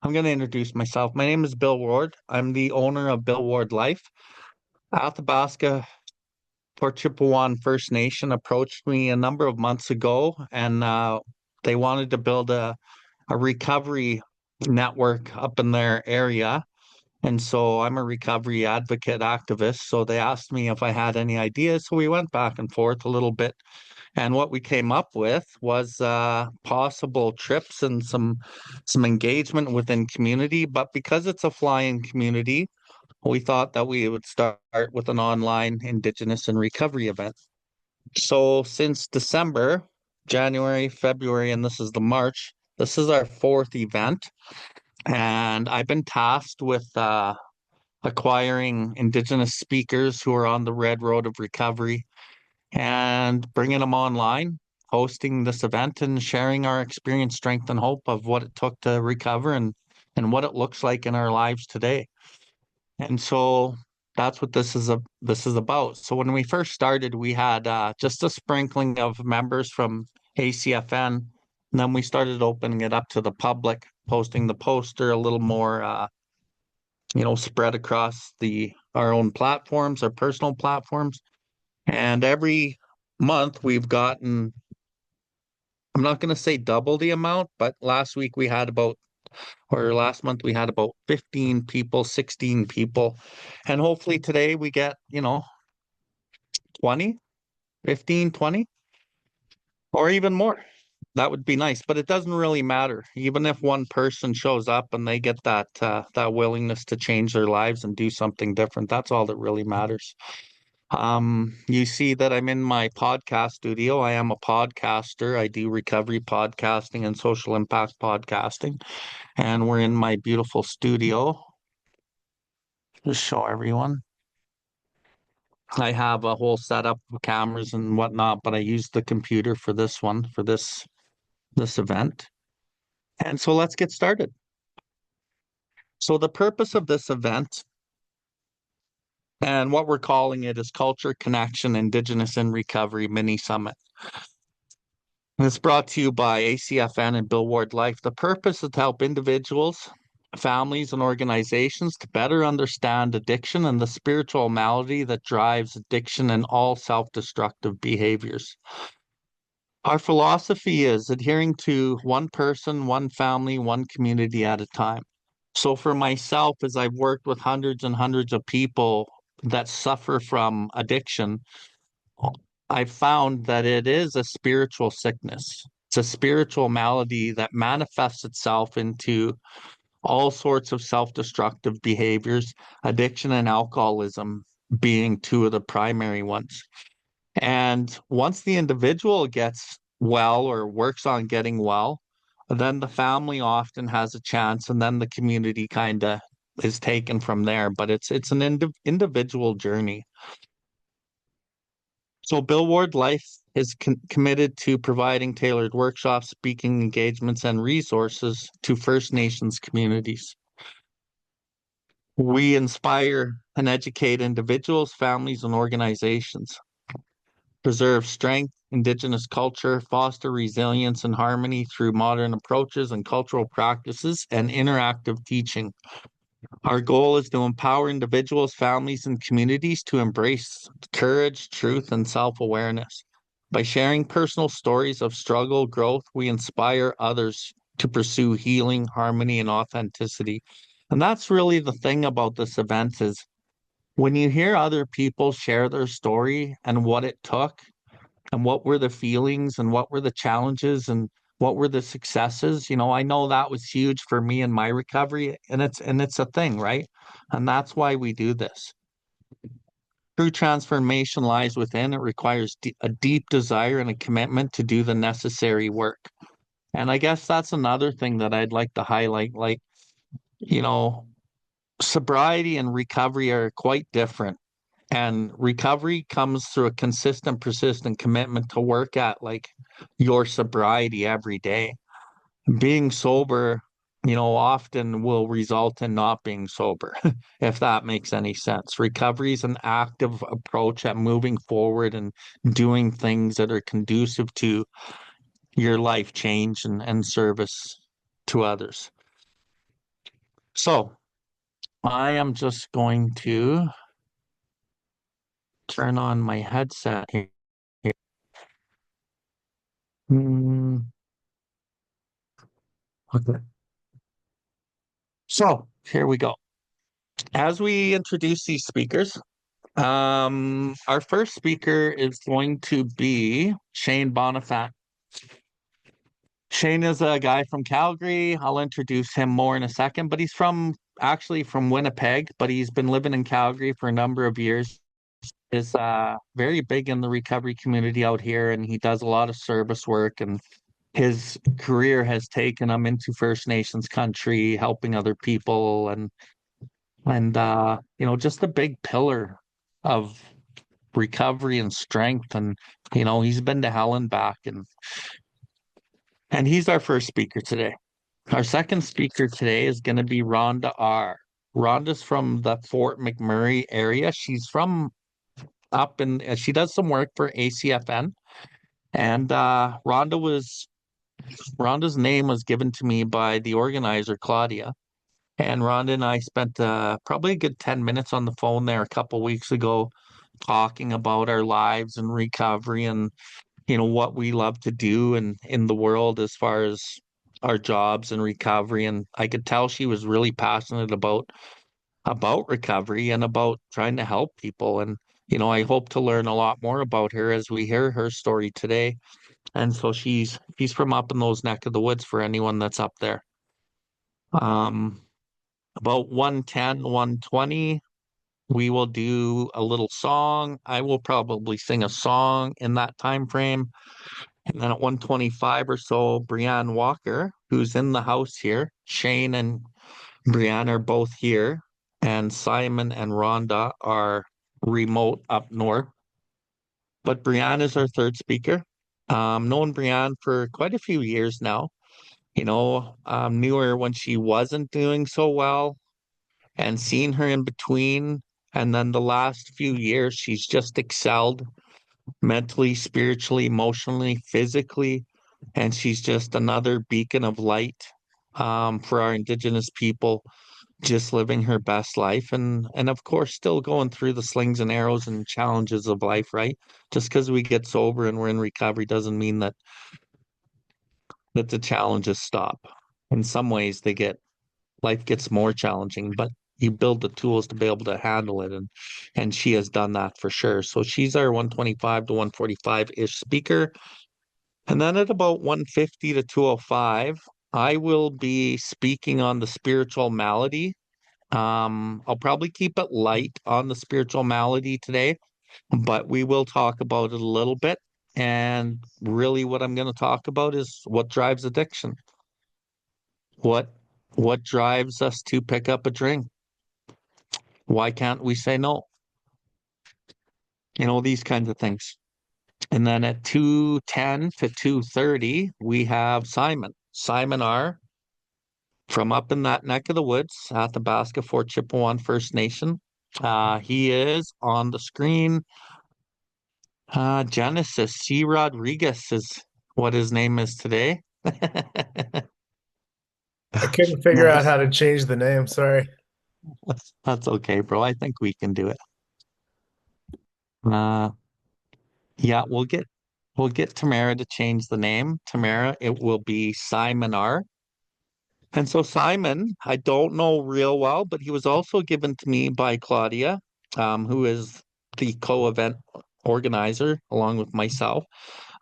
I'm going to introduce myself. My name is Bill Ward. I'm the owner of Billwardlife. Athabasca Port Chippewan First Nation approached me a number of months ago, and they wanted to build a recovery network up in their area. And so I'm a recovery advocate activist. So they asked me if I had any ideas. So we went back and forth a little bit. And what we came up with was possible trips and some engagement within community. But because it's a fly-in community, we thought that we would start with an online Indigenous and recovery event. So since December, January, February, and this is the March, this is our fourth event. And I've been tasked with acquiring Indigenous speakers who are on the red road of recovery and bringing them online, hosting this event and sharing our experience, strength, and hope of what it took to recover and what it looks like in our lives today. And so that's what this is about. So when we first started, we had just a sprinkling of members from ACFN, and then we started opening it up to the public, posting the poster a little more, spread across the our own platforms, our personal platforms. And every month we've gotten, I'm not going to say double the amount, but last month we had about 15 people, 16 people. And hopefully today we get, 20, 15, 20, or even more. That would be nice, but it doesn't really matter. Even if one person shows up and they get that willingness to change their lives and do something different, that's all that really matters. You see that I'm in my podcast studio. I am a podcaster. I do recovery podcasting and social impact podcasting. And we're in my beautiful studio. Just show everyone. I have a whole setup of cameras and whatnot, but I use the computer for this one, for this event. And so let's get started. So the purpose of this event and what we're calling it is Culture Connection Indigenous in Recovery Mini Summit. And it's brought to you by ACFN and Billwardlife. The purpose is to help individuals, families, and organizations to better understand addiction and the spiritual malady that drives addiction and all self-destructive behaviors. Our philosophy is adhering to one person, one family, one community at a time. So for myself, as I've worked with hundreds and hundreds of people that suffer from addiction, I've found that it is a spiritual sickness. It's a spiritual malady that manifests itself into all sorts of self-destructive behaviors, addiction and alcoholism being two of the primary ones. And once the individual gets well or works on getting well, then the family often has a chance, and then the community kind of is taken from there. But it's an individual journey. So Billwardlife is committed to providing tailored workshops, speaking engagements, and resources to First Nations communities. We inspire and educate individuals, families, and organizations, preserve strength, Indigenous culture, foster resilience and harmony through modern approaches and cultural practices, and interactive teaching. Our goal is to empower individuals, families, and communities to embrace courage, truth, and self-awareness. By sharing personal stories of struggle, growth, we inspire others to pursue healing, harmony, and authenticity. And that's really the thing about this event is when you hear other people share their story and what it took and what were the feelings and what were the challenges and what were the successes, I know that was huge for me in my recovery, and it's a thing, right? And that's why we do this. True transformation lies within. It requires a deep desire and a commitment to do the necessary work. And I guess that's another thing that I'd like to highlight. Like, you know, sobriety and recovery are quite different. And recovery comes through a consistent, persistent commitment to work at like your sobriety every day. Being sober, often will result in not being sober, if that makes any sense. Recovery is an active approach at moving forward and doing things that are conducive to your life change and service to others. So I am just going to turn on my headset here. Hmm, okay. So here we go. As we introduce these speakers, our first speaker is going to be Shayne Bonenfant. Shayne is a guy from Calgary. I'll introduce him more in a second, but he's actually from Winnipeg, but he's been living in Calgary for a number of years. Is very big in the recovery community out here, and he does a lot of service work, and his career has taken him into First Nations country, helping other people, and just a big pillar of recovery and strength. And he's been to hell and back, and he's our first speaker today. Our second speaker today is going to be Rhonda R. Rhonda's from the Fort McMurray area. She's from up in, she does some work for Acfn. And Rhonda's name was given to me by the organizer, Claudia. And Rhonda and I spent probably a good 10 minutes on the phone there a couple weeks ago talking about our lives and recovery and, what we love to do and in the world as far as our jobs and recovery. And I could tell she was really passionate about recovery and about trying to help people. And, I hope to learn a lot more about her as we hear her story today. And so she's from up in those neck of the woods for anyone that's up there. Um, about 110, 120, we will do a little song. I will probably sing a song in that time frame. And then at 125 or so, Brianne Walker, who's in the house here, Shayne and Brianne are both here, and Simon and Rhonda are remote up north. But Brianne is our third speaker. Known Brianne for quite a few years now. Knew her when she wasn't doing so well and seen her in between. And then the last few years, she's just excelled mentally, spiritually, emotionally, physically. And she's just another beacon of light for our Indigenous people, just living her best life. And of course, still going through the slings and arrows and challenges of life, right? Just because we get sober and we're in recovery doesn't mean that the challenges stop. In some ways, life gets more challenging, but you build the tools to be able to handle it, and she has done that for sure. So she's our 125 to 145-ish speaker. And then at about 150 to 205, I will be speaking on the spiritual malady. I'll probably keep it light on the spiritual malady today, but we will talk about it a little bit. And really what I'm going to talk about is what drives addiction. What what drives us to pick up a drink? Why can't we say no? These kinds of things. And then at 210 to 230, we have Simon. Simon R. from up in that neck of the woods at the Athabasca Fort Chippewan First Nation. He is on the screen. Genesis C. Rodriguez is what his name is today. I couldn't figure out how Nice. to change the name. Sorry. That's okay, bro. I think we can do it. Uh, yeah, we'll get Tamara to change the name. Tamara, it will be Simon R. And so Simon, I don't know real well, but he was also given to me by Claudia, who is the co-event organizer along with myself.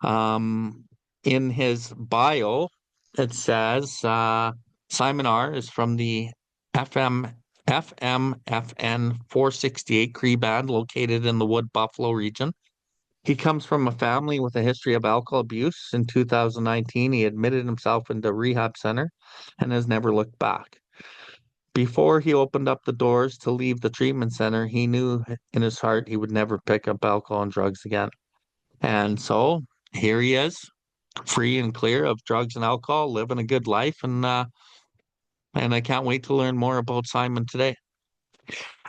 Um, in his bio, it says Simon R. is from the FMFN 468 Cree Band located in the Wood Buffalo region. He comes from a family with a history of alcohol abuse. In 2019, he admitted himself into a rehab center and has never looked back. Before he opened up the doors to leave the treatment center, he knew in his heart he would never pick up alcohol and drugs again. And so here he is, free and clear of drugs and alcohol, living a good life, and I can't wait to learn more about Simon today.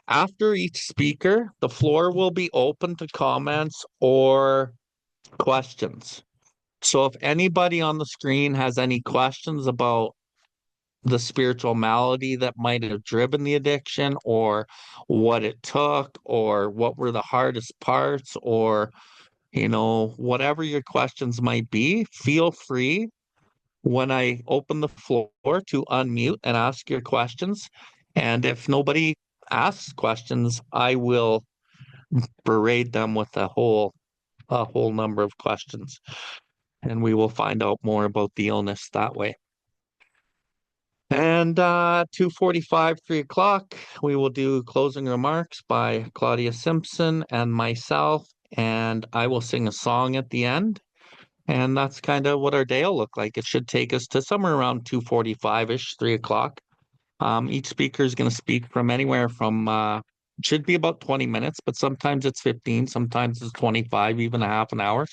After each speaker, the floor will be open to comments or questions. So if anybody on the screen has any questions about the spiritual malady that might have driven the addiction, or what it took, or what were the hardest parts, or whatever your questions might be, feel free when I open the floor to unmute and ask your questions. And if nobody asks questions, I will berate them with a whole number of questions, and we will find out more about the illness that way. And 2:45, 3 o'clock, we will do closing remarks by Claudia Simpson and myself, and I will sing a song at the end. And that's kind of what our day will look like. It should take us to somewhere around 2:45-ish, 3 o'clock. Each speaker is going to speak from anywhere from should be about 20 minutes, but sometimes it's 15, sometimes it's 25, even a half an hour.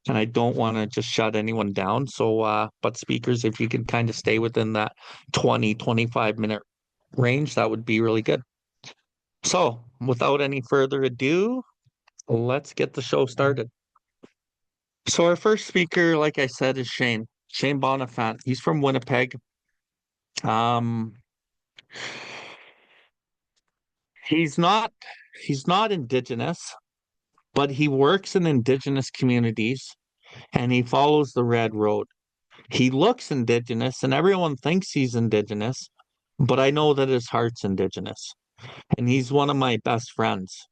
And I don't want to just shut anyone down. So, but speakers, if you can kind of stay within that 20, 25-minute range, that would be really good. So, without any further ado, let's get the show started. So, our first speaker, like I said, is Shayne Bonenfant. He's from Winnipeg. Um, he's not he's not Indigenous, but he works in Indigenous communities and he follows the red road. He looks Indigenous and everyone thinks he's Indigenous, but I know that his heart's Indigenous. And he's one of my best friends.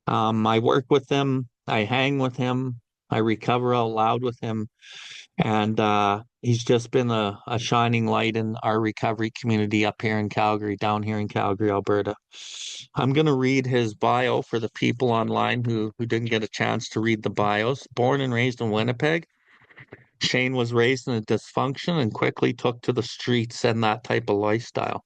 I work with him, I hang with him, I recover out loud with him. And he's just been a shining light in our recovery community up here in Calgary, down here in Calgary, Alberta. I'm going to read his bio for the people online who didn't get a chance to read the bios. Born and raised in Winnipeg, Shayne was raised in a dysfunction and quickly took to the streets and that type of lifestyle.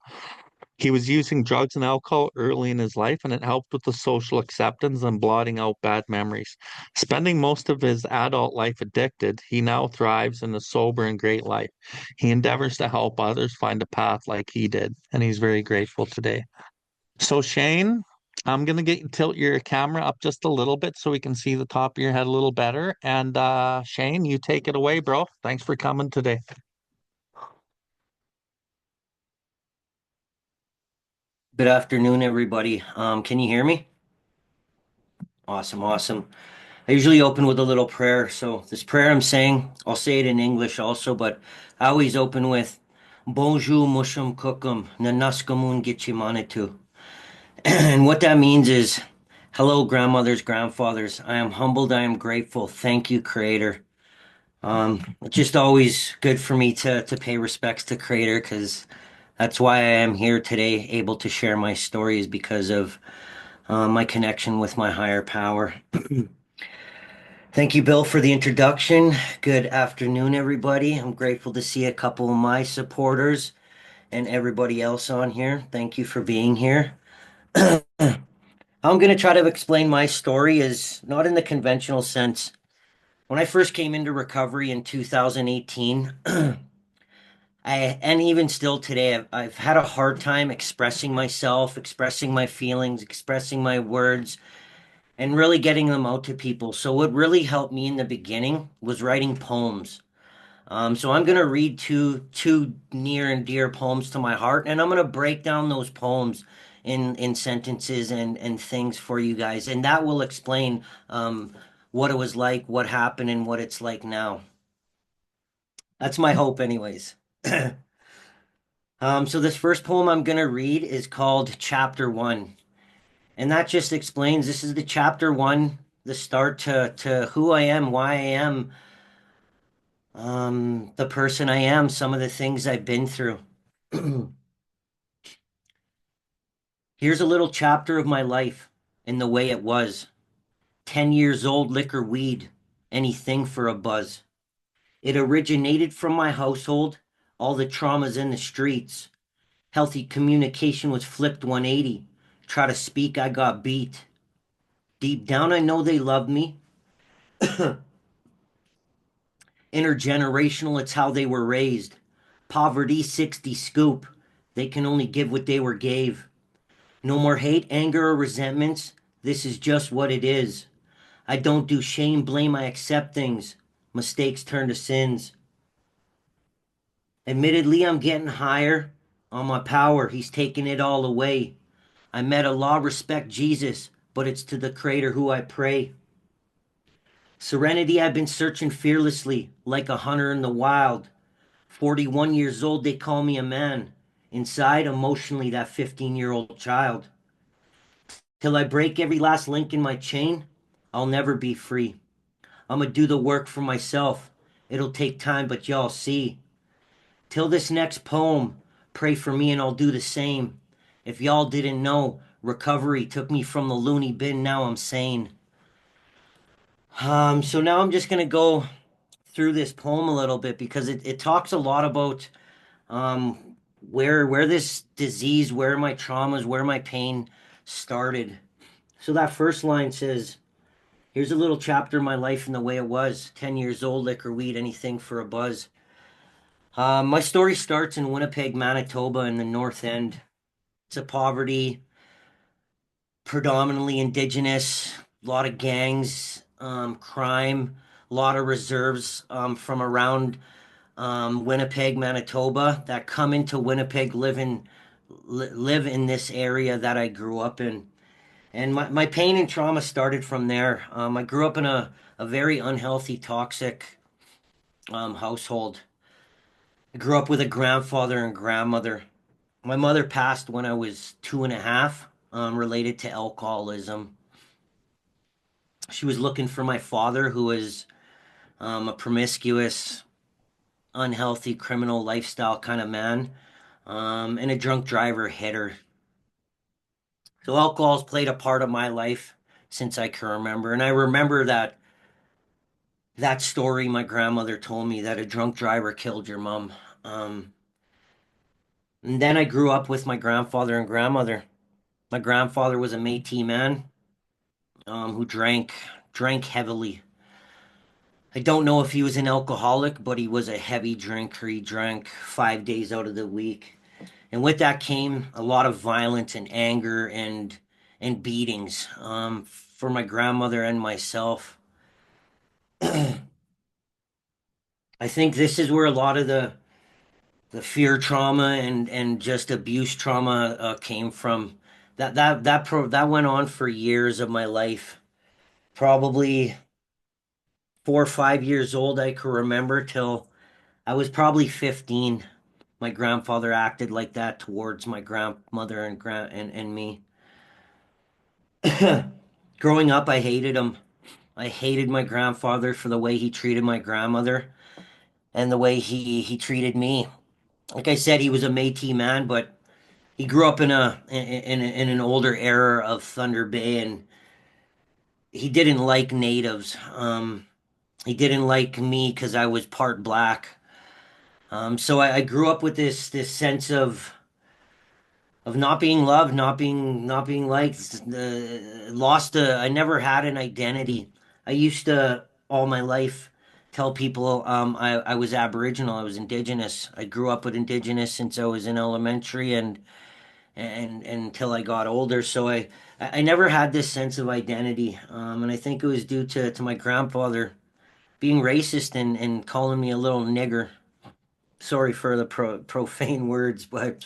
He was using drugs and alcohol early in his life, and it helped with the social acceptance and blotting out bad memories. Spending most of his adult life addicted, he now thrives in a sober and great life. He endeavors to help others find a path like he did, and he's very grateful today. So, Shayne, I'm gonna get you tilt your camera up just a little bit so we can see the top of your head a little better. And Shayne, you take it away, bro. Thanks for coming today. Good afternoon, everybody. Can you hear me? Awesome, awesome. I usually open with a little prayer. So this prayer I'm saying, I'll say it in English also, but I always open with Bonjour mushum kukum nanaskamun gichimanitu. And what that means is, hello, grandmothers, grandfathers. I am humbled. I am grateful. Thank you, Creator. It's just always good for me to pay respects to Creator because that's why I am here today, able to share my stories because of my connection with my higher power. Thank you, Bill, for the introduction. Good afternoon, everybody. I'm grateful to see a couple of my supporters and everybody else on here. Thank you for being here. I'm going to try to explain my story as not in the conventional sense. When I first came into recovery in 2018, and even still today, I've had a hard time expressing myself, expressing my feelings, expressing my words, and really getting them out to people. So what really helped me in the beginning was writing poems. So I'm gonna read two near and dear poems to my heart, and I'm gonna break down those poems in sentences and things for you guys, and that will explain what it was like, what happened, and what it's like now. That's my hope, anyways. So this first poem I'm gonna read is called Chapter One. And that just explains this is the chapter one, the start to who I am, why I am, the person I am, some of the things I've been through. Here's a little chapter of my life and the way it was. 10 years old, liquor, weed, anything for a buzz. It originated from my household, all the traumas in the streets. Healthy communication was flipped 180. Try to speak, I got beat. Deep down, I know they love me. Intergenerational, it's how they were raised. Poverty, 60 scoop. They can only give what they were gave. No more hate, anger, or resentments. This is just what it is. I don't do shame, blame, I accept things. Mistakes turn to sins. Admittedly, I'm getting higher. On my power, he's taken it all away. I met a law, respect Jesus, but it's to the Creator who I pray. Serenity, I've been searching fearlessly, like a hunter in the wild. 41 years old, they call me a man. Inside, emotionally, that 15-year-old child. Till I break every last link in my chain, I'll never be free. I'ma do the work for myself. It'll take time, but y'all see. Till this next poem, pray for me and I'll do the same. If y'all didn't know, recovery took me from the loony bin, now I'm sane. So now I'm just gonna go through this poem a little bit because it talks a lot about where this disease, where my traumas, where my pain started. So that first line says, here's a little chapter of my life and the way it was. 10 years old, liquor, weed, anything for a buzz. My story starts in Winnipeg, Manitoba, in the North End. It's a poverty, predominantly Indigenous, a lot of gangs, crime, a lot of reserves from around Winnipeg, Manitoba that come into Winnipeg, live in this area that I grew up in. And my pain and trauma started from there. I grew up in a very unhealthy, toxic household. I grew up with a grandfather and grandmother. My mother passed when I was 2.5, related to alcoholism. She was looking for my father, who was a promiscuous, unhealthy, criminal lifestyle kind of man, and a drunk driver hit her. So alcohol's played a part of my life since I can remember, and I remember that story my grandmother told me that a drunk driver killed your mom. And then I grew up with my grandfather and grandmother. My grandfather was a Métis man, who drank heavily. I don't know if he was an alcoholic, but he was a heavy drinker. He drank 5 days out of the week. And with that came a lot of violence and anger and beatings, for my grandmother and myself. I think this is where a lot of the fear trauma and just abuse trauma came from. That went on for years of my life. Probably 4 or 5 years old, I can remember till I was probably 15. My grandfather acted like that towards my grandmother and me. Growing up, I hated him. I hated my grandfather for the way he treated my grandmother and the way he treated me. Like I said, he was a Métis man, but he grew up in an older era of Thunder Bay, and he didn't like natives. He didn't like me because I was part black. So I grew up with this sense of not being loved, not being liked, lost I never had an identity. I used to all my life tell people I was Aboriginal, I was Indigenous. I grew up with Indigenous since I was in elementary and until I got older. So I never had this sense of identity. And I think it was due to my grandfather being racist and calling me a little nigger. Sorry for the profane words, but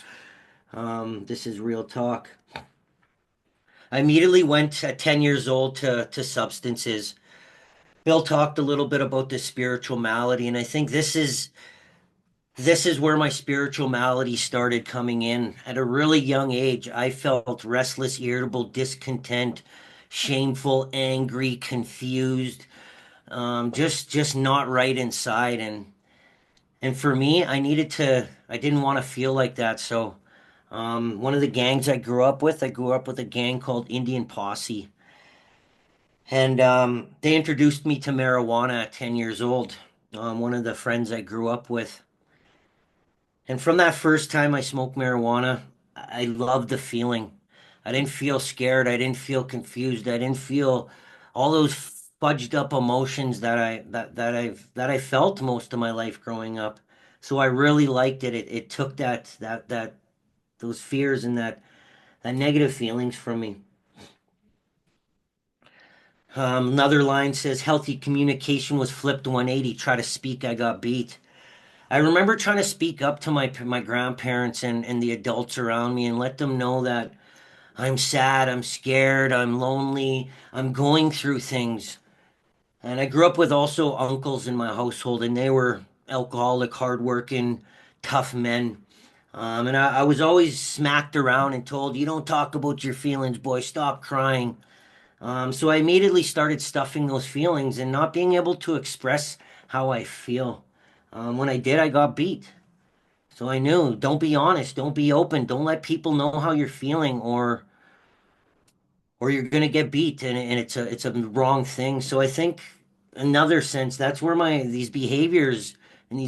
this is real talk. I immediately went at 10 years old to substances. Bill talked a little bit about the spiritual malady, and I think this is where my spiritual malady started coming in. At a really young age, I felt restless, irritable, discontent, shameful, angry, confused, just not right inside. And for me, I didn't want to feel like that. So, one of the gangs I grew up with a gang called Indian Posse. And they introduced me to marijuana at 10 years old. One of the friends I grew up with. And from that first time I smoked marijuana, I loved the feeling. I didn't feel scared. I didn't feel confused. I didn't feel all those fudged up emotions that I felt most of my life growing up. So I really liked it. It took that those fears and that negative feelings from me. Another line says, healthy communication was flipped 180. Try to speak, I got beat. I remember trying to speak up to my grandparents and the adults around me and let them know that I'm sad, I'm scared, I'm lonely, I'm going through things. And I grew up with also uncles in my household, and they were alcoholic, hardworking, tough men. And I was always smacked around and told, "You don't talk about your feelings, boy. Stop crying." So I immediately started stuffing those feelings and not being able to express how I feel. When I did, I got beat. So I knew, don't be honest, don't be open, don't let people know how you're feeling, or you're gonna get beat, and it's a wrong thing. So I think another sense that's where my these behaviors and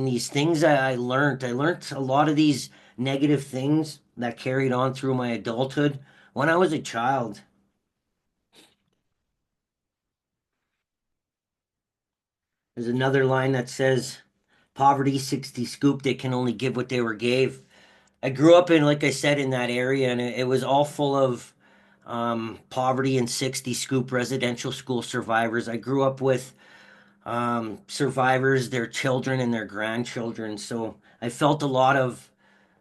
these things I learned a lot of these negative things that carried on through my adulthood when I was a child. There's another line that says, "Poverty 60 scoop, they can only give what they were gave." I grew up in, like I said, in that area, and it was all full of poverty and 60 scoop residential school survivors. I grew up with survivors, their children and their grandchildren. So I felt a lot of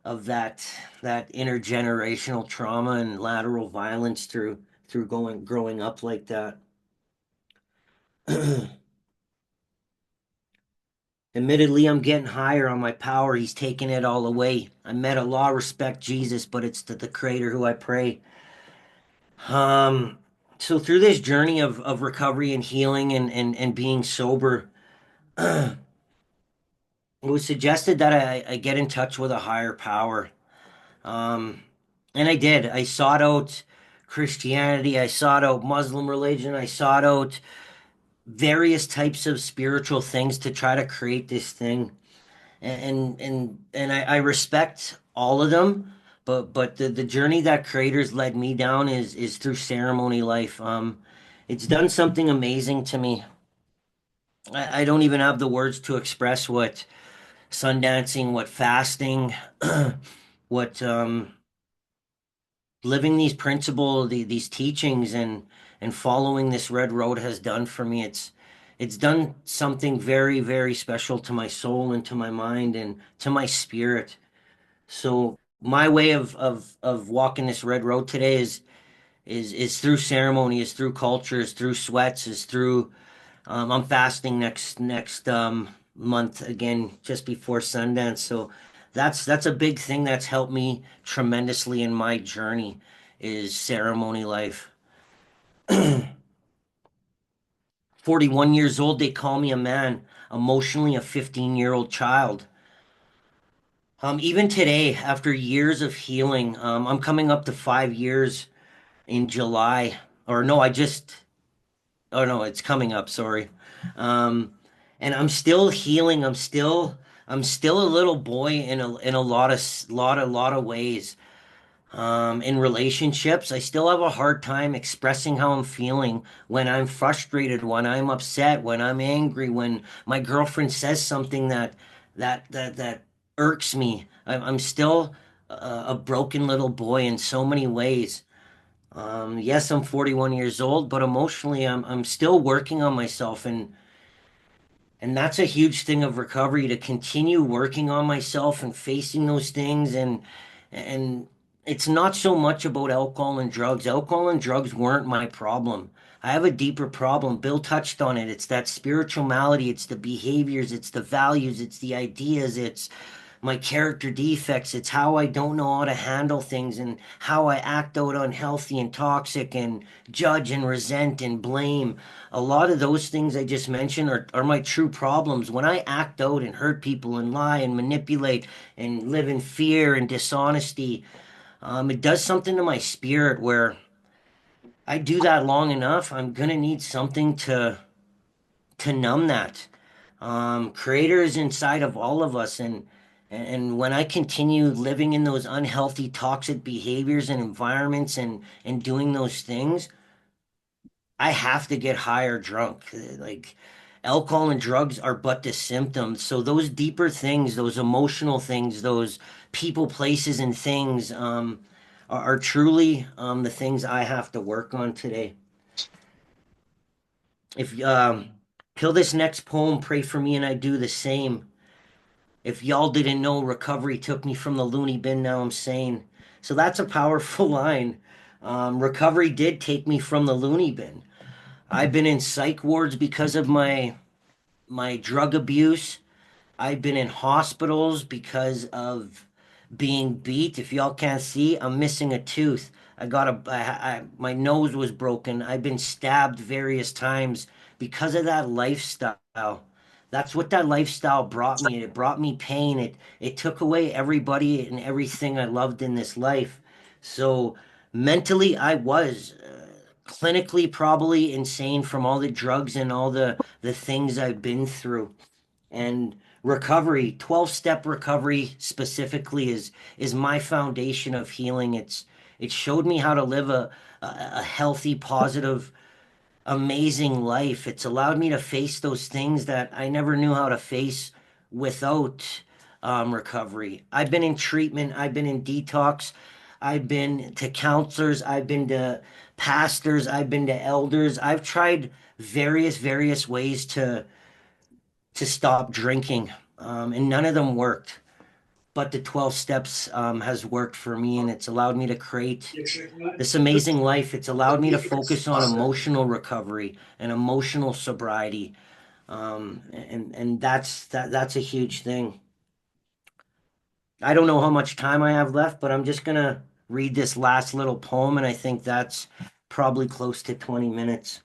that intergenerational trauma and lateral violence through going growing up like that. Admittedly, I'm getting higher on my power. He's taking it all away. I met a law, respect Jesus, but it's to the Creator who I pray. Um, so through this journey of recovery and healing and being sober, it was suggested that I get in touch with a higher power. Um, and I did. I sought out Christianity, I sought out Muslim religion, I sought out various types of spiritual things to try to create this thing. And I respect all of them, but the journey that creators led me down is through ceremony life. It's done something amazing to me. I don't even have the words to express what sundancing, what fasting, what living these principles, these teachings, and following this red road has done for me. It's done something very, very special to my soul and to my mind and to my spirit. So my way of walking this red road today is through ceremony, is through culture, is through sweats, is through I'm fasting next month again just before Sundance. So that's a big thing that's helped me tremendously in my journey is ceremony life. 41 years old, they call me a man, emotionally a 15-year-old child. Even today, after years of healing, I'm coming up to 5 years in July. Or no, oh no, it's coming up, sorry. Um, and I'm still healing. I'm still a little boy in a lot of ways. In relationships, I still have a hard time expressing how I'm feeling when I'm frustrated, when I'm upset, when I'm angry, when my girlfriend says something that irks me. I'm still a broken little boy in so many ways. Yes, I'm 41 years old, but emotionally, I'm still working on myself, and that's a huge thing of recovery to continue working on myself and facing those things and it's not so much about alcohol and drugs. Alcohol and drugs weren't my problem. I have a deeper problem. Bill touched on it. It's that spiritual malady, it's the behaviors, it's the values, it's the ideas, it's my character defects. It's how I don't know how to handle things and how I act out unhealthy and toxic and judge and resent and blame. A lot of those things I just mentioned are my true problems. When I act out and hurt people and lie and manipulate and live in fear and dishonesty, it does something to my spirit where I do that long enough, I'm gonna need something to numb that. Creator is inside of all of us, and when I continue living in those unhealthy, toxic behaviors and environments and doing those things, I have to get high or drunk. Like alcohol and drugs are but the symptoms. So those deeper things, those emotional things, those people, places, and things, are truly the things I have to work on today. If Kill this next poem, pray for me, and I do the same. If y'all didn't know, recovery took me from the loony bin, now I'm sane. So that's a powerful line. Recovery did take me from the loony bin. I've been in psych wards because of my drug abuse. I've been in hospitals because of being beat. If y'all can't see, I'm missing a tooth. My nose was broken. I've been stabbed various times because of that lifestyle. That's what that lifestyle brought me. It brought me pain. It took away everybody and everything I loved in this life. So mentally, I was clinically probably insane from all the drugs and all the things I've been through. And recovery, 12-step recovery specifically is my foundation of healing. It showed me how to live a healthy, positive, amazing life. It's allowed me to face those things that I never knew how to face without recovery. I've been in treatment, I've been in detox, I've been to counselors, I've been to pastors, I've been to elders. I've tried various ways to stop drinking, and none of them worked. But the 12 steps has worked for me, and it's allowed me to create this amazing life. It's allowed me to focus on emotional recovery and emotional sobriety. And that's a huge thing. I don't know how much time I have left, but I'm just gonna read this last little poem, and I think that's probably close to 20 minutes.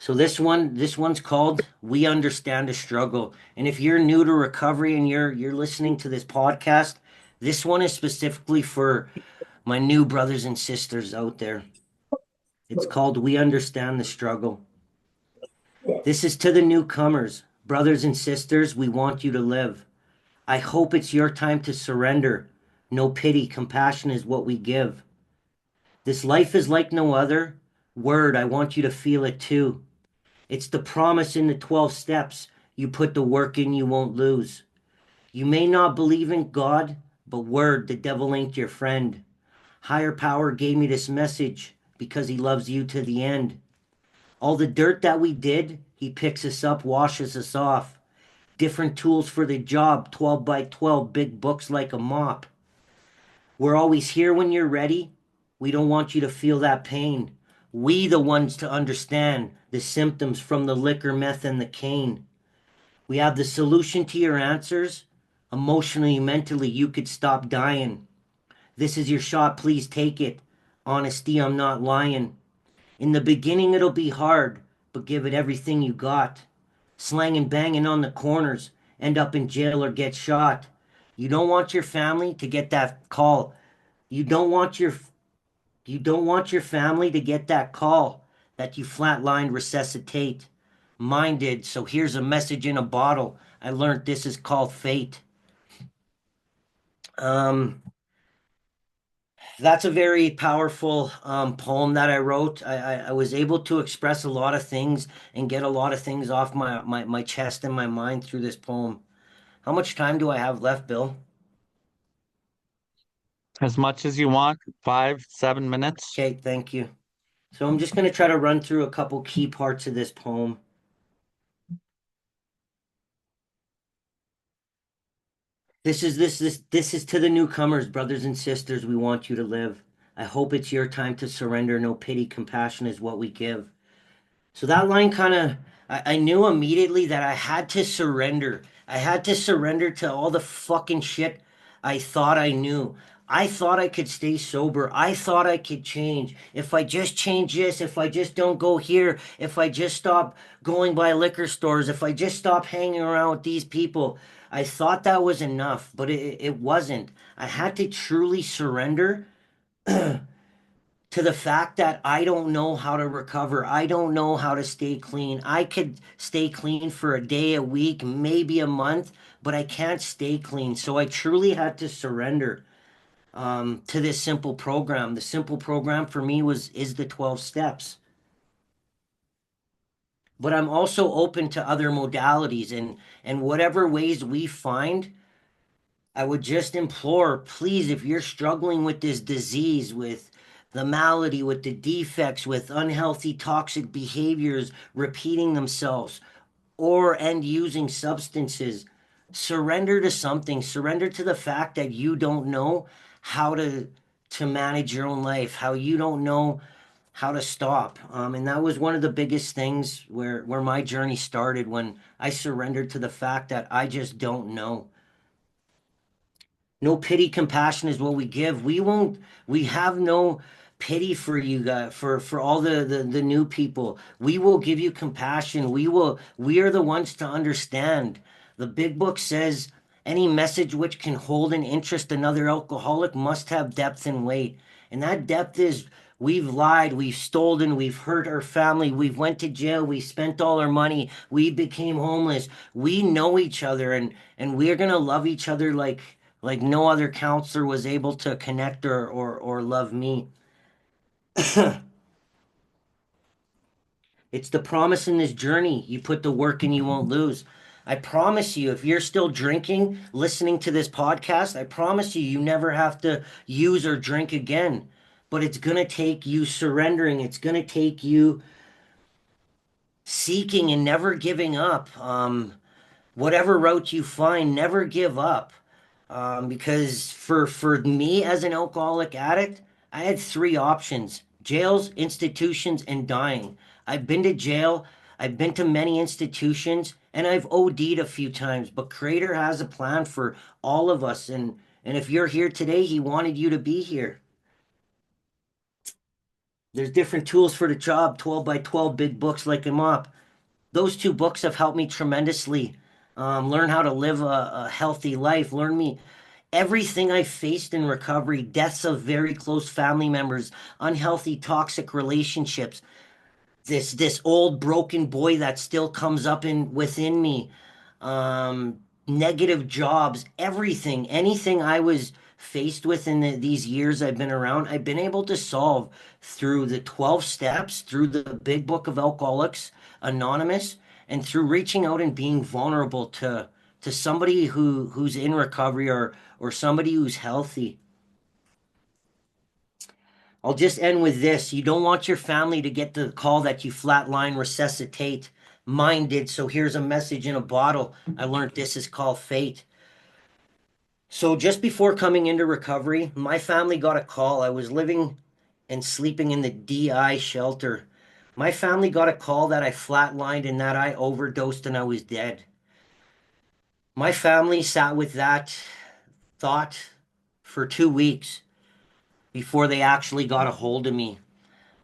So this one's called We Understand the Struggle. And if you're new to recovery and you're listening to this podcast, this one is specifically for my new brothers and sisters out there. It's called We Understand the Struggle. This is to the newcomers. Brothers and sisters, we want you to live. I hope it's your time to surrender. No pity, compassion is what we give. This life is like no other. Word, I want you to feel it too. It's the promise in the 12 steps. You put the work in, you won't lose. You may not believe in God, but word, the devil ain't your friend. Higher power gave me this message because he loves you to the end. All the dirt that we did, he picks us up, washes us off. Different tools for the job, 12 by 12, big books like a mop. We're always here when you're ready. We don't want you to feel that pain. We the ones to understand the symptoms from the liquor, meth, and the cane. We have the solution to your answers. Emotionally, mentally, you could stop dying. This is your shot, please take it. Honesty, I'm not lying. In the beginning, it'll be hard, but give it everything you got. Slanging, banging on the corners, end up in jail or get shot. You don't want your family to get that call. You don't want your family to get that call that you flatlined resuscitate. Mine did, so here's a message in a bottle. I learned this is called fate. Um, that's a very powerful poem that I wrote. I was able to express a lot of things and get a lot of things off my chest and my mind through this poem. How much time do I have left, Bill? As much as you want, 5, 7 minutes. Okay, thank you. So I'm just going to try to run through a couple key parts of this poem. This is to the newcomers, brothers and sisters. We want you to live. I hope it's your time to surrender. No pity, compassion is what we give. So that line kind of, I knew immediately that I had to surrender. I had to surrender to all the fucking shit I thought I knew. I thought I could stay sober. I thought I could change. If I just change this, if I just don't go here, if I just stop going by liquor stores, if I just stop hanging around with these people, I thought that was enough, but it wasn't. I had to truly surrender to the fact that I don't know how to recover. I don't know how to stay clean. I could stay clean for a day, a week, maybe a month, but I can't stay clean. So I truly had to surrender to this simple program. The simple program for me is the 12 steps. But I'm also open to other modalities and whatever ways we find. I would just implore, please, if you're struggling with this disease, with the malady, with the defects, with unhealthy toxic behaviors repeating themselves, or and using substances, surrender to something. Surrender to the fact that you don't know how to manage your own life, how you don't know how to stop. And that was one of the biggest things where my journey started, when I surrendered to the fact that I just don't know. No pity, compassion is what we give. We have no pity for you guys, for all the new people. We will give you compassion. We are the ones to understand. The big book says any message which can hold and interest another alcoholic must have depth and weight. And that depth is, we've lied, we've stolen, we've hurt our family, we've went to jail, we spent all our money, we became homeless. We know each other, and we're gonna love each other like no other counselor was able to connect or love me. It's the promise in this journey. You put the work in, you won't lose. I promise you, if you're still drinking, listening to this podcast, I promise you, you never have to use or drink again. But it's going to take you surrendering. It's going to take you seeking and never giving up. Whatever route you find, never give up. Because for me as an alcoholic addict, I had three options: jails, institutions, and dying. I've been to jail, I've been to many institutions, and I've OD'd a few times. But Creator has a plan for all of us, and if you're here today, He wanted you to be here. There's different tools for the job. 12 by 12 big books like him up. Those two books have helped me tremendously. Learn how to live a healthy life. Learn me everything I faced in recovery: deaths of very close family members, unhealthy, toxic relationships, this old broken boy that still comes up in within me, um, negative jobs, everything, anything I was faced with in these years I've been around, I've been able to solve through the 12 steps, through the Big Book of Alcoholics Anonymous, and through reaching out and being vulnerable to somebody who's in recovery, or somebody who's healthy. I'll just end with this. You don't want your family to get the call that you flatline resuscitate. Mine did, so here's a message in a bottle. I learned this is called fate. So just before coming into recovery, my family got a call. I was living and sleeping in the DI shelter. My family got a call that I flatlined and that I overdosed and I was dead. My family sat with that thought for 2 weeks before they actually got a hold of me.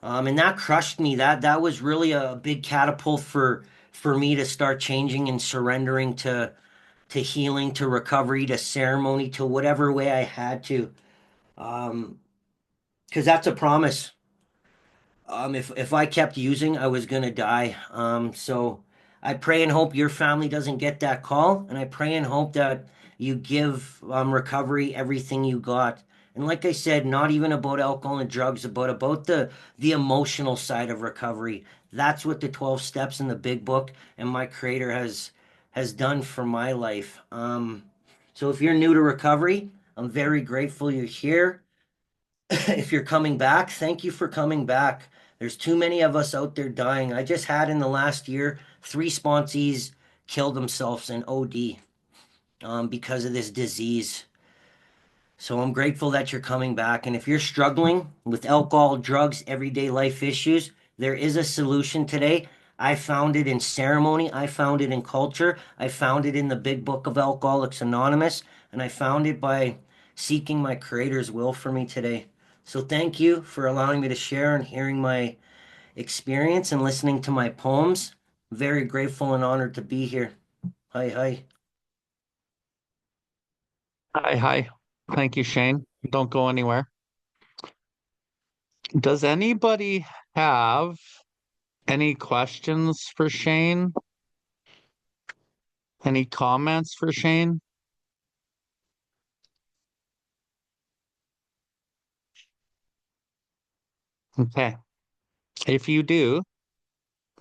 And that crushed me. That was really a big catapult for me to start changing and surrendering to healing, to recovery, to ceremony, to whatever way I had to. Because that's a promise. If I kept using, I was gonna die. So I pray and hope your family doesn't get that call, and I pray and hope that you give recovery everything you got. And like I said, not even about alcohol and drugs, but about the emotional side of recovery. That's what the 12 steps in the Big Book and my Creator has done for my life. So if you're new to recovery, I'm very grateful you're here. If you're coming back, thank you for coming back. There's too many of us out there dying. I just had in the last year 3 sponsees kill themselves in OD because of this disease. So I'm grateful that you're coming back. And if you're struggling with alcohol, drugs, everyday life issues, there is a solution today. I found it in ceremony. I found it in culture. I found it in the Big Book of Alcoholics Anonymous. And I found it by seeking my Creator's will for me today. So thank you for allowing me to share and hearing my experience and listening to my poems. Very grateful and honored to be here. Hi, hi. Hi, hi. Thank you, Shane. Don't go anywhere. Does anybody have any questions for Shane? Any comments for Shane? Okay. If you do,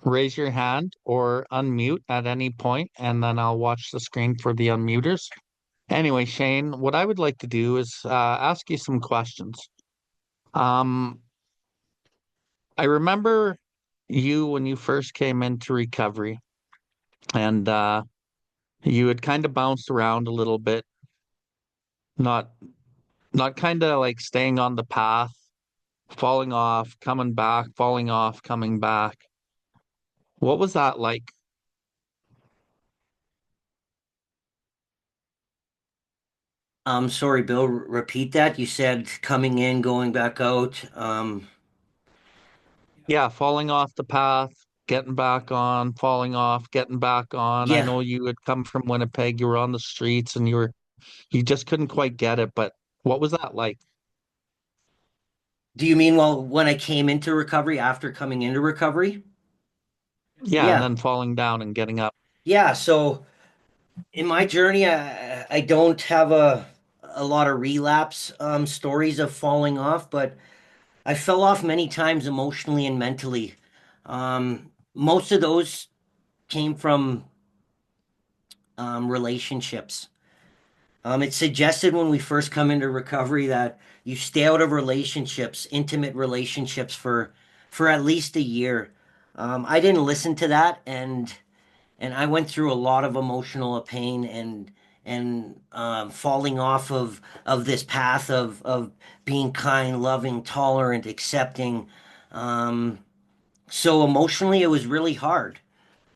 raise your hand or unmute at any point, and then I'll watch the screen for the unmuters. Anyway, Shane, what I would like to do is ask you some questions. Um, I remember you when you first came into recovery, and You had kind of bounced around a little bit, not not kind of like staying on the path, falling off, coming back, falling off, coming back. What was that like? Sorry, Bill, repeat that. You said coming in, going back out. Yeah, falling off the path, getting back on, falling off, getting back on. I Yeah. know you had come from Winnipeg, you were on the streets and you just couldn't quite get it, but what was that like? Do you mean, well, when I came into recovery after coming into recovery? Yeah, and Yeah. then falling down and getting up. Yeah. So in my journey, I don't have a lot of relapse stories of falling off, but I fell off many times emotionally and mentally. Most of those came from relationships. It's suggested when we first come into recovery that you stay out of relationships, intimate relationships for at least a year. I didn't listen to that, and I went through a lot of emotional pain and falling off of this path of being kind, loving, tolerant, accepting. Um, so emotionally, it was really hard.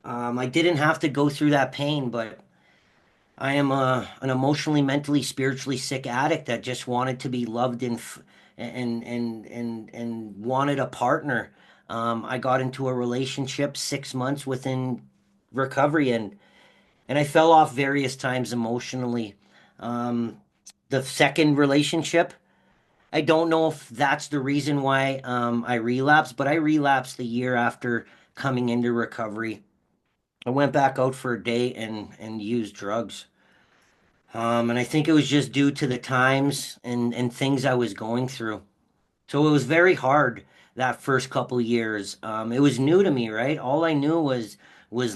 I didn't have to go through that pain, but I am an emotionally, mentally, spiritually sick addict that just wanted to be loved and wanted a partner. I got into a relationship 6 months within recovery and I fell off various times emotionally. Um, the second relationship, I don't know if that's the reason why I relapsed, but I relapsed the year after coming into recovery. I went back out for a date and used drugs. And I think it was just due to the times and things I was going through. So it was very hard that first couple years. It was new to me, right? All I knew was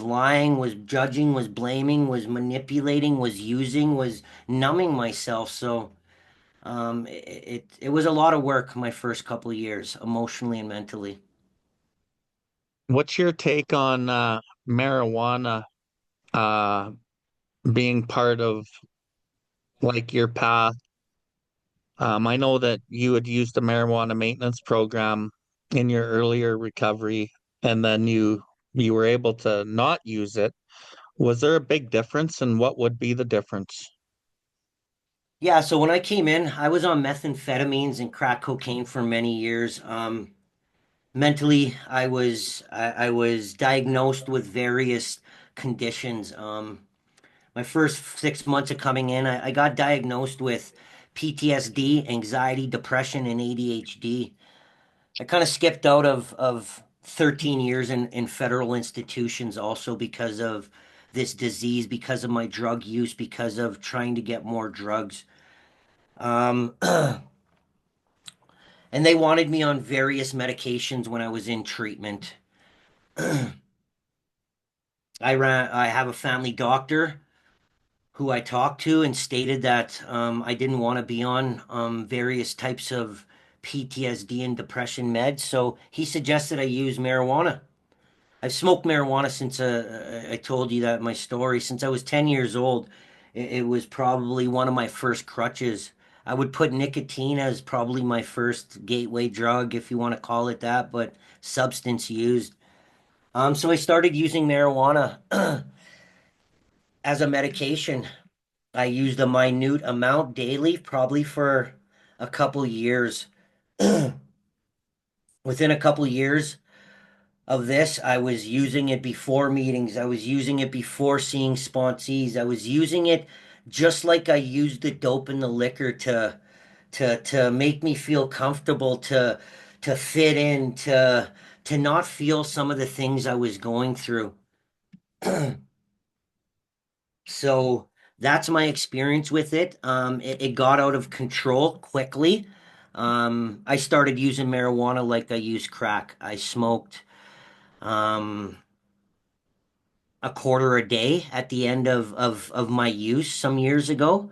lying, was judging, was blaming, was manipulating, was using, was numbing myself. So it was a lot of work my first couple years, emotionally and mentally. What's your take on marijuana uh being part of like your path? I know that you had used the marijuana maintenance program in your earlier recovery, and then you were able to not use it. Was there a big difference, and what would be the difference? Yeah, so when I came in, I was on methamphetamines and crack cocaine for many years. Mentally, I was diagnosed with various conditions. My first 6 months of coming in, I got diagnosed with PTSD, anxiety, depression, and ADHD. I kind of skipped out of 13 years in federal institutions also because of this disease, because of my drug use, because of trying to get more drugs. Um, and they wanted me on various medications when I was in treatment. I have a family doctor who I talked to and stated that I didn't want to be on various types of PTSD and depression meds. So he suggested I use marijuana. I've smoked marijuana since I told you that my story. Since I was 10 years old, it was probably one of my first crutches. I would put nicotine as probably my first gateway drug, if you want to call it that, but substance used. So I started using marijuana as a medication. I used a minute amount daily, probably for a couple years. Within a couple years of this, I was using it before meetings. I was using it before seeing sponsees. I was using it just like I used the dope and the liquor to make me feel comfortable, to fit in, to not feel some of the things I was going through. So that's my experience with it. It got out of control quickly. I started using marijuana like I used crack. I smoked um, a quarter a day at the end of my use some years ago.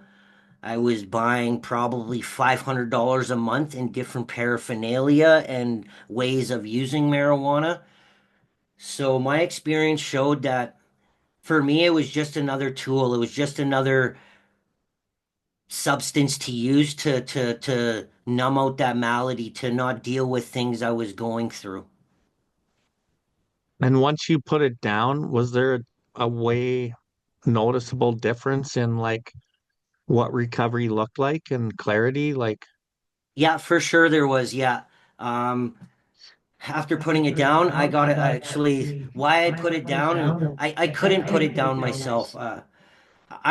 I was buying probably $500 a month in different paraphernalia and ways of using marijuana. So my experience showed that For me, it was just another tool. It was just another substance to use to numb out that malady, to not deal with things I was going through. And once you put it down, was there a way noticeable difference in like what recovery looked like and clarity? Like, Yeah, for sure there was. Yeah. Um, After putting it down, I got it. Actually, why I put it down, I couldn't put it down myself. I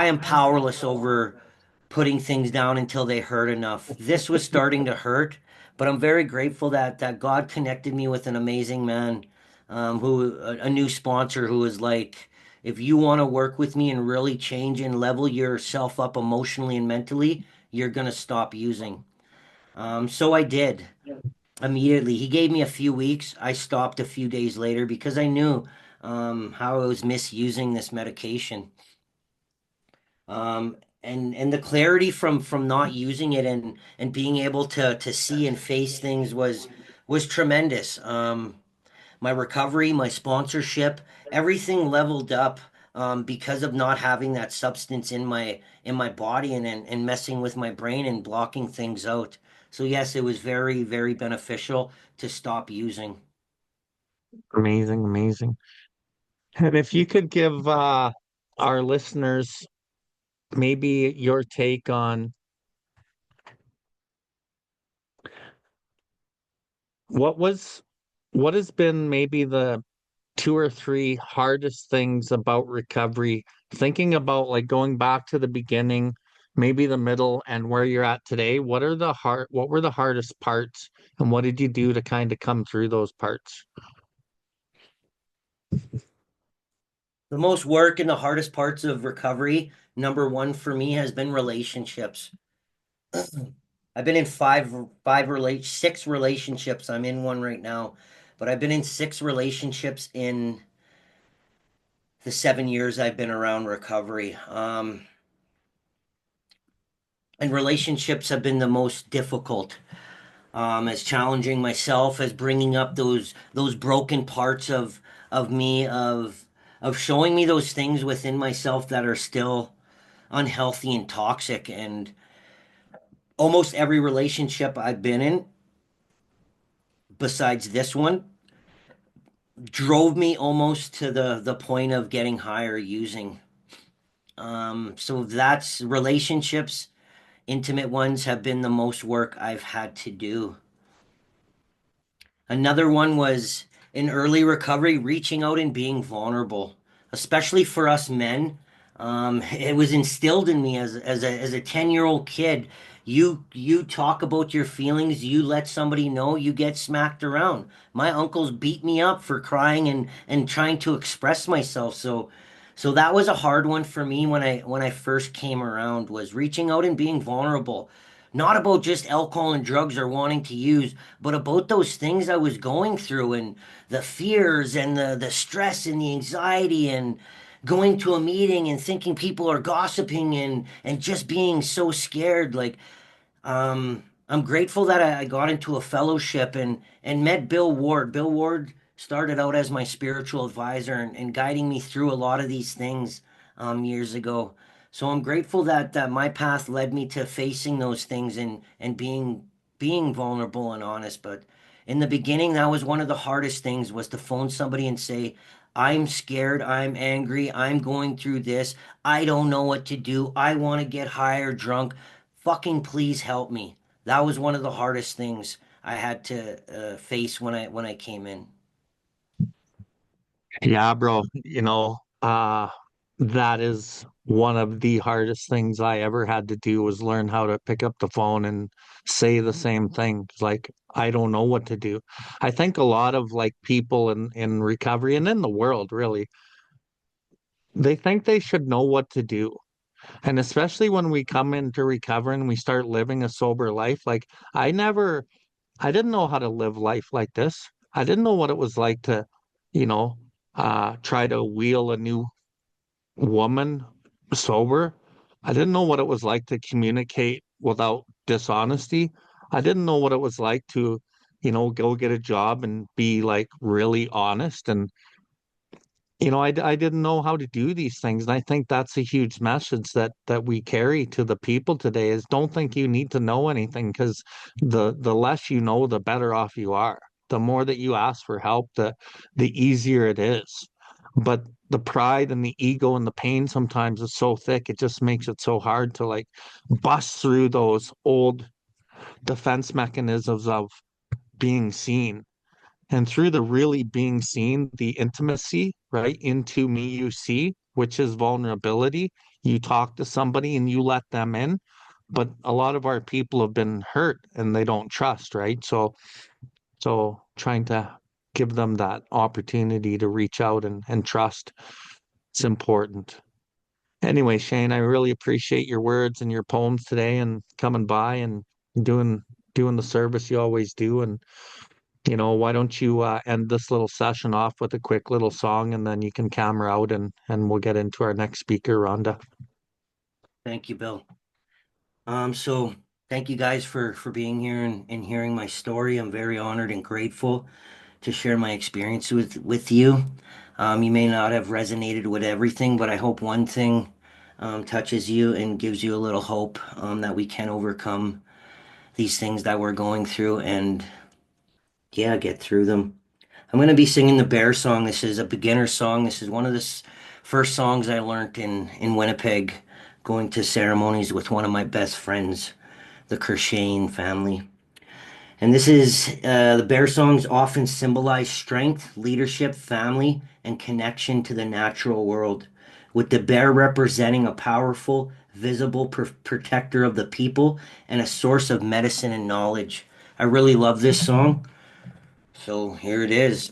am powerless over putting things down until they hurt enough. This was starting to hurt, but I'm very grateful that God connected me with an amazing man, a new sponsor who was like, if you want to work with me and really change and level yourself up emotionally and mentally, you're gonna stop using. So I did immediately. He gave me a few weeks. I stopped a few days later because I knew how I was misusing this medication. And the clarity from not using it and being able to see and face things was tremendous. My recovery, my sponsorship, everything leveled up because of not having that substance in my body and messing with my brain and blocking things out. So yes, it was very, very beneficial to stop using. amazing, amazing. And if you could give our listeners maybe your take on what was what has been maybe the two or three hardest things about recovery, thinking about like going back to the beginning, maybe the middle and where you're at today, what were the hardest parts and what did you do to kind of come through those parts? The most work and the hardest parts of recovery, number one for me, has been relationships. I've been in six relationships. I'm in one right now, but I've been in six relationships in the 7 years I've been around recovery. And relationships have been the most difficult, as challenging myself, as bringing up those broken parts of me, of showing me those things within myself that are still unhealthy and toxic. And almost every relationship I've been in, besides this one, drove me almost to the point of getting higher using. So that's relationships, intimate ones have been the most work I've had to do. Another one was in early recovery, reaching out and being vulnerable, especially for us men. It was instilled in me as a 10-year-old kid. You talk about your feelings, you let somebody know, you get smacked around. My uncles beat me up for crying and trying to express myself. So that was a hard one for me when I first came around, was reaching out and being vulnerable. Not about just alcohol and drugs or wanting to use, but about those things I was going through and the fears and the stress and the anxiety and going to a meeting and thinking people are gossiping and just being so scared. Like, I'm grateful that I got into a fellowship and met Bill Ward. Bill Ward started out as my spiritual advisor and guiding me through a lot of these things years ago. So I'm grateful that my path led me to facing those things and being vulnerable and honest. But in the beginning, that was one of the hardest things, was to phone somebody and say, I'm scared, I'm angry, I'm going through this, I don't know what to do, I want to get high or drunk. Fucking please help me. That was one of the hardest things I had to face when I came in. Yeah, bro, that is one of the hardest things I ever had to do was learn how to pick up the phone and say the same thing. It's like, I don't know what to do. I think a lot of like people in recovery and in the world really, they think they should know what to do. And especially when we come into recovery and we start living a sober life, like I didn't know how to live life like this. I didn't know what it was like to, you know, try to wheel a new woman sober. I didn't know what it was like to communicate without dishonesty. I didn't know what it was like to, go get a job and be like really honest. And I didn't know how to do these things. And I think that's a huge message that we carry to the people today is don't think you need to know anything because the less you know, the better off you are. The more that you ask for help, the easier it is. But the pride and the ego and the pain sometimes is so thick, it just makes it so hard to like bust through those old defense mechanisms of being seen. And through the really being seen, the intimacy, right, into me, you see, which is vulnerability. You talk to somebody and you let them in. But a lot of our people have been hurt and they don't trust, right? So trying to give them that opportunity to reach out and trust, it's important. Anyway, Shayne, I really appreciate your words and your poems today and coming by and doing doing the service you always do. And why don't you end this little session off with a quick little song and then you can camera out and we'll get into our next speaker, Rhonda. Thank you, Bill. So thank you guys for being here and hearing my story. I'm very honored and grateful to share my experience with you. You may not have resonated with everything, but I hope one thing touches you and gives you a little hope that we can overcome these things that we're going through and yeah, get through them. I'm going to be singing the Bear song. This is a beginner song. This is one of the first songs I learned in Winnipeg, going to ceremonies with one of my best friends, the Shayne family. And this is the Bear songs often symbolize strength, leadership, family, and connection to the natural world, with the bear representing a powerful, visible protector of the people and a source of medicine and knowledge. I really love this song. So here it is.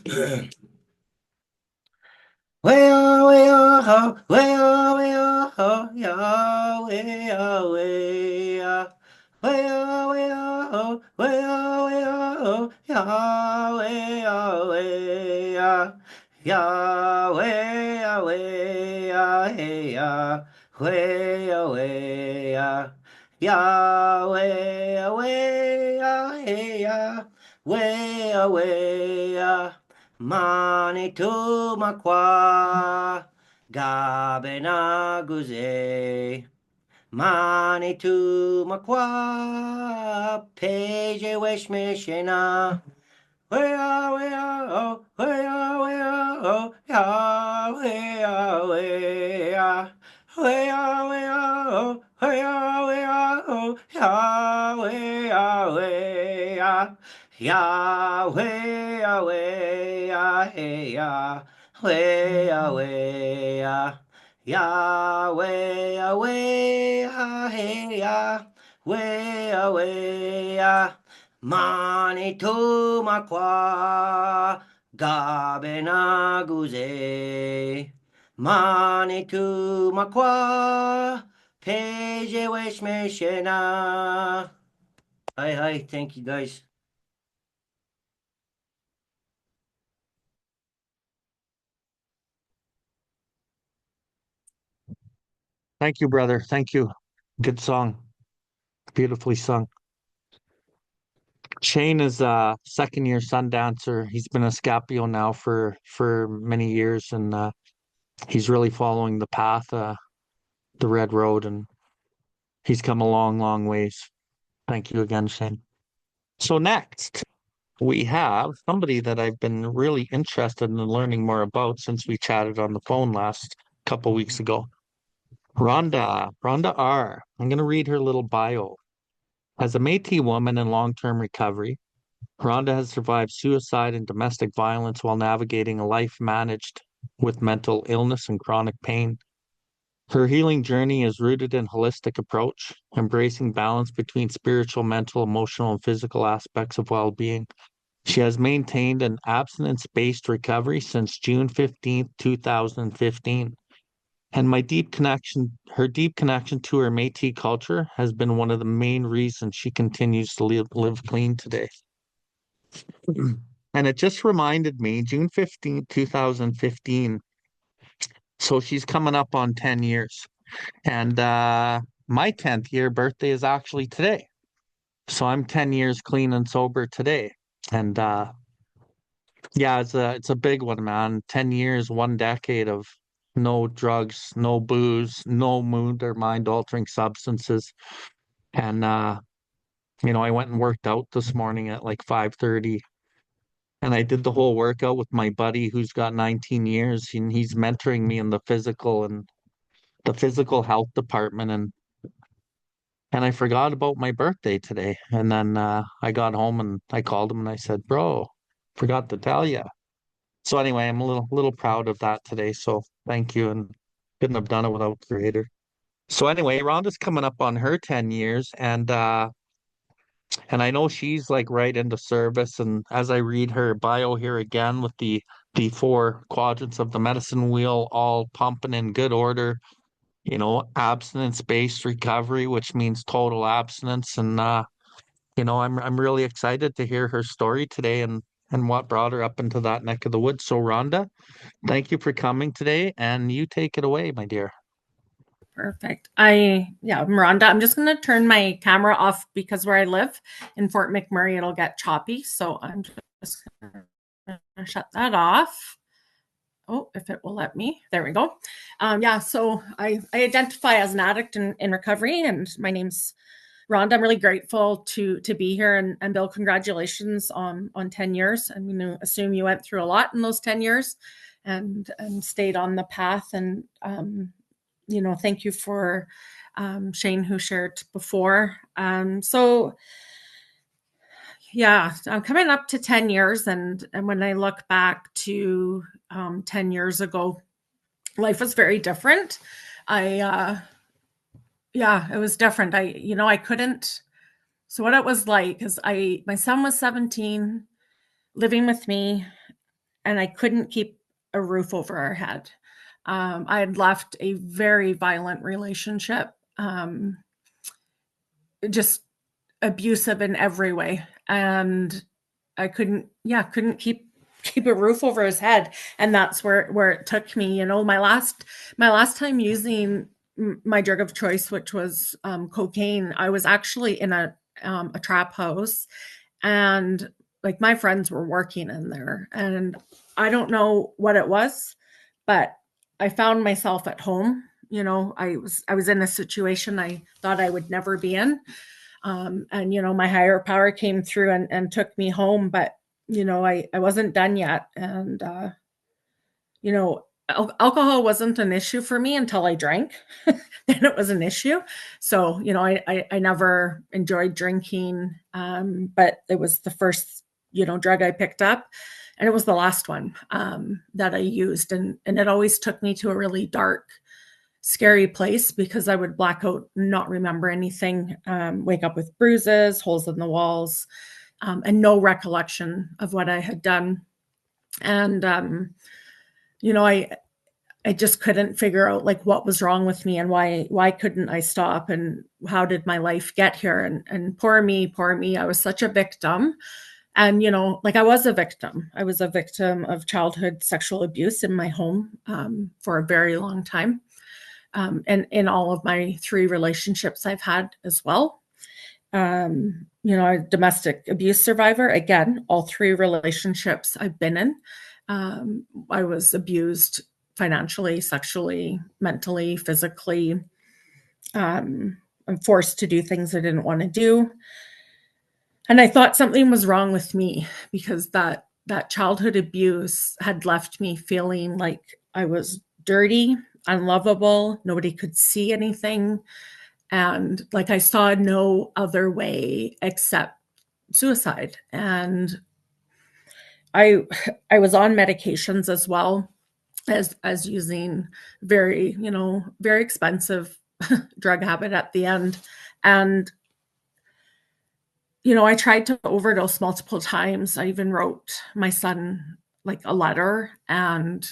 Way-oh, way-oh-ho, way-oh, way-oh-ho, yeah, way-oh, way-oh. Way-oh, way-oh-ho, way-oh, way-oh-ho, yeah, way-oh, way-oh. Yeah, way-oh, way-oh, hey-oh, way-oh, way-oh. Yeah, way-oh, way-oh, hey-oh, way-oh, way-oh. Manitou makwa gabe na guze. Manitou makwa peje wesh mishena. Oh, oh, Yahweh, oh, Yahweh, Yahweh, Yahweh, Yahweh, Yahweh, Yahweh, Yahweh, Yahweh, Yahweh, Manitou makwa gabe na guze. Manitou makwa peje wesh meshena. Hi, hi. Thank you, guys. Thank you, brother. Thank you. Good song. Beautifully sung. Shayne is a second year sun dancer. He's been a Scapio now for many years and he's really following the path, the red road, and he's come a long, long ways. Thank you again, Shayne. So next we have somebody that I've been really interested in learning more about since we chatted on the phone last couple weeks ago. Rhonda R. I'm going to read her little bio. As a Métis woman in long-term recovery, Rhonda has survived suicide and domestic violence while navigating a life managed with mental illness and chronic pain. Her healing journey is rooted in holistic approach, embracing balance between spiritual, mental, emotional, and physical aspects of well-being. She has maintained an abstinence-based recovery since June 15th, 2015. And her deep connection to her Métis culture has been one of the main reasons she continues to live clean today. And it just reminded me, June 15th, 2015. So she's coming up on 10 years. And my 10th year birthday is actually today. So I'm 10 years clean and sober today. And Yeah, it's a big one, man. 10 years, 1 decade of no drugs, no booze, no mood or mind altering substances. And I went and worked out this morning at like 5:30, and I did the whole workout with my buddy who's got 19 years, and he's mentoring me in the physical health department. And I forgot about my birthday today. And then I got home and I called him and I said, "Bro, forgot to tell you." So anyway, I'm a little proud of that today. So thank you, and couldn't have done it without Creator. So anyway, Rhonda's coming up on her 10 years, and I know she's like right into service. And as I read her bio here again with the four quadrants of the medicine wheel all pumping in good order, abstinence-based recovery, which means total abstinence. And I'm really excited to hear her story today and what brought her up into that neck of the woods. So Rhonda, thank you for coming today, and you take it away, my dear. Perfect. I'm Miranda. I'm just going to turn my camera off because where I live in Fort McMurray, it'll get choppy. So I'm just going to shut that off. Oh, if it will let me. There we go. So I identify as an addict in recovery, and my name's Rhonda. I'm really grateful to be here. And Bill, congratulations on 10 years. I'm going to assume you went through a lot in those 10 years and stayed on the path. And thank you for Shayne, who shared before. I'm coming up to 10 years. And when I look back to 10 years ago, life was very different. It was different. I couldn't. So what it was like is my son was 17, living with me, and I couldn't keep a roof over our head. I had left a very violent relationship, just abusive in every way. And I couldn't keep a roof over his head. And that's where it took me. My last time using my drug of choice, which was cocaine, I was actually in a trap house, and like my friends were working in there, and I don't know what it was, but I found myself at home. I was in a situation I thought I would never be in. And my higher power came through and took me home, but I wasn't done yet. And alcohol wasn't an issue for me until I drank. Then it was an issue. So I never enjoyed drinking, but it was the first drug I picked up, and it was the last one that I used, and it always took me to a really dark, scary place because I would black out, not remember anything, wake up with bruises, holes in the walls, and no recollection of what I had done. And I just couldn't figure out like what was wrong with me and why couldn't I stop, and how did my life get here? And poor me, I was such a victim. And I was a victim. I was a victim of childhood sexual abuse in my home for a very long time. And in all of my 3 relationships I've had as well. A domestic abuse survivor, again, all 3 relationships I've been in. I was abused financially, sexually, mentally, physically. I'm forced to do things I didn't want to do. And I thought something was wrong with me because that childhood abuse had left me feeling like I was dirty, unlovable, nobody could see anything. And like I saw no other way except suicide. And I was on medications as well as using very expensive drug habit at the end. And I tried to overdose multiple times. I even wrote my son like a letter, and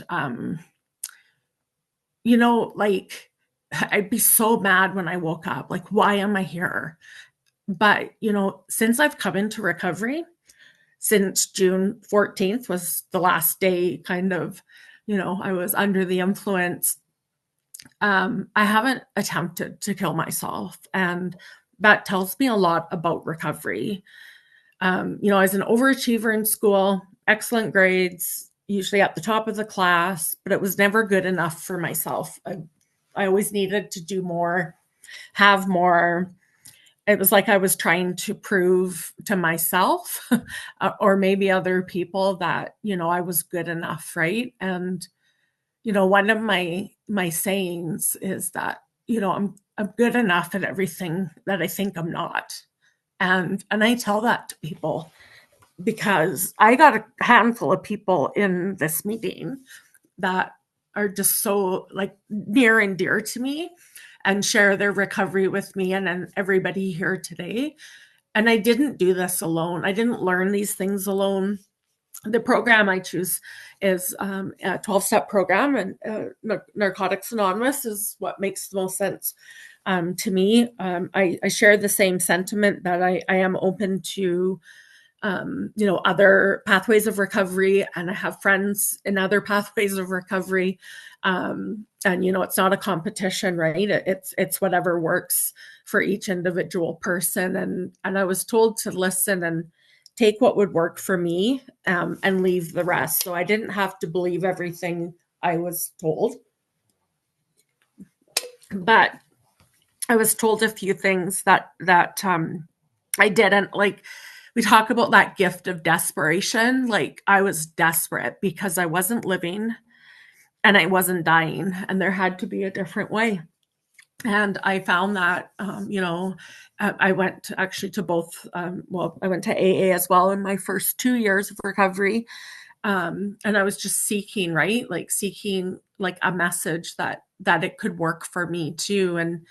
like I'd be so mad when I woke up, like, why am I here? But since I've come into recovery, since June 14th was the last day kind of, I was under the influence. I haven't attempted to kill myself. And that tells me a lot about recovery. I was an overachiever in school, excellent grades, usually at the top of the class, but it was never good enough for myself. I always needed to do more, have more. It was like I was trying to prove to myself or maybe other people that, I was good enough, right? And, one of my sayings is that, I'm good enough at everything that I think I'm not. And I tell that to people because I got a handful of people in this meeting that are just so like near and dear to me and share their recovery with me and everybody here today. And I didn't do this alone. I didn't learn these things alone. The program I choose is a 12-step program, and Narcotics Anonymous is what makes the most sense to me. I share the same sentiment that I am open to other pathways of recovery, and I have friends in other pathways of recovery. And, it's not a competition, right? It's whatever works for each individual person. And I was told to listen and take what would work for me, and leave the rest. So I didn't have to believe everything I was told, but I was told a few things that I didn't like. We talk about that gift of desperation. Like, I was desperate because I wasn't living and I wasn't dying, and there had to be a different way. And I found that, I went actually to both, I went to AA as well in my first 2 years of recovery. And I was just seeking, right? Like seeking like a message that it could work for me too. And,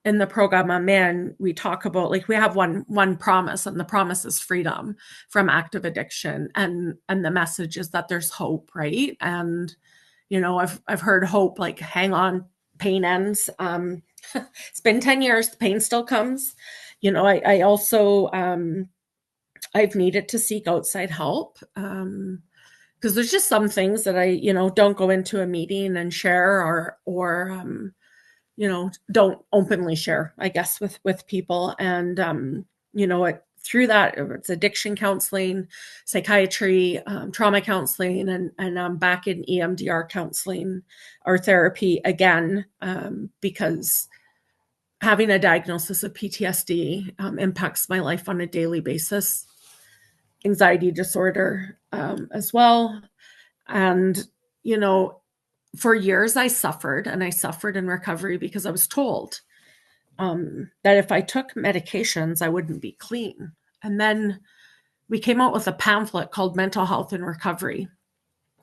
in the program I'm in, we talk about like we have one promise, and the promise is freedom from active addiction, and the message is that there's hope, right? And I've heard hope, like hang on, pain ends. It's been 10 years, the pain still comes. I also I've needed to seek outside help because there's just some things that I don't go into a meeting and share or don't openly share, I guess, with people. And, through that, it's addiction counseling, psychiatry, trauma counseling, and I'm back in EMDR counseling or therapy again, because having a diagnosis of PTSD impacts my life on a daily basis, anxiety disorder as well. And, for years I suffered in recovery because I was told that if I took medications, I wouldn't be clean. And then we came out with a pamphlet called Mental Health in Recovery.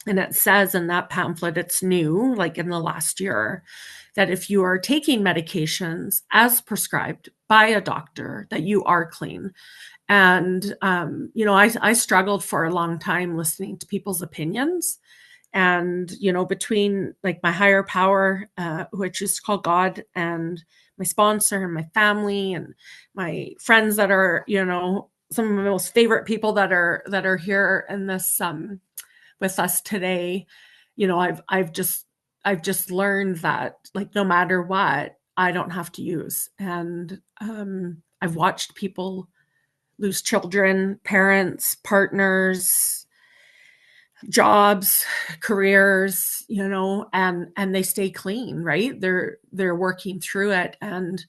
And it says in that pamphlet, it's new, like in the last year, that if you are taking medications as prescribed by a doctor, that you are clean. And, I struggled for a long time listening to people's opinions. And, between like my higher power, which is called God, and my sponsor and my family and my friends that are, some of my most favorite people that are here in this, with us today, I've just learned that like, no matter what, I don't have to use. And, I've watched people lose children, parents, partners, jobs, careers, and they stay clean, right? They're working through it. And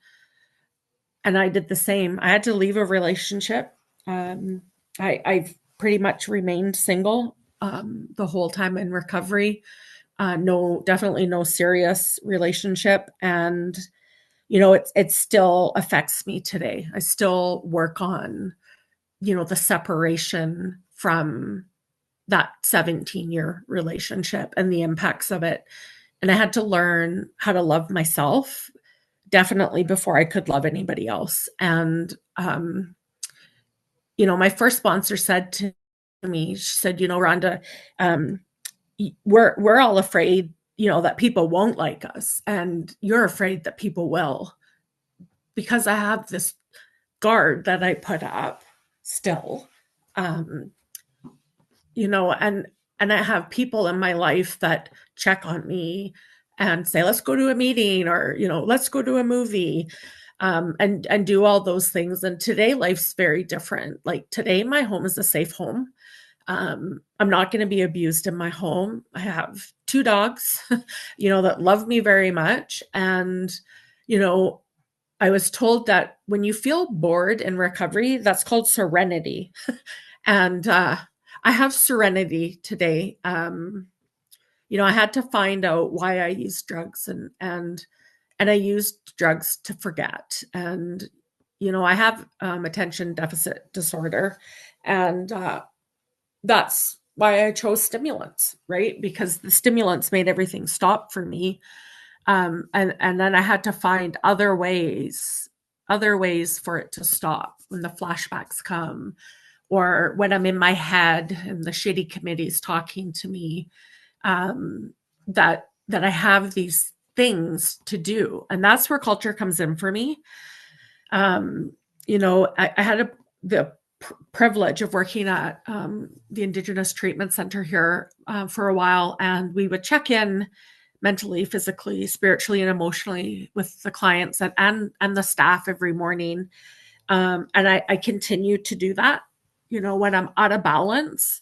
I did the same. I had to leave a relationship. I've pretty much remained single the whole time in recovery. Definitely no serious relationship. And, it still affects me today. I still work on, the separation from that 17-year relationship and the impacts of it. And I had to learn how to love myself, definitely, before I could love anybody else. And, my first sponsor said to me, she said, Rhonda, we're all afraid, that people won't like us. And you're afraid that people will, because I have this guard that I put up still. And I have people in my life that check on me and say, let's go to a meeting, or, let's go to a movie. and do all those things. And today life's very different. Like today, my home is a safe home. I'm not going to be abused in my home. I have 2 dogs, that love me very much. And, I was told that when you feel bored in recovery, that's called serenity. And I have serenity today. I had to find out why I used drugs and I used drugs to forget. And, I have attention deficit disorder, and that's why I chose stimulants, right? Because the stimulants made everything stop for me. And then I had to find other ways for it to stop when the flashbacks come, or when I'm in my head and the shitty committee's talking to me, that I have these things to do. And that's where culture comes in for me. I had the privilege of working at the Indigenous treatment center here for a while, and we would check in mentally, physically, spiritually, and emotionally with the clients and the staff every morning. And I continue to do that, when I'm out of balance.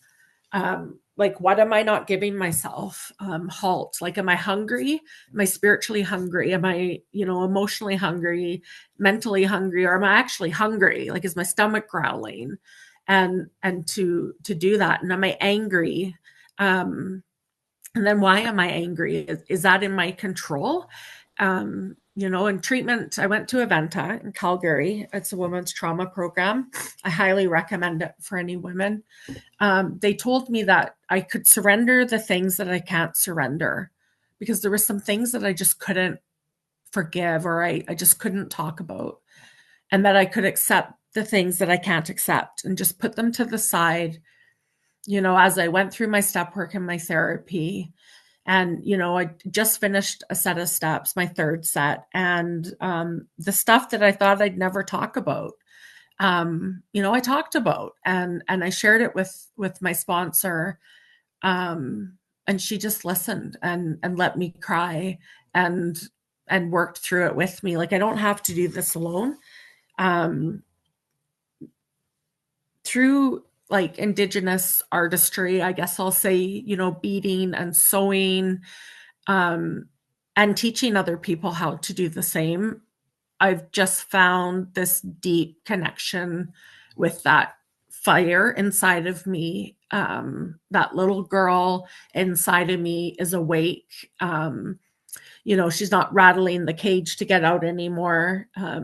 Like, what am I not giving myself? Halt. Like, am I hungry? Am I spiritually hungry? Am I, emotionally hungry, mentally hungry, or am I actually hungry? Like, is my stomach growling? And to do that. And am I angry? And then why am I angry? Is that in my control? In treatment, I went to Aventa in Calgary. It's a women's trauma program. I highly recommend it for any women. They told me that I could surrender the things that I can't surrender, because there were some things that I just couldn't forgive, or I just couldn't talk about, and that I could accept the things that I can't accept and just put them to the side, as I went through my step work and my therapy. And, I just finished a set of steps, my 3rd set. And the stuff that I thought I'd never talk about, I talked about, and I shared it with my sponsor. And she just listened and let me cry and worked through it with me. Like, I don't have to do this alone. Through like Indigenous artistry, I guess I'll say, beading and sewing, and teaching other people how to do the same, I've just found this deep connection with that fire inside of me. That little girl inside of me is awake. She's not rattling the cage to get out anymore. I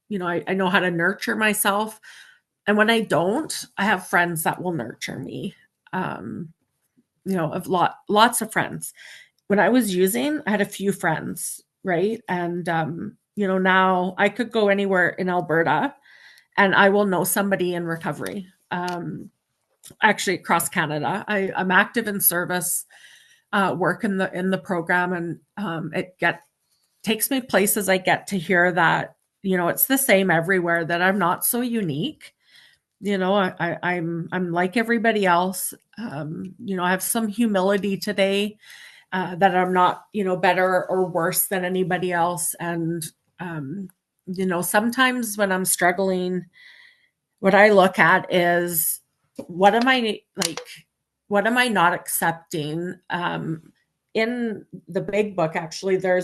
know how to nurture myself. And when I don't, I have friends that will nurture me. I've lots of friends. When I was using, I had a few friends, right? And, now I could go anywhere in Alberta and I will know somebody in recovery. Actually, across Canada, I'm active in service work in the program, and it takes me places. I get to hear that, it's the same everywhere, that I'm not so unique. I'm like everybody else. I have some humility today, that I'm not, better or worse than anybody else. And, sometimes when I'm struggling, what I look at is, what am I not accepting? In the big book, actually, I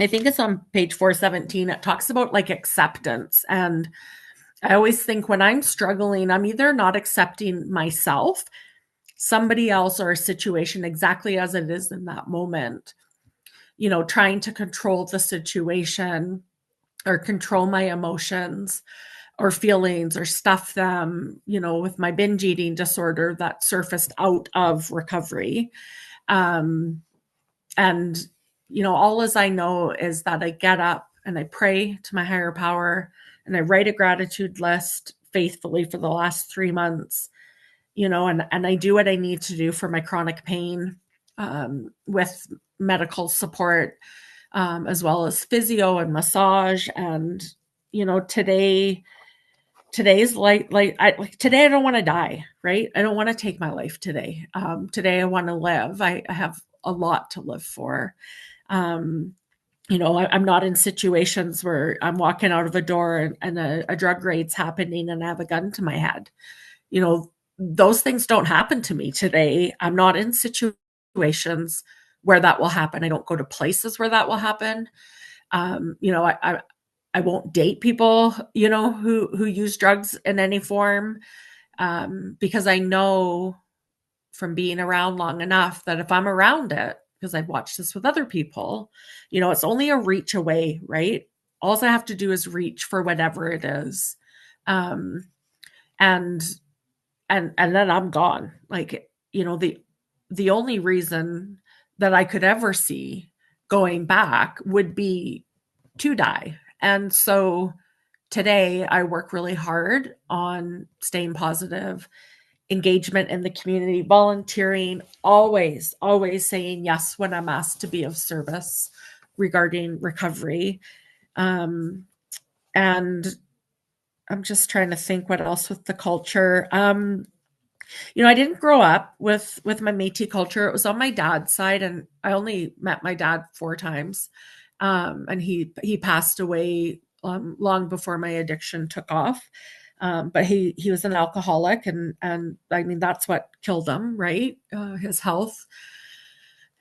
think it's on page 417, it talks about like acceptance. And I always think when I'm struggling, I'm either not accepting myself, somebody else, or a situation exactly as it is in that moment, trying to control the situation or control my emotions or feelings or stuff them, with my binge eating disorder that surfaced out of recovery. And, all as I know is that I get up and I pray to my higher power, and I write a gratitude list faithfully for the last 3 months, and I do what I need to do for my chronic pain, with medical support, as well as physio and massage. And, today's today, I don't want to die, right? I don't want to take my life today. Today I want to live. I have a lot to live for. I'm not in situations where I'm walking out of a door and a drug raid's happening and I have a gun to my head. Those things don't happen to me today. I'm not in situations where that will happen. I don't go to places where that will happen. I won't date people, who use drugs in any form, because I know from being around long enough that if I'm around it, because I've watched this with other people, it's only a reach away, right? All I have to do is reach for whatever it is. And and then I'm gone. Like, the only reason that I could ever see going back would be to die. And so today I work really hard on staying positive, engagement in the community, volunteering, always, always saying yes when I'm asked to be of service regarding recovery. And I'm just trying to think what else with the culture. I didn't grow up with my Métis culture. It was on my dad's side, and I only met my dad 4 times. And he passed away long before my addiction took off. But he was an alcoholic, and I mean that's what killed him, right? His health.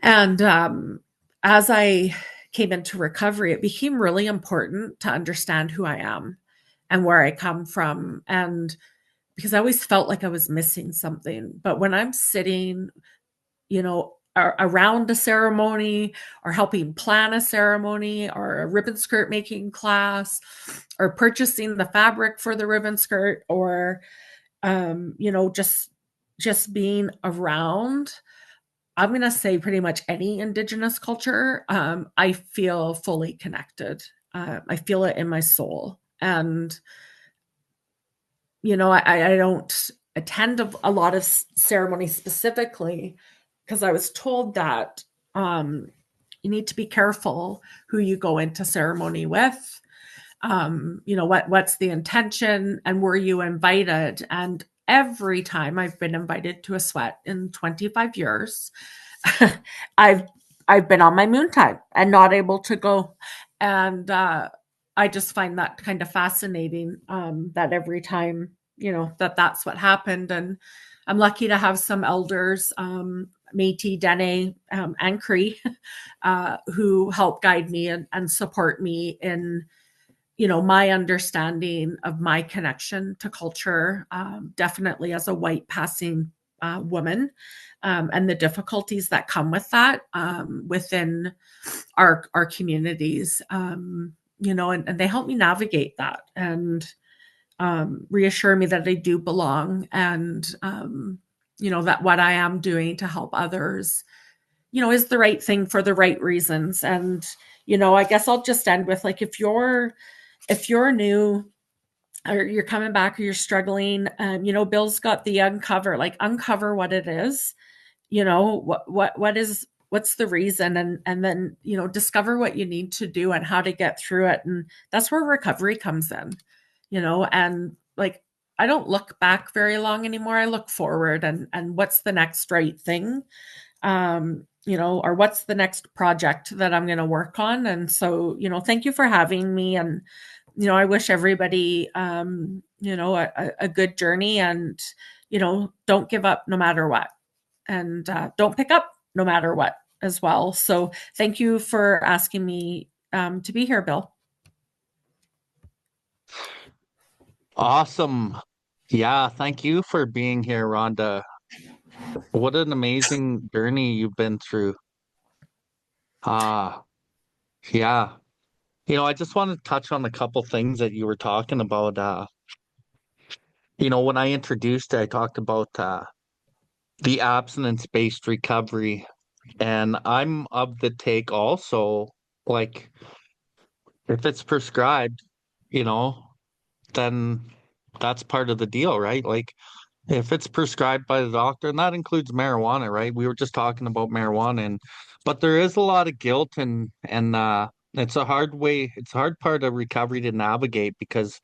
And as I came into recovery, it became really important to understand who I am and where I come from, and because I always felt like I was missing something. But when I'm sitting, around a ceremony or helping plan a ceremony or a ribbon skirt making class or purchasing the fabric for the ribbon skirt or, just being around, I'm going to say pretty much any Indigenous culture, I feel fully connected. I feel it in my soul. And I don't attend a lot of ceremonies specifically because I was told that you need to be careful who you go into ceremony with. What's the intention and were you invited? And every time I've been invited to a sweat in 25 years, I've been on my moon time and not able to go. And I just find that kind of fascinating, that every time, that's what happened. And I'm lucky to have some elders, Métis, Dene, and Cree, who help guide me and support me in, my understanding of my connection to culture, definitely as a white passing woman, and the difficulties that come with that within our communities, and they help me navigate that and reassure me that I do belong and, that what I am doing to help others, is the right thing for the right reasons. And, I guess I'll just end with like, if you're new or you're coming back or you're struggling, Bill's got the uncover what it is, what's the reason, and then, discover what you need to do and how to get through it. And that's where recovery comes in, and like, I don't look back very long anymore. I look forward and what's the next right thing, or what's the next project that I'm going to work on. And so, thank you for having me. And, I wish everybody, a good journey and, don't give up no matter what. And don't pick up no matter what as well. So thank you for asking me to be here, Bill. Awesome. Yeah, thank you for being here, Rhonda. What an amazing journey you've been through. Ah, yeah. I just want to touch on a couple things that you were talking about. When I introduced it, I talked about the abstinence-based recovery, and I'm of the take also, like, if it's prescribed, you know, then that's part of the deal, right? Like, if it's prescribed by the doctor, and that includes marijuana, right? We were just talking about marijuana, but there is a lot of guilt and it's it's a hard part of recovery to navigate because,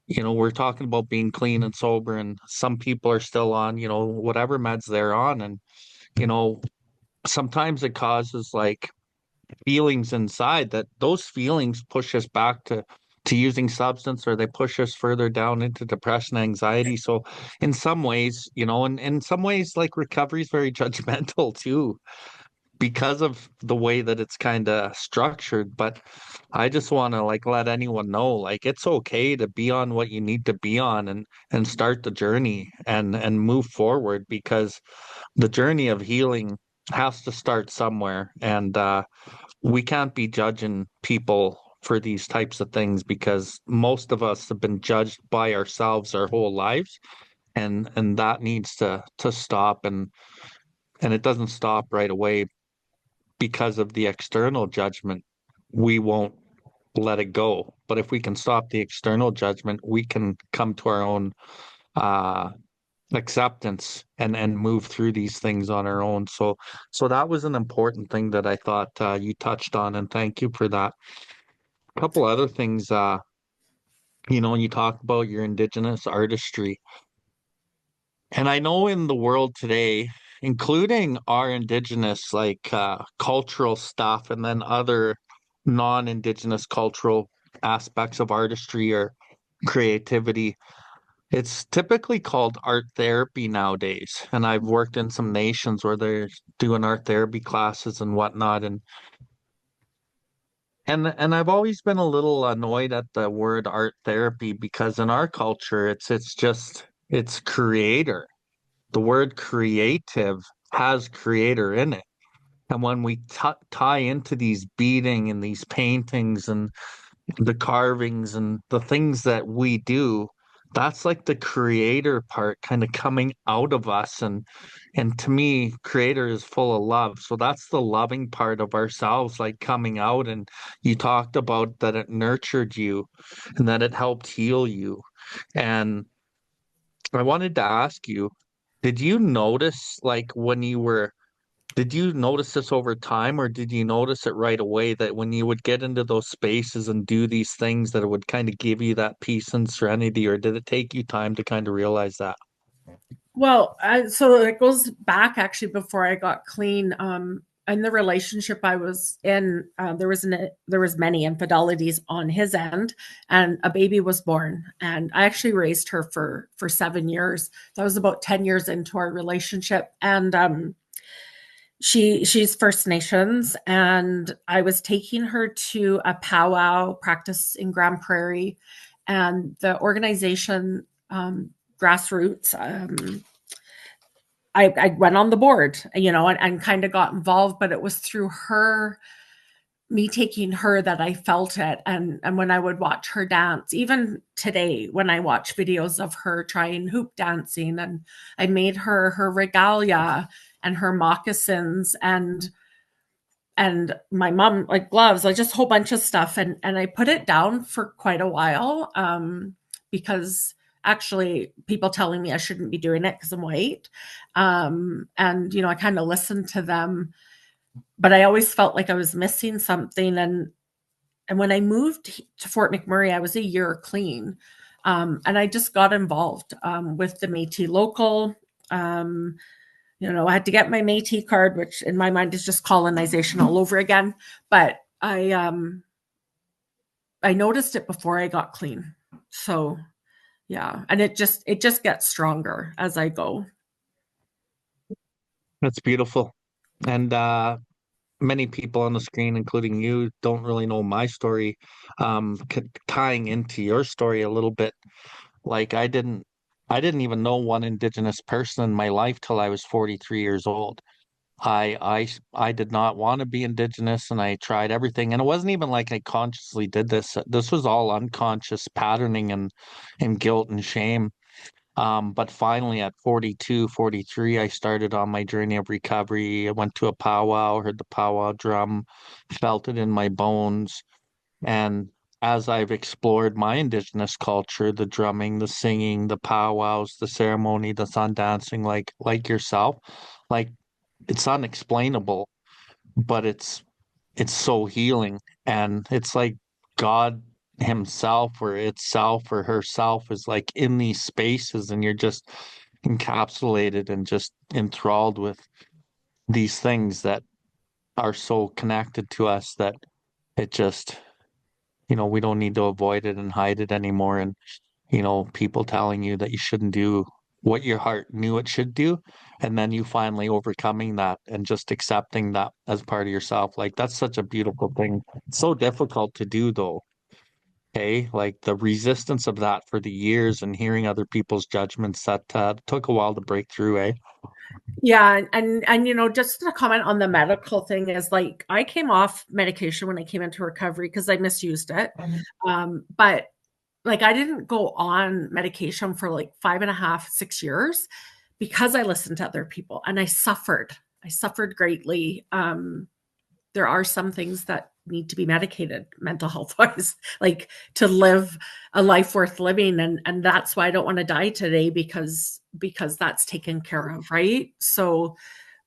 we're talking about being clean and sober, and some people are still on, whatever meds they're on. And, you know, sometimes it causes like feelings inside, that those feelings push us back to using substance, or they push us further down into depression, anxiety. So in some ways, and in some ways, like, recovery is very judgmental too, because of the way that it's kind of structured. But I just want to, like, let anyone know, like, it's okay to be on what you need to be on, and start the journey and move forward, because the journey of healing has to start somewhere. And we can't be judging people for these types of things, because most of us have been judged by ourselves our whole lives, and that needs to stop. And it doesn't stop right away because of the external judgment. We won't let it go. But if we can stop the external judgment, we can come to our own uh acceptance, and move through these things on our own. So that was an important thing that I thought you touched on, and thank you for that. A couple other things, when you talk about your Indigenous artistry, and I know in the world today, including our Indigenous, like, cultural stuff, and then other non-Indigenous cultural aspects of artistry or creativity, it's typically called art therapy nowadays. And I've worked in some nations where they're doing art therapy classes and whatnot. And I've always been a little annoyed at the word art therapy, because in our culture, it's creator. The word creative has creator in it. And when we tie into these beading and these paintings and the carvings and the things that we do, that's like the creator part kind of coming out of us. And to me, creator is full of love. So that's the loving part of ourselves, like, coming out. And you talked about that it nurtured you and that it helped heal you. And I wanted to ask you, did you notice, like, did you notice this over time, or did you notice it right away, that when you would get into those spaces and do these things, that it would kind of give you that peace and serenity, or did it take you time to kind of realize that? Well, so it goes back actually before I got clean. In the relationship I was in, there was many infidelities on his end, and a baby was born. And I actually raised her for 7 years. That was about 10 years into our relationship, and she's First Nations, and I was taking her to a powwow practice in Grand Prairie, and the organization, Grassroots, I went on the board, and kind of got involved, but it was through me taking her, that I felt it. And when I would watch her dance, even today, when I watch videos of her trying hoop dancing, and I made her regalia and her moccasins, and my mom, like, gloves, like, just a whole bunch of stuff. And I put it down for quite a while, because actually people telling me I shouldn't be doing it because I'm white. And, I kind of listened to them, but I always felt like I was missing something. And when I moved to Fort McMurray, I was a year clean. And I just got involved, with the Métis local. I had to get my Métis card, which in my mind is just colonization all over again. But I noticed it before I got clean. So yeah, and it just gets stronger as I go. That's beautiful. And many people on the screen, including you, don't really know my story. Tying into your story a little bit, like, I didn't even know one Indigenous person in my life till I was 43 years old. I did not want to be Indigenous, and I tried everything. And it wasn't even like I consciously did this. This was all unconscious patterning and guilt and shame. But finally at 42, 43, I started on my journey of recovery. I went to a powwow, heard the powwow drum, felt it in my bones. And as I've explored my Indigenous culture, the drumming, the singing, the powwows, the ceremony, the sun dancing, like yourself, like, it's unexplainable, but it's so healing. And it's like God himself, or itself, or herself, is like in these spaces, and you're just encapsulated and just enthralled with these things that are so connected to us that it just, we don't need to avoid it and hide it anymore. And, people telling you that you shouldn't do what your heart knew it should do. And then you finally overcoming that and just accepting that as part of yourself. Like, that's such a beautiful thing. It's so difficult to do though. Okay, like the resistance of that for the years and hearing other people's judgments that took a while to break through, eh? Yeah, and just to comment on the medical thing is like I came off medication when I came into recovery because I misused it. But like I didn't go on medication for like 5.5, 6 years because I listened to other people and I suffered. I suffered greatly. There are some things that need to be medicated mental health wise, like to live a life worth living. And that's why I don't want to die today because that's taken care of. Right. So,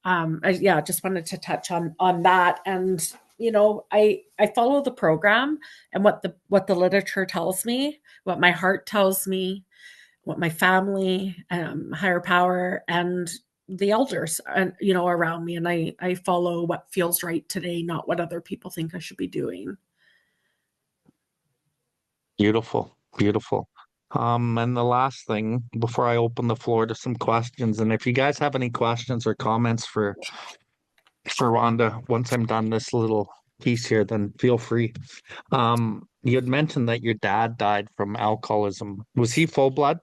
I just wanted to touch on that. And, I follow the program and what the literature tells me, what my heart tells me, what my family, higher power, and the elders, and around me, and I follow what feels right today, not what other people think I should be doing. Beautiful, beautiful. And the last thing before I open the floor to some questions, and if you guys have any questions or comments for Rhonda, once I'm done this little piece here, then feel free. You had mentioned that your dad died from alcoholism. Was he full blood?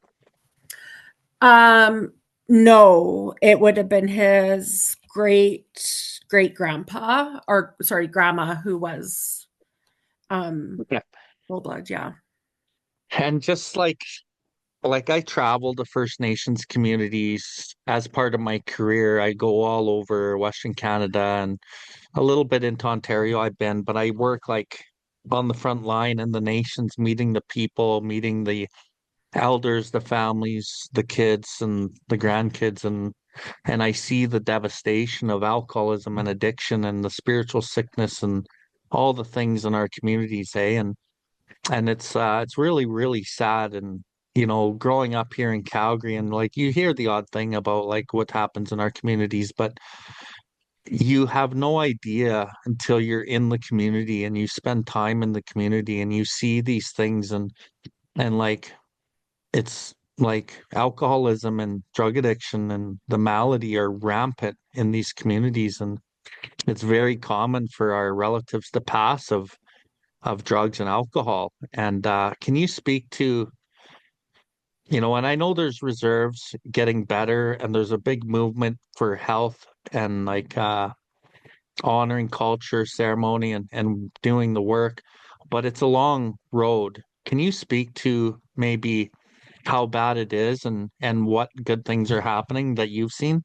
No, it would have been his great grandpa, or sorry, grandma, who was Yeah. full blood. Yeah. And just like I travel to First Nations communities as part of my career. I go all over Western Canada and a little bit into Ontario I've been, but I work like on the front line in the nations, meeting the people, meeting the elders, the families, the kids and the grandkids, and I see the devastation of alcoholism and addiction and the spiritual sickness and all the things in our communities, eh? And it's really, really sad. And growing up here in Calgary, and like you hear the odd thing about like what happens in our communities, but you have no idea until you're in the community and you spend time in the community and you see these things. And like it's like alcoholism and drug addiction and the malady are rampant in these communities, and it's very common for our relatives to pass of drugs and alcohol. And can you speak to, and I know there's reserves getting better and there's a big movement for health and like honoring culture, ceremony, and doing the work, but it's a long road. Can you speak to maybe how bad it is and what good things are happening that you've seen?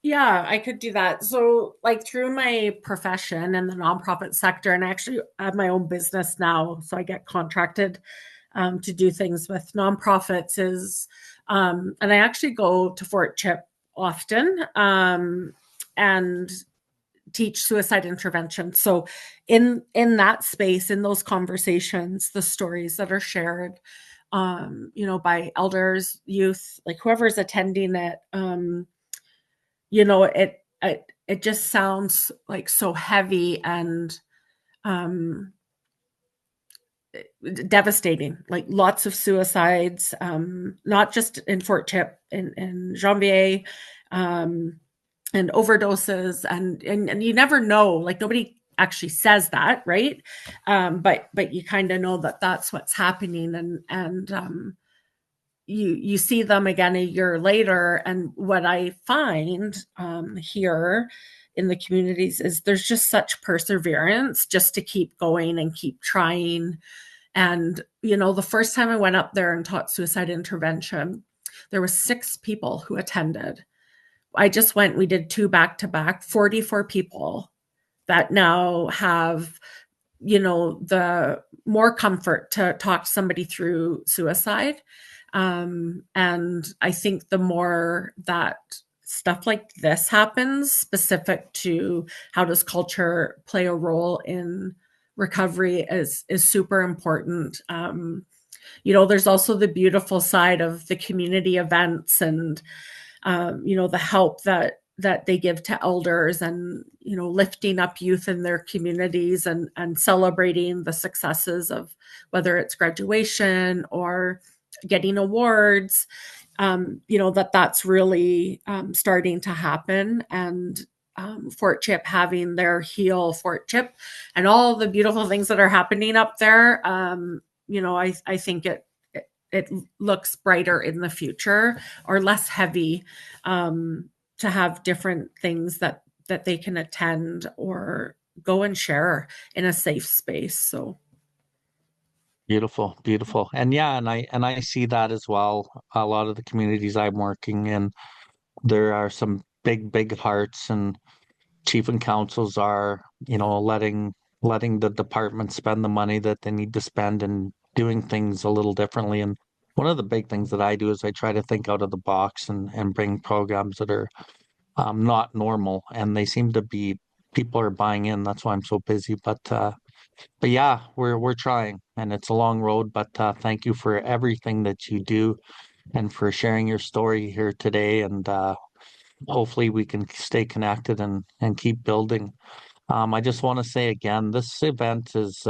Yeah, I could do that. So, like through my profession in the nonprofit sector, and I actually have my own business now, so I get contracted to do things with nonprofits. And I actually go to Fort Chip often and teach suicide intervention. So, in that space, in those conversations, the stories that are shared, by elders, youth, like whoever's attending it. It just sounds like so heavy and devastating, like lots of suicides, not just in Fort Chip, in Janvier, and overdoses, and you never know, like nobody actually says that, right? But you kind of know that that's what's happening, and you see them again a year later. And what I find here in the communities is there's just such perseverance just to keep going and keep trying. And the first time I went up there and taught suicide intervention, there were 6 people who attended. I just went, we did 2 back-to-back, 44 people that now have the more comfort to talk to somebody through suicide. And I think the more that stuff like this happens, specific to how does culture play a role in recovery, is super important. There's also the beautiful side of the community events and the help that that they give to elders, and lifting up youth in their communities, and celebrating the successes of whether it's graduation or getting awards, that's really starting to happen. And Fort Chip having their Heal Fort Chip and all the beautiful things that are happening up there, I think it looks brighter in the future, or less heavy, to have different things that they can attend or go and share in a safe space. So Beautiful, beautiful. And yeah, and I see that as well. A lot of the communities I'm working in, there are some big hearts, and chief and councils are, letting the department spend the money that they need to spend, and doing things a little differently. And one of the big things that I do is I try to think out of the box, and bring programs that are not normal, and they seem to be, people are buying in. That's why I'm so busy. But yeah, we're trying, and it's a long road. But thank you for everything that you do, and for sharing your story here today. And hopefully we can stay connected, and keep building. I just want to say again, this event is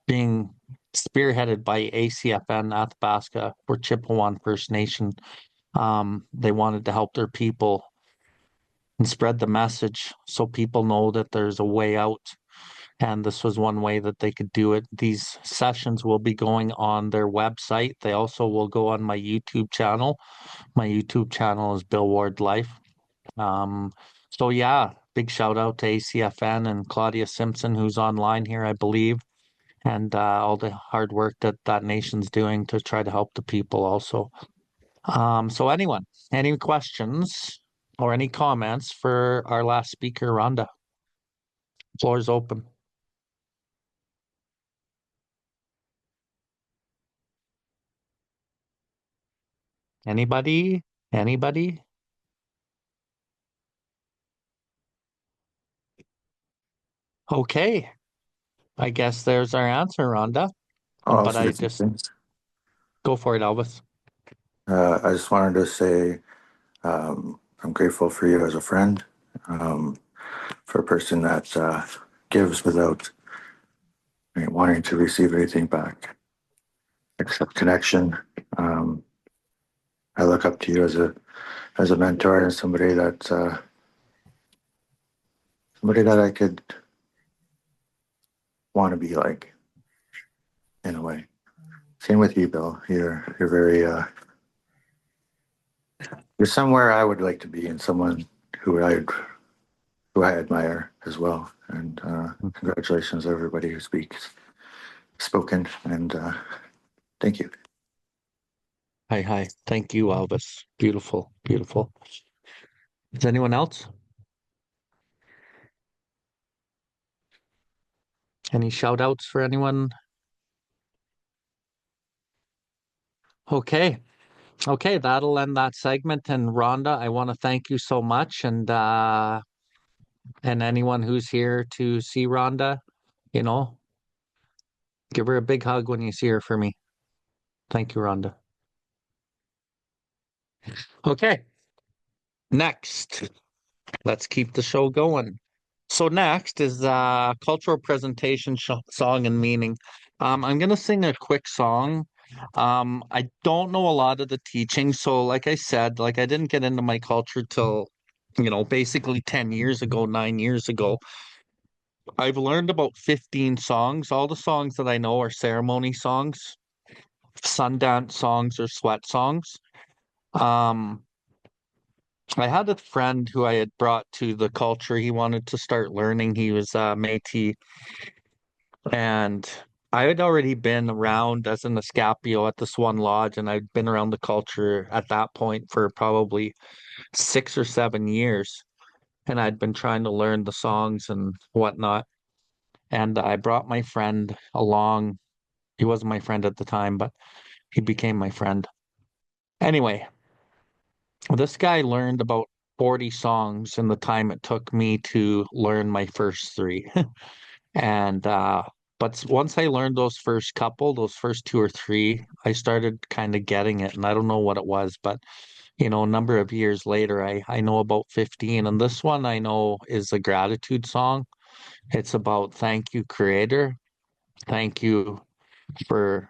being spearheaded by ACFN Athabasca for Chippewa First Nation. They wanted to help their people and spread the message so people know that there's a way out. And this was one way that they could do it. These sessions will be going on their website. They also will go on my YouTube channel. My YouTube channel is Billwardlife. So yeah, big shout out to ACFN and Claudia Simpson, who's online here, I believe, and all the hard work that that nation's doing to try to help the people also. So anyone, any questions or any comments for our last speaker, Rhonda? Floor is open. Anybody? Anybody? Okay. I guess there's our answer, Rhonda. I'll But say I some just things. go for it, Elvis. I just wanted to say I'm grateful for you as a friend, um, for a person that gives without wanting to receive anything back, except connection. Um, I look up to you as a mentor, and somebody that I could want to be like, in a way. Same with you, Bill. You're very you're somewhere I would like to be, and someone who I admire as well. And congratulations, everybody who spoken, and thank you. Hi, hi. Thank you, Elvis. Beautiful, beautiful. Is anyone else? Any shout outs for anyone? Okay. Okay, that'll end that segment. And Rhonda, I want to thank you so much. And anyone who's here to see Rhonda, you know, give her a big hug when you see her for me. Thank you, Rhonda. Okay, next, let's keep the show going. So next is cultural presentation song and meaning. I'm gonna sing a quick song. I don't know a lot of the teaching, so like I said, like I didn't get into my culture till, basically 10 years ago, 9 years ago. I've learned about 15 songs. All the songs that I know are ceremony songs, Sundance songs, or sweat songs. Um, I had a friend who I had brought to the culture. He wanted to start learning. He was Métis, and I had already been around as an Escapio at this one lodge, and I'd been around the culture at that point for probably 6 or 7 years. And I'd been trying to learn the songs and whatnot. And I brought my friend along. He wasn't my friend at the time, but he became my friend. Anyway, this guy learned about 40 songs in the time it took me to learn my first three. And but once I learned those first couple, those first two or three, I started kind of getting it. And I don't know what it was, but a number of years later, I know about 15. And this one I know is a gratitude song. It's about thank you, Creator. Thank you for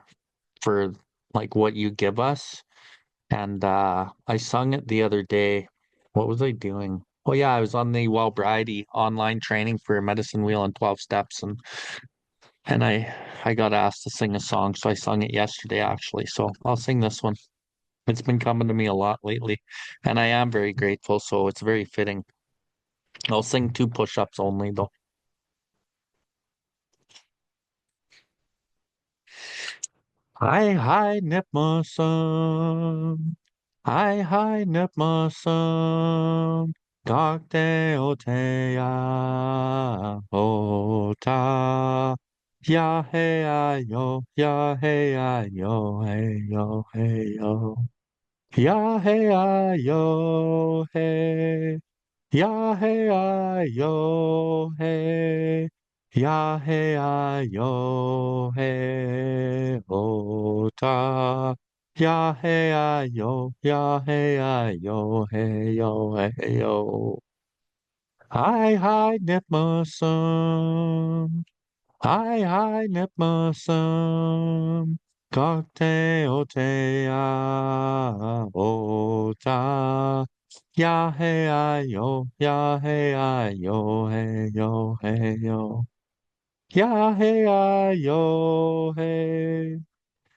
for like what you give us. And I sung it the other day. What was I doing? Oh yeah, I was on the Wellbriety online training for Medicine Wheel and 12 Steps, and I got asked to sing a song, so I sung it yesterday actually. So I'll sing this one. It's been coming to me a lot lately, and I am very grateful, so it's very fitting. I'll sing two push-ups only though. Hi nipmusun. Hi nipmusun. Gakde oteya ota. Ya hey yo, ya hey yo, hey yo, hey yo. Ya hey yo, hey. Ya hey yo hey. Ya hey yo hey ota. Ya hey yo, ya hey yo hey yo hey yo. Hi nipmusun. Hi nipmusun. Cocktail ota. Ya hey yo, ya hey yo hey yo hey yo. Ya hey yo hey.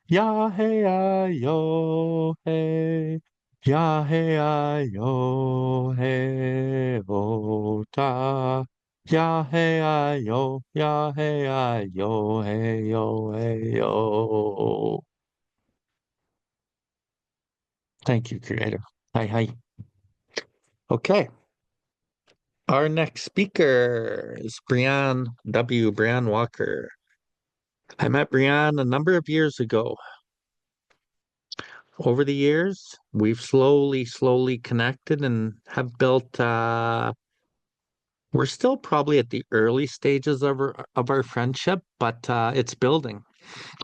Ya hey yo hey. Ya hey yo hey ota. Ya hey yo, ya hey yo hey yo hey yo. Thank you, Creator. Hi. Okay. Our next speaker is Brianne Walker. I met Brianne a number of years ago. Over the years, we've slowly connected and have built, we're still probably at the early stages of our friendship, but it's building.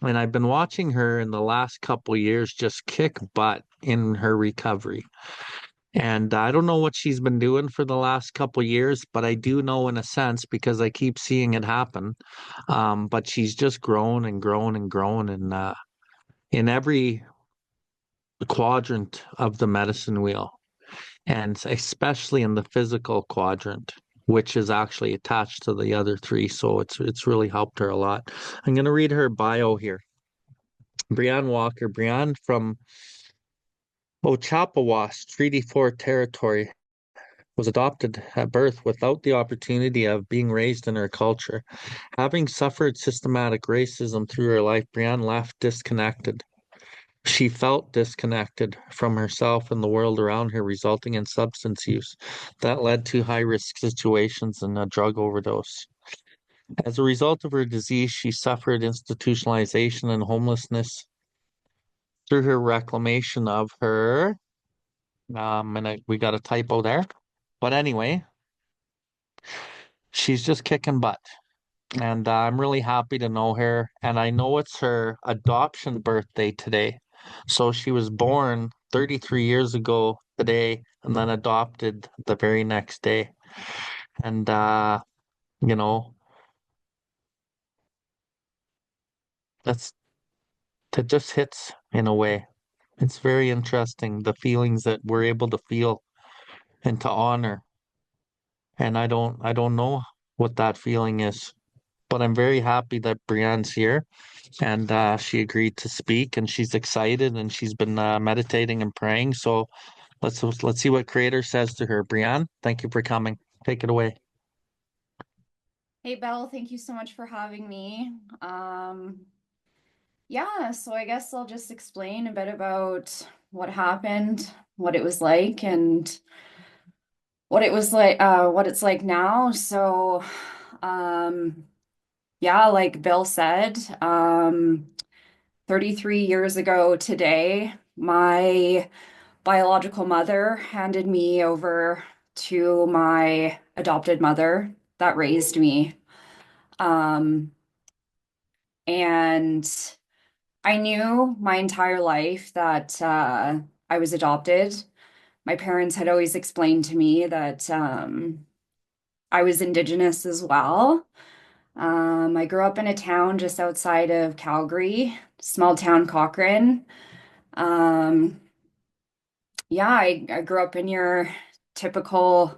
And I've been watching her in the last couple years just kick butt in her recovery. And I don't know what she's been doing for the last couple years, but I do know in a sense because I keep seeing it happen. But she's just grown and grown and grown, and in every quadrant of the medicine wheel, and especially in the physical quadrant, which is actually attached to the other three. So it's really helped her a lot. I'm going to read her bio here. Brianne Walker, Brianne from Ochapawas, Treaty 4 territory, was adopted at birth without the opportunity of being raised in her culture. Having suffered systematic racism through her life, Brianne left disconnected. She felt disconnected from herself and the world around her, resulting in substance use that led to high-risk situations and a drug overdose. As a result of her disease, she suffered institutionalization and homelessness. Through her reclamation of her, we got a typo there. But anyway, she's just kicking butt. And I'm really happy to know her. And I know it's her adoption birthday today. So she was born 33 years ago today and then adopted the very next day. And, you know, that's that just hits in a way. It's very interesting, the feelings that we're able to feel and to honor. And I don't know what that feeling is, but I'm very happy that Brianne's here and she agreed to speak and she's excited and she's been meditating and praying. So let's see what Creator says to her. Brianne, thank you for coming. Take it away. Hey, Belle, thank you so much for having me. Yeah, so I guess I'll just explain a bit about what happened, what it was like, and what it's like now. So, yeah, like Bill said, 33 years ago today, my biological mother handed me over to my adopted mother that raised me. Um, and I knew my entire life that I was adopted. my parents had always explained to me that I was Indigenous as well. I grew up in a town just outside of Calgary, small town Cochrane. Um, yeah, I grew up in your typical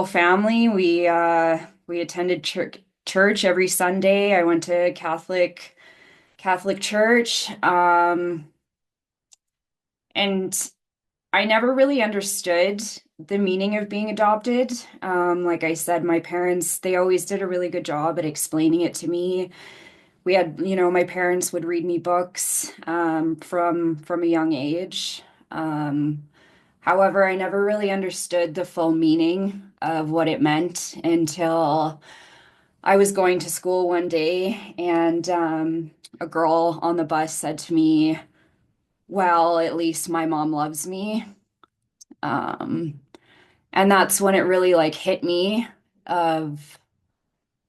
family. We attended church every Sunday. I went to Catholic church. And I never really understood the meaning of being adopted. Like I said, my parents, they always did a really good job at explaining it to me. We had, my parents would read me books from a young age. However, I never really understood the full meaning of what it meant until I was going to school one day, and a girl on the bus said to me, "Well, at least my mom loves me." Um, and that's when it really like hit me of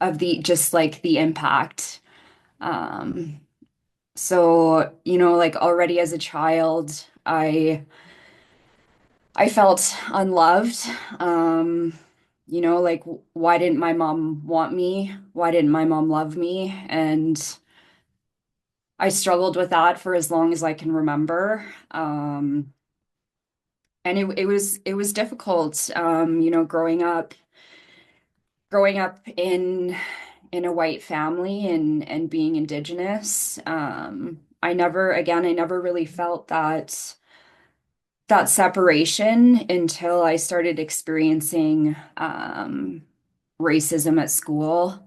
the just like the impact. Um, so, like already as a child, I felt unloved. Like why didn't my mom want me? Why didn't my mom love me? And I struggled with that for as long as I can remember. And it was difficult, growing up in a white family and being Indigenous. I never really felt that separation until I started experiencing racism at school.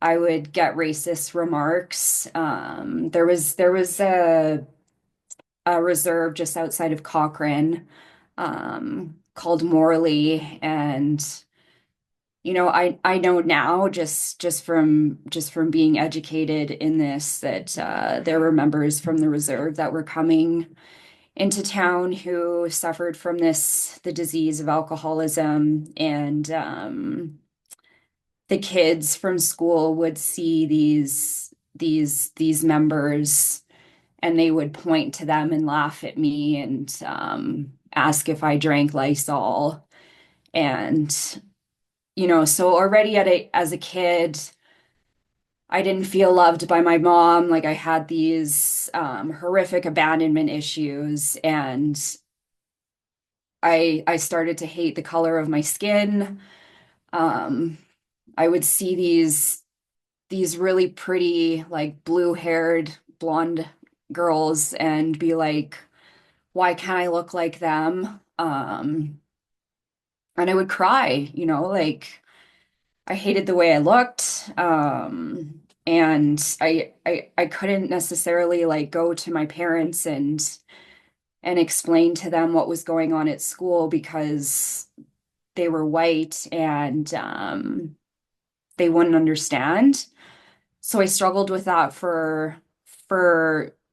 I would get racist remarks. There was a reserve just outside of Cochrane, called Morley, and I know now just from being educated in this that there were members from the reserve that were coming into town who suffered from the disease of alcoholism, and the kids from school would see these members, and they would point to them and laugh at me and ask if I drank Lysol. And so already as a kid, I didn't feel loved by my mom. Like I had these horrific abandonment issues, and I started to hate the color of my skin. Um, I would see these really pretty, like blue-haired blonde girls and be like, why can't I look like them? And I would cry, like I hated the way I looked. And I couldn't necessarily like go to my parents and explain to them what was going on at school because they were white, and they wouldn't understand. So I struggled with that for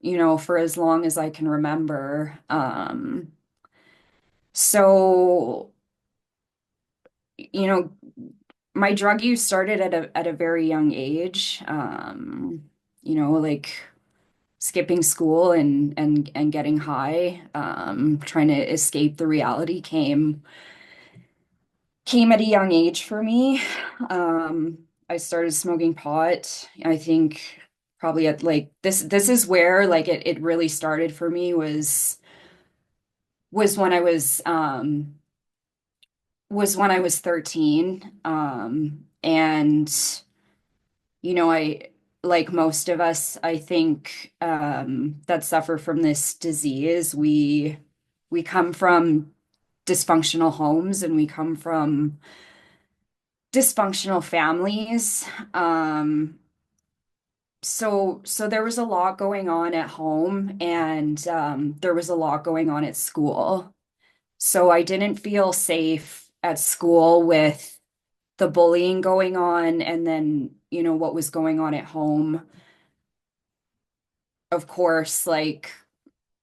as long as I can remember. So you know my drug use started at a very young age. Like skipping school and getting high, trying to escape the reality came at a young age for me. I started smoking pot. I think probably at like this is where like it really started for me was when I was 13. And I, like most of us, I think, that suffer from this disease, we come from dysfunctional homes, and we come from dysfunctional families. So there was a lot going on at home, and there was a lot going on at school. So I didn't feel safe at school with the bullying going on, and then, what was going on at home. Of course, like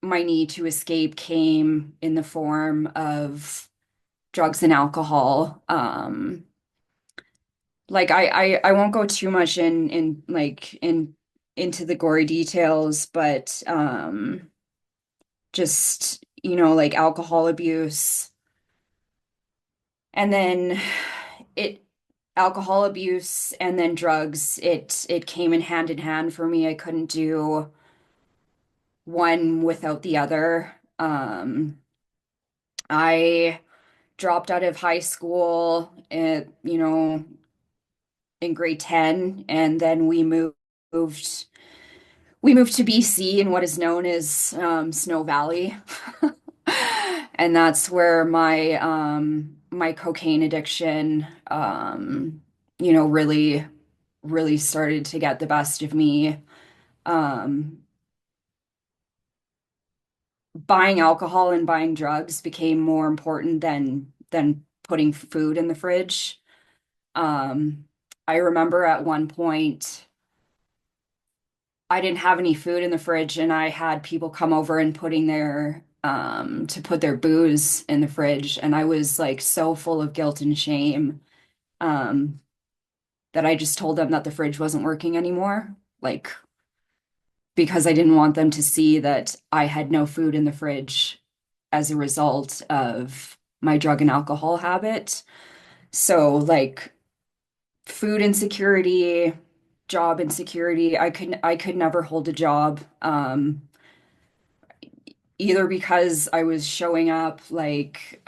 my need to escape came in the form of drugs and alcohol. Like I won't go too much into the gory details, but just like alcohol abuse. And then it alcohol abuse and then drugs, it came in hand for me. I couldn't do one without the other. I dropped out of high school in grade 10, and then we moved to BC in what is known as Snow Valley. And that's where my cocaine addiction really really started to get the best of me. Um, Buying alcohol and buying drugs became more important than putting food in the fridge. Um, I remember at one point I didn't have any food in the fridge, and I had people come over and putting their to put their booze in the fridge, and I was like so full of guilt and shame um that I just told them that the fridge wasn't working anymore, like because I didn't want them to see that I had no food in the fridge as a result of my drug and alcohol habit. So like food insecurity, job insecurity, I could never hold a job. Either because I was showing up like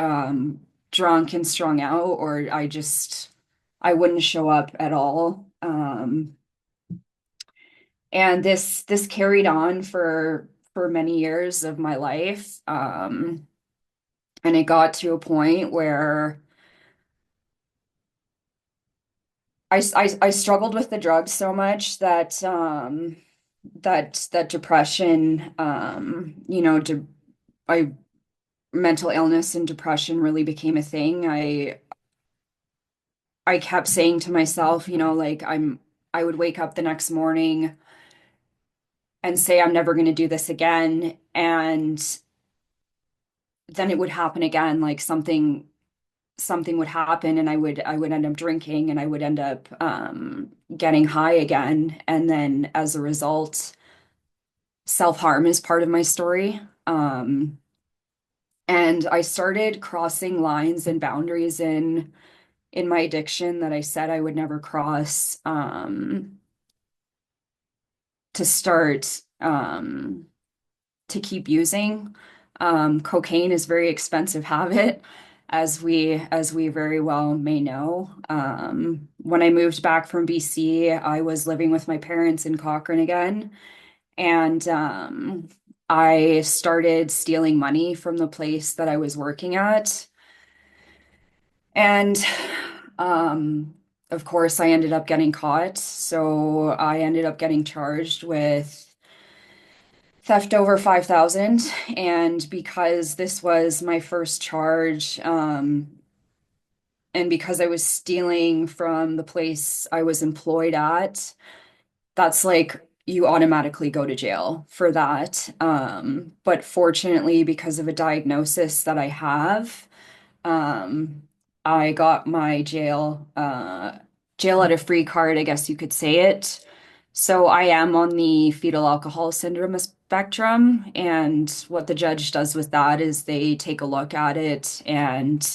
drunk and strung out, or I wouldn't show up at all. And this carried on for many years of my life. And it got to a point where I struggled with the drugs so much that that depression, I mental illness and depression really became a thing. I kept saying to myself, like I would wake up the next morning and say I'm never going to do this again, and then it would happen again, like something would happen, and I would end up drinking, and I would end up getting high again, and then as a result, self-harm is part of my story. And I started crossing lines and boundaries in my addiction that I said I would never cross, to start to keep using. Cocaine is a very expensive habit, as we very well may know. When I moved back from BC, I was living with my parents in Cochrane again, and I started stealing money from the place that I was working at. And of course, I ended up getting caught. So I ended up getting charged with theft over 5,000. And because this was my first charge, and because I was stealing from the place I was employed at, that's like you automatically go to jail for that. But fortunately, because of a diagnosis that I have, um, I got my jail at a free card, I guess you could say it. So I am on the fetal alcohol syndrome spectrum, and what the judge does with that is they take a look at it, and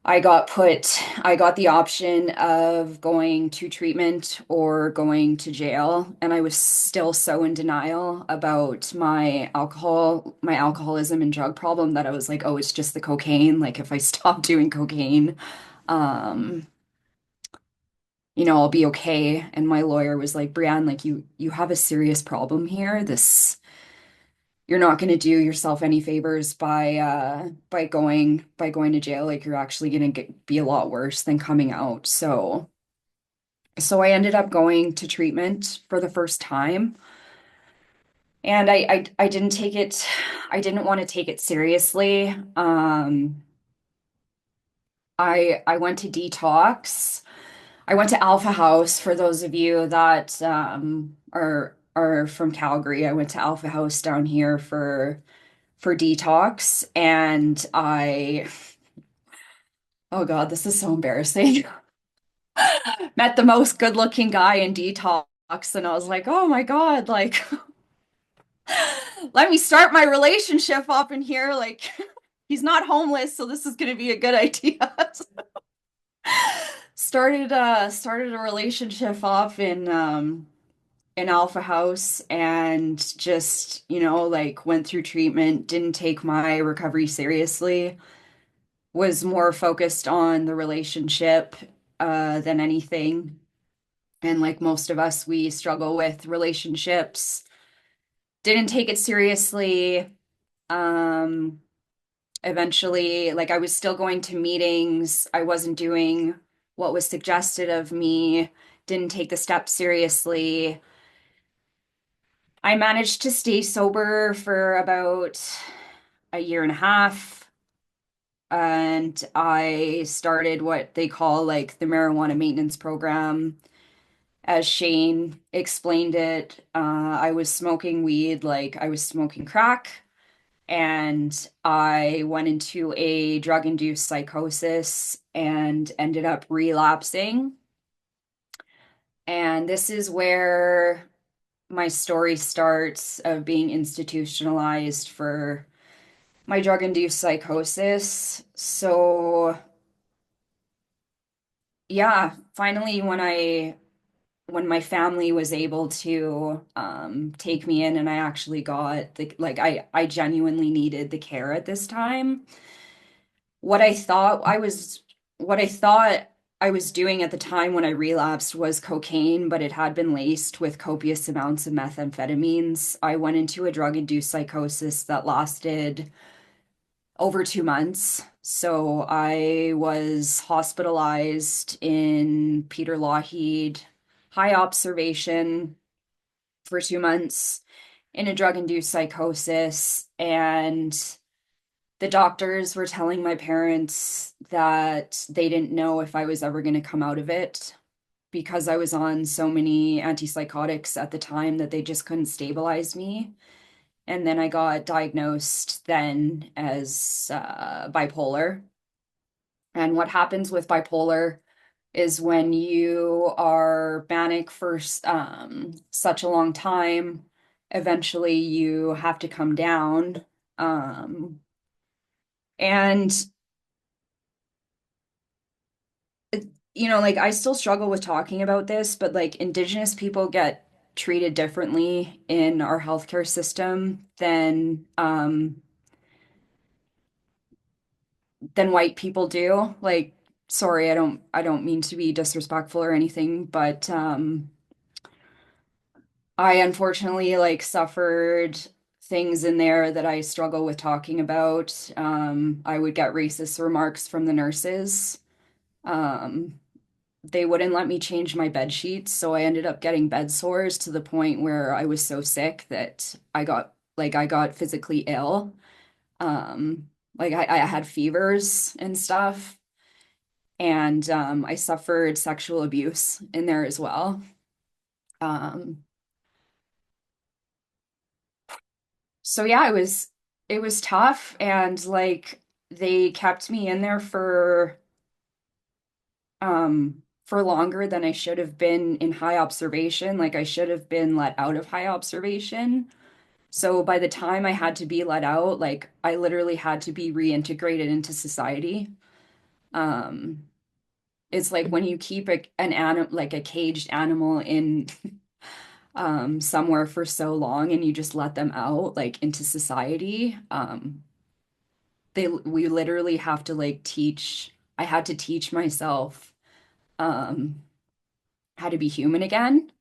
I got the option of going to treatment or going to jail, and I was still so in denial about my alcoholism and drug problem, that I was like, oh, it's just the cocaine. Like if I stop doing cocaine, um, I'll be okay. And my lawyer was like, Brianne, like you have a serious problem here. You're not going to do yourself any favors by going to jail. Like you're actually going to be a lot worse than coming out. So I ended up going to treatment for the first time, and I didn't take it. I didn't want to take it seriously. I went to detox. I went to Alpha House. For those of you that are from Calgary, I went to Alpha House down here for detox, and oh God, this is so embarrassing. Met the most good-looking guy in detox, and I was like, oh my God, like let me start my relationship up in here. Like, he's not homeless, so this is gonna be a good idea. Started a relationship off in Alpha House, and just, like, went through treatment, didn't take my recovery seriously, was more focused on the relationship than anything. And like most of us, we struggle with relationships. Didn't take it seriously. Um, Eventually, like, I was still going to meetings. I wasn't doing what was suggested of me. Didn't take the steps seriously. I managed to stay sober for about a year and a half. And I started what they call like the marijuana maintenance program. As Shayne explained it, I was smoking weed like I was smoking crack, and I went into a drug-induced psychosis and ended up relapsing. And this is where my story starts of being institutionalized for my drug-induced psychosis. So, yeah, finally, when my family was able to take me in, and I actually got the, like, I genuinely needed the care at this time. What I thought I was what I thought I was doing at the time when I relapsed was cocaine, but it had been laced with copious amounts of methamphetamines. I went into a drug-induced psychosis that lasted over 2 months. So I was hospitalized in Peter Lougheed, high observation for 2 months in a drug-induced psychosis. And the doctors were telling my parents that they didn't know if I was ever going to come out of it because I was on so many antipsychotics at the time that they just couldn't stabilize me. And then I got diagnosed then as bipolar. And what happens with bipolar is when you are manic for such a long time, eventually you have to come down. And, like, I still struggle with talking about this, but like, Indigenous people get treated differently in our healthcare system than white people do. Like, sorry, I don't mean to be disrespectful or anything, but I unfortunately like suffered things in there that I struggle with talking about. I would get racist remarks from the nurses. Um, they wouldn't let me change my bed sheets, so I ended up getting bed sores to the point where I was so sick that I got physically ill. Like, I had fevers and stuff, and I suffered sexual abuse in there as well. Um, so yeah, it was tough, and like, they kept me in there for longer than I should have been in high observation. Like, I should have been let out of high observation. So by the time I had to be let out, like, I literally had to be reintegrated into society. Um, it's like when you keep an animal, like a caged animal in somewhere for so long, and you just let them out like into society. We literally have to like teach. I had to teach myself um, how to be human again.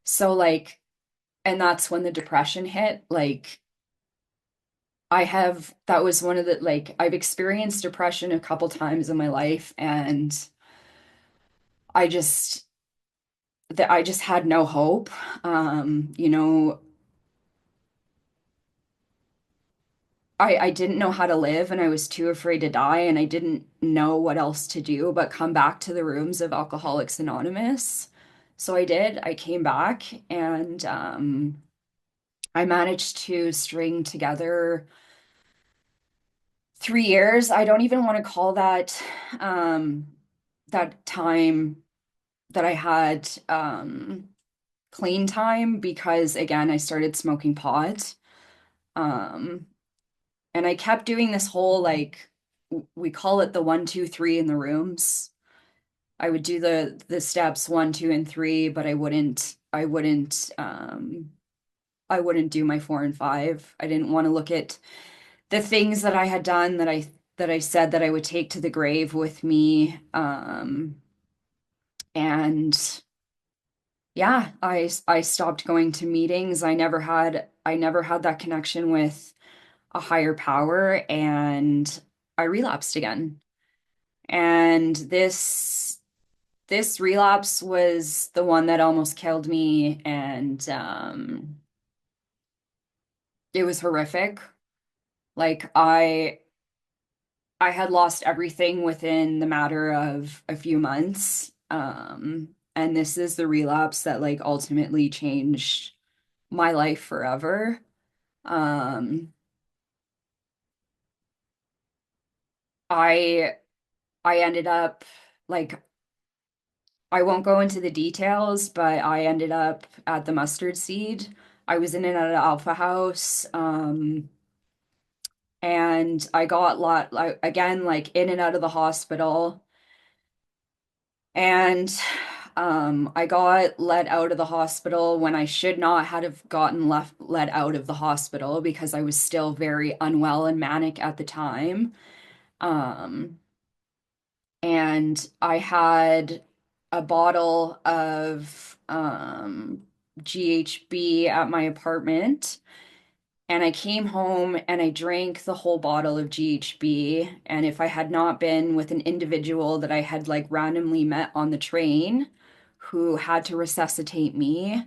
So like, and that's when the depression hit. Like, that was one of the, like, I've experienced depression a couple times in my life, and I just, that I just had no hope. You know, I didn't know how to live, and I was too afraid to die, and I didn't know what else to do but come back to the rooms of Alcoholics Anonymous. So I did. I came back, and I managed to string together 3 years. I don't even want to call that time that I had clean time because again, I started smoking pot. Um, and I kept doing this whole like we call it the 1, 2, 3 in the rooms. I would do the steps 1, 2, and 3, but I wouldn't do my 4 and 5. I didn't want to look at the things that I had done that I said that I would take to the grave with me. And yeah, I stopped going to meetings. I never had that connection with a higher power, and I relapsed again. And this relapse was the one that almost killed me, and it was horrific. Like I had lost everything within the matter of a few months. And this is the relapse that like ultimately changed my life forever. Um, I I ended up like I won't go into the details, but I ended up at the mustard seed. I was in and out of Alpha House. And I got lot like again like in and out of the hospital. And I got let out of the hospital when I should not have gotten left let out of the hospital because I was still very unwell and manic at the time. Um, and I had a bottle of GHB at my apartment. And I came home and I drank the whole bottle of GHB. And if I had not been with an individual that I had like randomly met on the train who had to resuscitate me,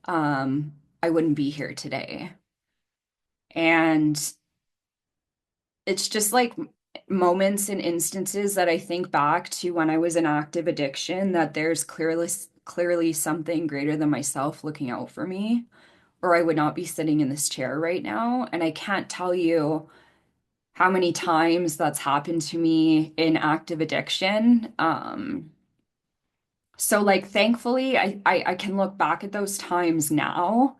I wouldn't be here today. And it's just like moments and instances that I think back to when I was in active addiction that there's clearly something greater than myself looking out for me, or I would not be sitting in this chair right now. And I can't tell you how many times that's happened to me in active addiction. So like thankfully I can look back at those times now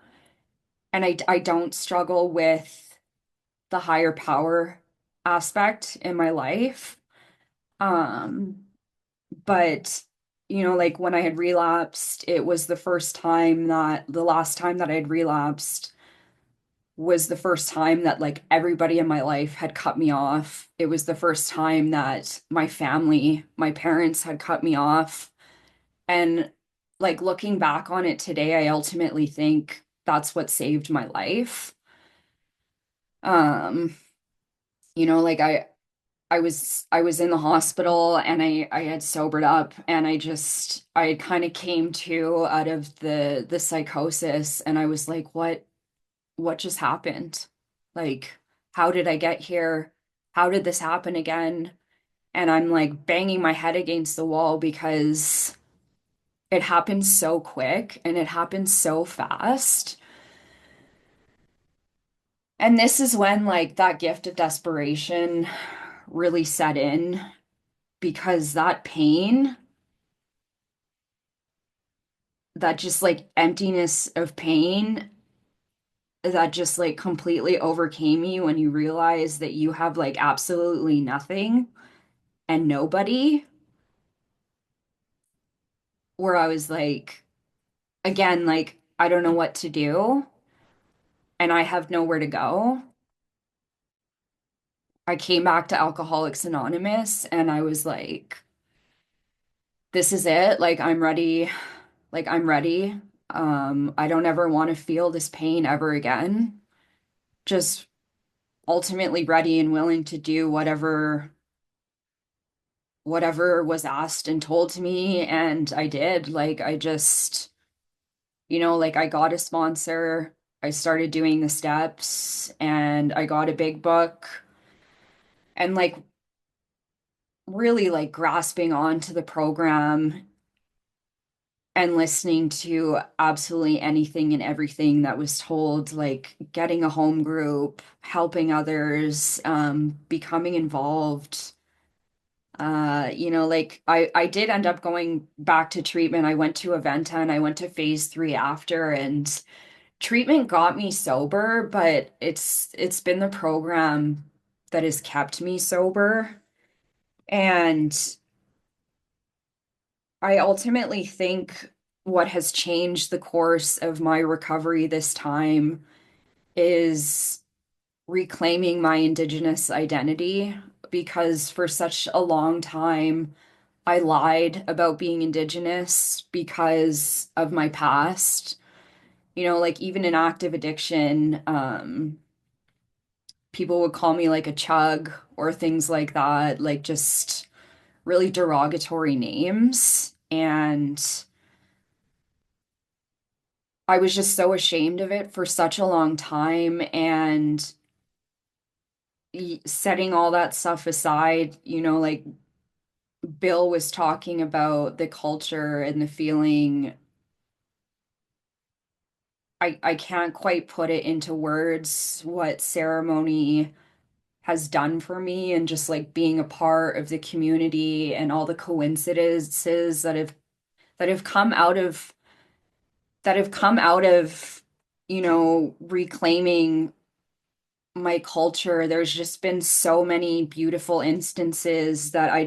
and I don't struggle with the higher power aspect in my life. Um, but like when I had relapsed, it was the last time that I'd relapsed was the first time that like everybody in my life had cut me off. It was the first time that my family, my parents had cut me off. And like looking back on it today, I ultimately think that's what saved my life. Um, like I was in the hospital and I had sobered up and I kind of came to out of the psychosis and I was like, what just happened? Like, how did I get here? How did this happen again? And I'm like banging my head against the wall because it happened so quick and it happened so fast. And this is when like that gift of desperation really set in because that pain, that just like emptiness of pain, that just like completely overcame you when you realize that you have like absolutely nothing and nobody, where I was like, again, like, I don't know what to do and I have nowhere to go. I came back to Alcoholics Anonymous and I was like, this is it. Like, I'm ready. Like, I'm ready. I don't ever want to feel this pain ever again. Just ultimately ready and willing to do whatever was asked and told to me. And I did. Like, I just, like I got a sponsor. I started doing the steps and I got a big book and like really like grasping onto the program and listening to absolutely anything and everything that was told, like getting a home group, helping others, becoming involved. Like I did end up going back to treatment. I went to Aventa and I went to phase 3 after, and treatment got me sober, but it's been the program that has kept me sober. And I ultimately think what has changed the course of my recovery this time is reclaiming my Indigenous identity, because for such a long time I lied about being Indigenous because of my past. Like even in active addiction, people would call me like a chug or things like that, like just really derogatory names. And I was just so ashamed of it for such a long time. And setting all that stuff aside, like Bill was talking about the culture and the feeling. I can't quite put it into words what ceremony has done for me, and just like being a part of the community and all the coincidences that have come out of reclaiming my culture. There's just been so many beautiful instances that I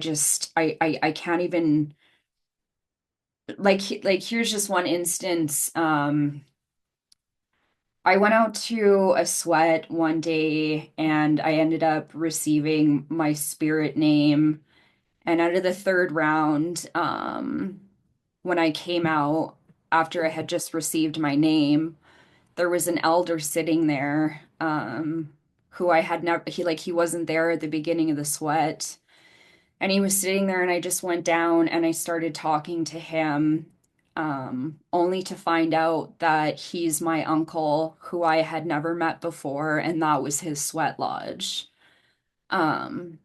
can't even, like here's just one instance. I went out to a sweat one day and I ended up receiving my spirit name. And out of the third round, when I came out after I had just received my name, there was an elder sitting there, who I had never, he wasn't there at the beginning of the sweat. And he was sitting there, and I just went down and I started talking to him, only to find out that he's my uncle who I had never met before, and that was his sweat lodge. Um,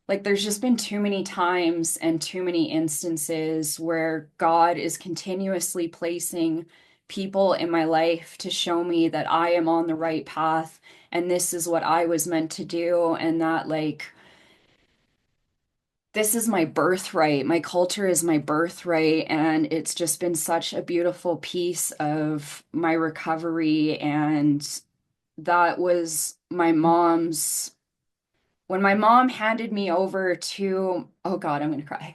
like there's just been too many times and too many instances where God is continuously placing people in my life to show me that I am on the right path and this is what I was meant to do, and that like this is my birthright. My culture is my birthright. And it's just been such a beautiful piece of my recovery. And that was my mom's, when my mom handed me over to, oh God, I'm going to cry.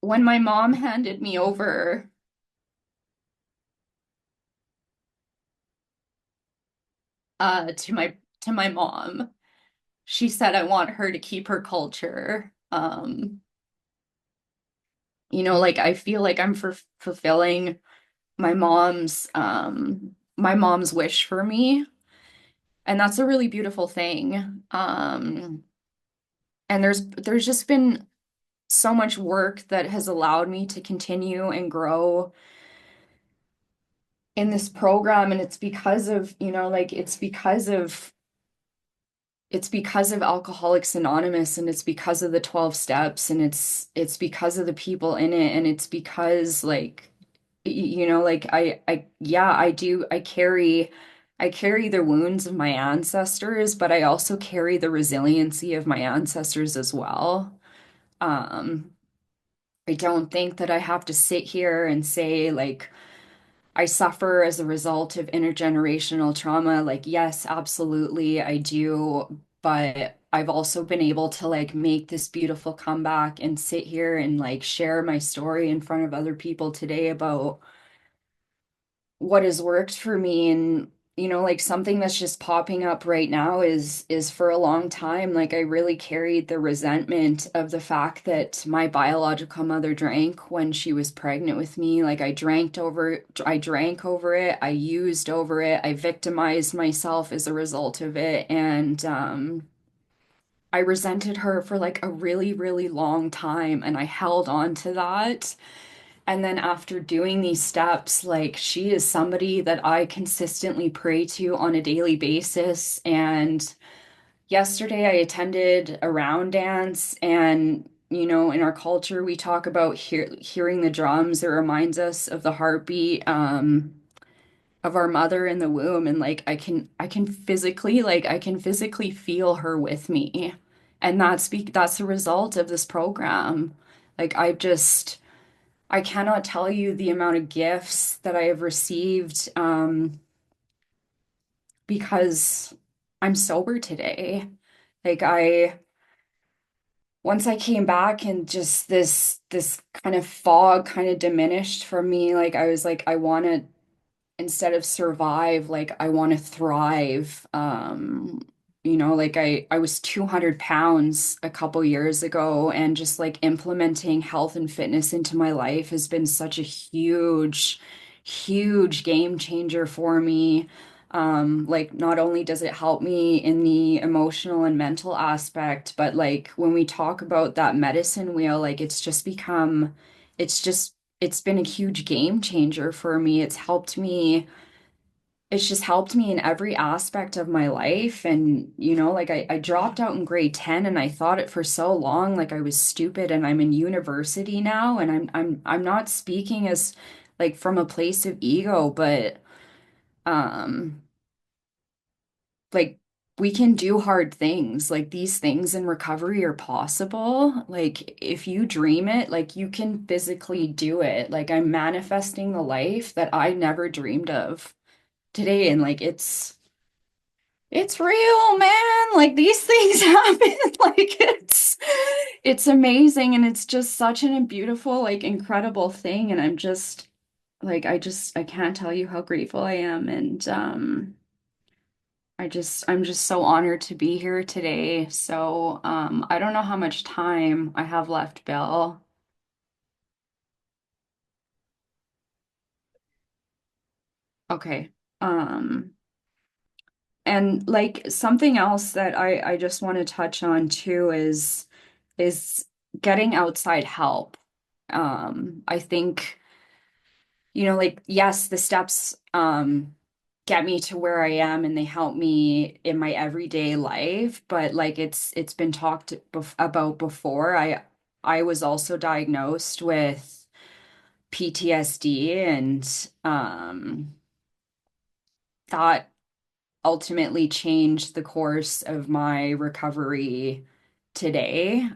When my mom handed me over to my mom, she said, I want her to keep her culture. Like I feel like I'm fulfilling my mom's wish for me. And that's a really beautiful thing. And there's just been so much work that has allowed me to continue and grow in this program. And it's because of, like it's because of Alcoholics Anonymous, and it's because of the 12 steps, and it's because of the people in it, and it's because like like yeah, I carry the wounds of my ancestors, but I also carry the resiliency of my ancestors as well. Um, I don't think that I have to sit here and say like I suffer as a result of intergenerational trauma. Like, yes, absolutely, I do. But I've also been able to like make this beautiful comeback and sit here and like share my story in front of other people today about what has worked for me. And like something that's just popping up right now is for a long time like I really carried the resentment of the fact that my biological mother drank when she was pregnant with me. Like I drank over it, I used over it, I victimized myself as a result of it. And I resented her for like a really, really long time, and I held on to that. And then after doing these steps, like she is somebody that I consistently pray to on a daily basis. And yesterday I attended a round dance, and in our culture we talk about hearing the drums. It reminds us of the heartbeat. of our mother in the womb, and like I can physically feel her with me. And that's the result of this program. Like I cannot tell you the amount of gifts that I have received because I'm sober today. Like once I came back and just this kind of fog kind of diminished from me, like I was like I want to, instead of survive, like I want to thrive. Like I was 200 pounds a couple years ago, and just like implementing health and fitness into my life has been such a huge game changer for me. Like not only does it help me in the emotional and mental aspect, but like when we talk about that medicine wheel, like it's been a huge game changer for me. It's just helped me in every aspect of my life. And, like I dropped out in grade 10, and I thought it for so long, like I was stupid, and I'm in university now, and I'm not speaking as like from a place of ego, but um like we can do hard things. Like these things in recovery are possible. Like if you dream it, like you can physically do it. Like I'm manifesting the life that I never dreamed of today, and like it's real, man. Like these things happen. Like it's amazing, and it's just such a beautiful, like incredible thing. And I'm just like I can't tell you how grateful I am. And I'm just so honored to be here today. So I don't know how much time I have left, Bill. Okay. Um and like something else that I just want to touch on too is getting outside help. I think, like, yes, the steps get me to where I am, and they help me in my everyday life, but like it's been talked about before. I was also diagnosed with PTSD, and that ultimately changed the course of my recovery today.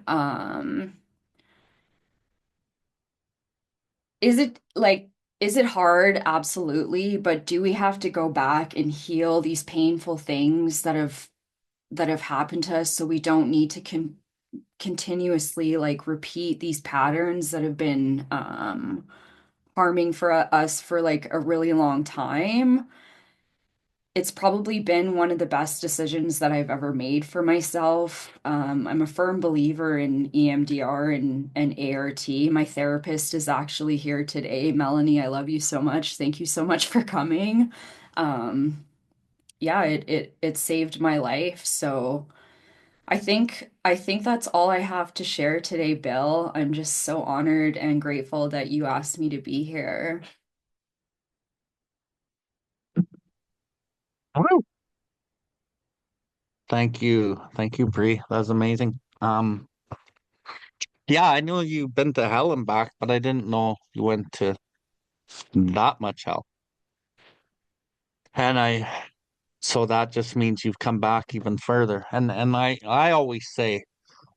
Is it like, is it hard? Absolutely. But do we have to go back and heal these painful things that have happened to us, so we don't need to continuously like repeat these patterns that have been harming for us for like a really long time? It's probably been one of the best decisions that I've ever made for myself. I'm a firm believer in EMDR and ART. My therapist is actually here today. Melanie, I love you so much. Thank you so much for coming. Um, yeah, it saved my life. So I think that's all I have to share today, Bill. I'm just so honored and grateful that you asked me to be here. Woo. Thank you, Bree. That was amazing. Yeah, I knew you've been to hell and back, but I didn't know you went to that much hell. And so that just means you've come back even further. And I always say,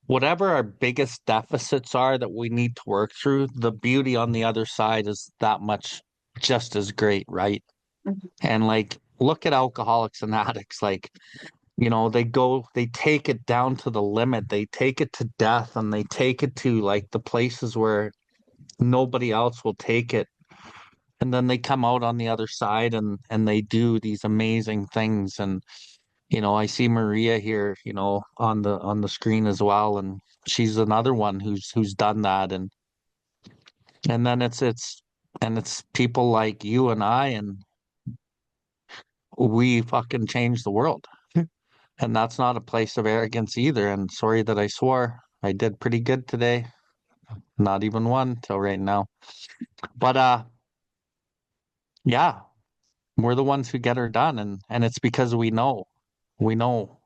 whatever our biggest deficits are that we need to work through, the beauty on the other side is that much just as great, right? And like, look at alcoholics and addicts, like, they take it down to the limit, they take it to death, and they take it to like the places where nobody else will take it. And then they come out on the other side, and they do these amazing things. And I see Maria here, on the screen as well, and she's another one who's done that. And then it's people like you and I, and we fucking change the world. And that's not a place of arrogance either. And sorry that I swore. I did pretty good today. Not even one till right now. But yeah, we're the ones who get her done, and it's because we know. We know.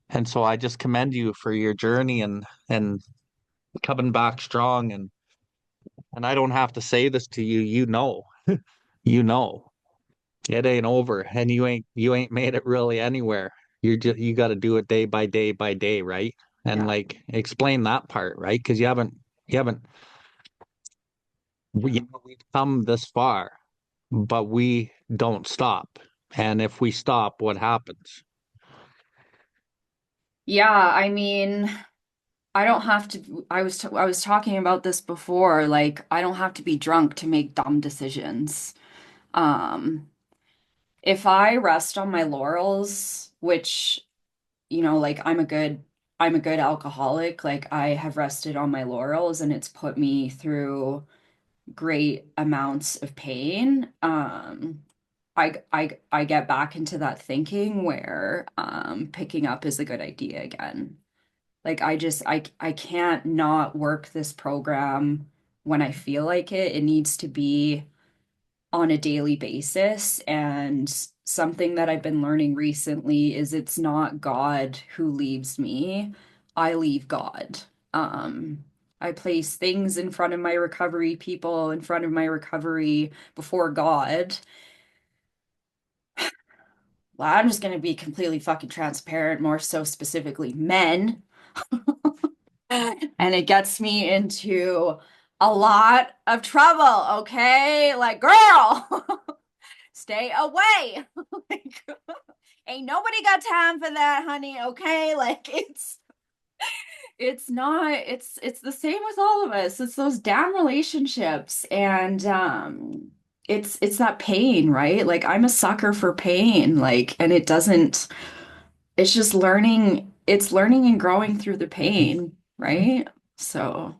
And so I just commend you for your journey, and coming back strong. And I don't have to say this to you, you know. You know. It ain't over, and you ain't made it really anywhere. You got to do it day by day by day, right? And Yeah. like explain that part, right? Because you haven't we've come this far, but we don't stop. And if we stop, what happens? Yeah, I mean, I don't have to I was talking about this before, like I don't have to be drunk to make dumb decisions. Um, if I rest on my laurels, which, like I'm a good alcoholic, like I have rested on my laurels and it's put me through great amounts of pain. I get back into that thinking where picking up is a good idea again. Like I can't not work this program when I feel like it. It needs to be on a daily basis. And something that I've been learning recently is it's not God who leaves me. I leave God. Um, I place things in front of my recovery, people in front of my recovery before God. Well, I'm just going to be completely fucking transparent, more so specifically men. And it gets me into a lot of trouble, okay? Like, girl, stay away. Like, ain't nobody got time for that, honey, okay? Like it's not it's the same with all of us. It's those damn relationships and it's that pain, right? Like I'm a sucker for pain, like and it's just learning and growing through the pain, right? So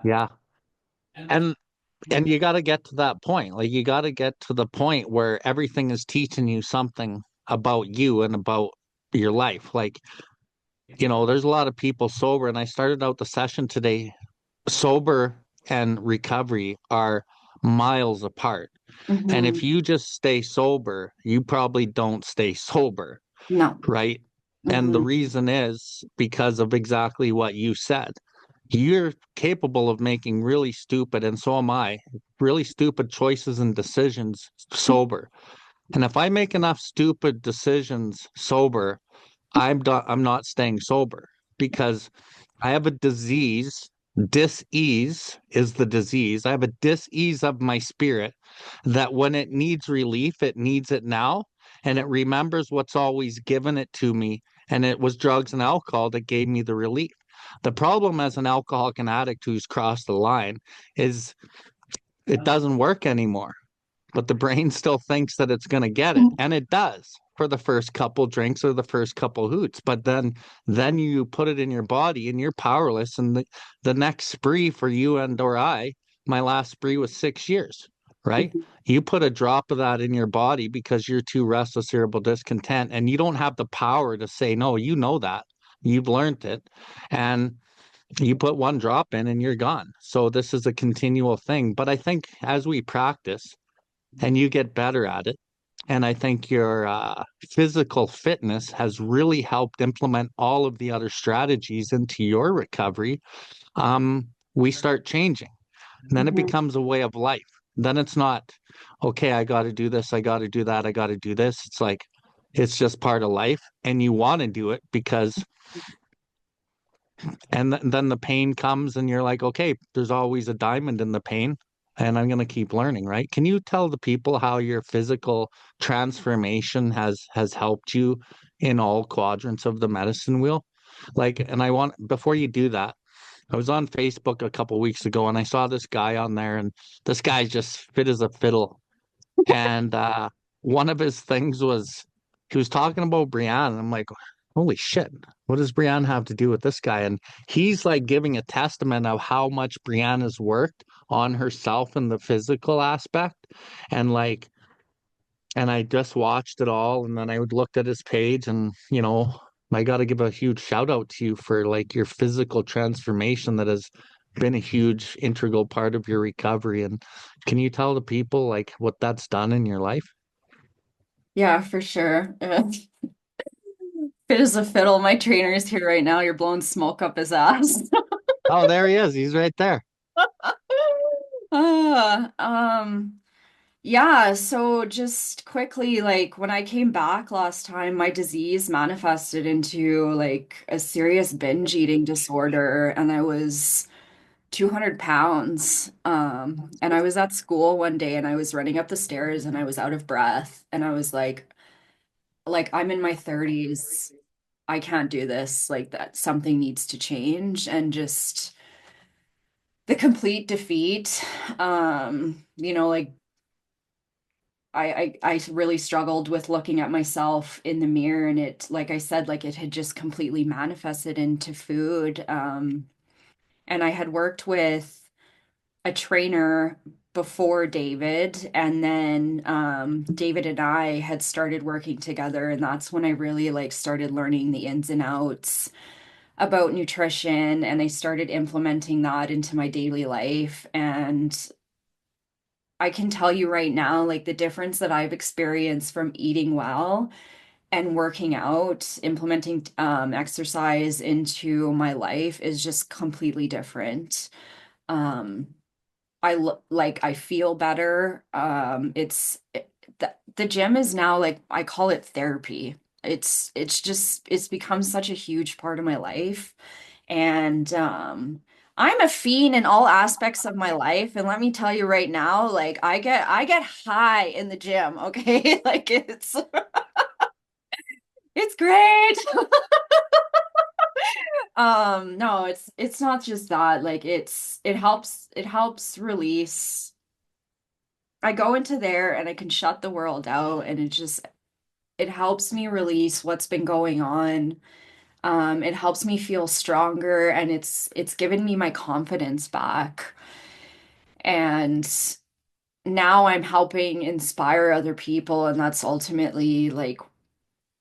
Yeah. And and you got to get to that point. Like you got to get to the point where everything is teaching you something about you and about your life. Like, there's a lot of people sober, and I started out the session today. Sober and recovery are miles apart. And if mhm. you just stay sober, you probably don't stay sober, No. right? And the Hmm. reason is because of exactly what you said. You're capable of making really stupid, and so am I, really stupid choices and decisions sober. And if I make enough stupid decisions sober, I'm not staying sober because I have a disease. Dis-ease is the disease. I have a dis-ease of my spirit that when it needs relief, it needs it now. And it remembers what's always given it to me. And it was drugs and alcohol that gave me the relief. The problem as an alcoholic and addict who's crossed the line is it doesn't work anymore, but the brain still thinks that it's going to get it, and it does for the first couple drinks or the first couple hoots. But then you put it in your body and you're powerless. And the next spree for you and or I, my last spree was 6 years, right? You put a drop of that in your body because you're too restless, irritable, discontent, and you don't have the power to say no. You know that. You've learned it. And you put one drop in and you're gone. So this is a continual thing. But I think as we practice, and you get better at it. And I think your physical fitness has really helped implement all of the other strategies into your recovery. We start changing. And then it Hmm. becomes a way of life. Then it's not, okay, I got to do this, I got to do that, I got to do this. It's like, it's just part of life. And you want to do it because and then the pain comes, and you're like, okay, there's always a diamond in the pain, and I'm going to keep learning, right? Can you tell the people how your physical transformation has helped you in all quadrants of the medicine wheel? Like, and I want, before you do that, I was on Facebook a couple weeks ago, and I saw this guy on there, and this guy's just fit as a fiddle. And one of his things was he was talking about Brianne, and I'm like, holy shit, what does Brianne have to do with this guy? And he's like giving a testament of how much Brianne has worked on herself in the physical aspect. And like, and I just watched it all, and then I would looked at his page, and I got to give a huge shout out to you for like your physical transformation that has been a huge integral part of your recovery. And can you tell the people like what that's done in your life? Yeah, for sure. Fit as a fiddle. My trainer is here right now. You're blowing smoke up his ass. Oh, there he is. He's right there. Ah, um, Yeah, so just quickly, like when I came back last time, my disease manifested into like a serious binge eating disorder, and I was 200 pounds. And I was at school one day and I was running up the stairs and I was out of breath, and I was like I'm in my 30s. I can't do this. Like that something needs to change, and just the complete defeat. Like I really struggled with looking at myself in the mirror, and it, like I said, like it had just completely manifested into food. And I had worked with a trainer before David, and then David and I had started working together, and that's when I really like started learning the ins and outs about nutrition, and I started implementing that into my daily life. And I can tell you right now, like the difference that I've experienced from eating well and working out, implementing exercise into my life is just completely different. Um, I feel better. The gym is now like I call it therapy. It's become such a huge part of my life. And I'm a fiend in all aspects of my life. And let me tell you right now, like I get high in the gym, okay? Like it's great. No, it's not just that. Like it helps release. I go into there and I can shut the world out, and it helps me release what's been going on. It helps me feel stronger, and it's given me my confidence back. And now I'm helping inspire other people, and that's ultimately like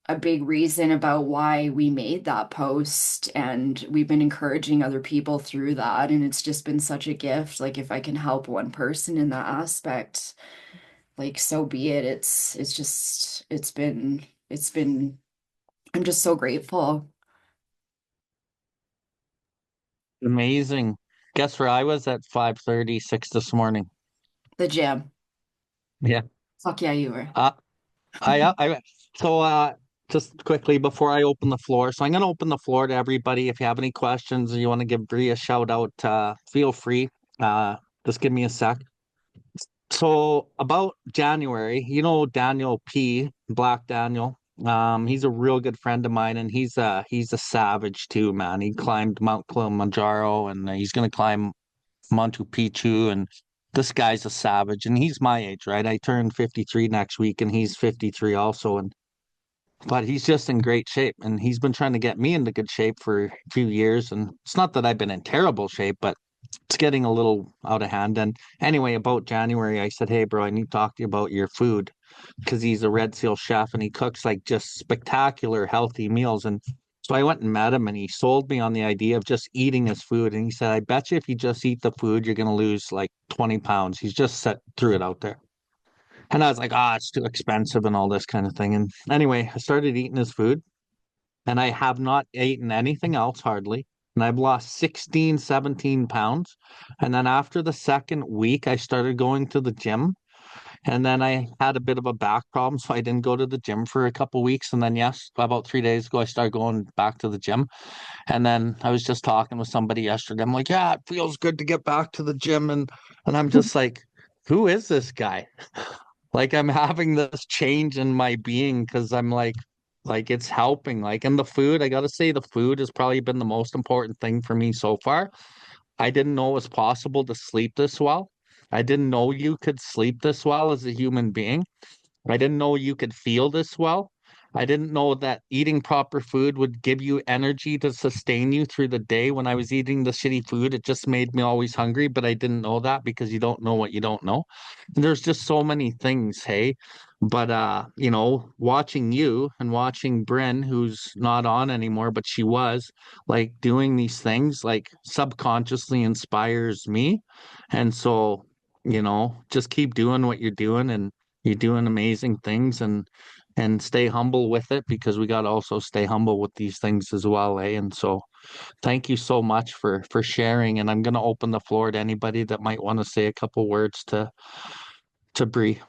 a big reason about why we made that post, and we've been encouraging other people through that, and it's just been such a gift. Like if I can help one person in that aspect, like so be it. It's been I'm just so grateful. Amazing. Guess where I was at 5:36 this morning? The gym. Yeah. Fuck yeah, you were. Uh, I so just quickly before I open the floor. So I'm gonna open the floor to everybody. If you have any questions or you want to give Bree a shout out, feel free. Uh, just give me a sec. So about January, you know Daniel P, Black Daniel. He's a real good friend of mine, and he's a savage too, man. He climbed Mount Kilimanjaro, and he's gonna climb Machu Picchu, and this guy's a savage, and he's my age, right? I turn 53 next week, and he's 53 also, and but he's just in great shape, and he's been trying to get me into good shape for a few years, and it's not that I've been in terrible shape, but it's getting a little out of hand. And anyway, about January, I said, "Hey, bro, I need to talk to you about your food," because he's a Red Seal chef and he cooks like just spectacular healthy meals. And so I went and met him, and he sold me on the idea of just eating his food. And he said, "I bet you if you just eat the food, you're gonna lose like 20 pounds." He's just set threw it out there. And I was like, "Ah, it's too expensive and all this kind of thing." And anyway, I started eating his food, and I have not eaten anything else hardly. And I've lost 16, 17 pounds. And then after the second week, I started going to the gym. And then I had a bit of a back problem, so I didn't go to the gym for a couple weeks. And then, yes, about 3 days ago, I started going back to the gym. And then I was just talking with somebody yesterday. I'm like, "Yeah, it feels good to get back to the gym." And I'm just like, who is this guy? Like I'm having this change in my being because I'm like it's helping. Like in the food, I gotta say the food has probably been the most important thing for me so far. I didn't know it was possible to sleep this well. I didn't know you could sleep this well as a human being. I didn't know you could feel this well. I didn't know that eating proper food would give you energy to sustain you through the day. When I was eating the shitty food, it just made me always hungry, but I didn't know that because you don't know what you don't know. And there's just so many things, hey. But watching you and watching Bryn, who's not on anymore, but she was, like doing these things, like subconsciously inspires me. And so, just keep doing what you're doing, and you're doing amazing things, and stay humble with it, because we got to also stay humble with these things as well, eh? And so thank you so much for sharing, and I'm going to open the floor to anybody that might want to say a couple words to Bree.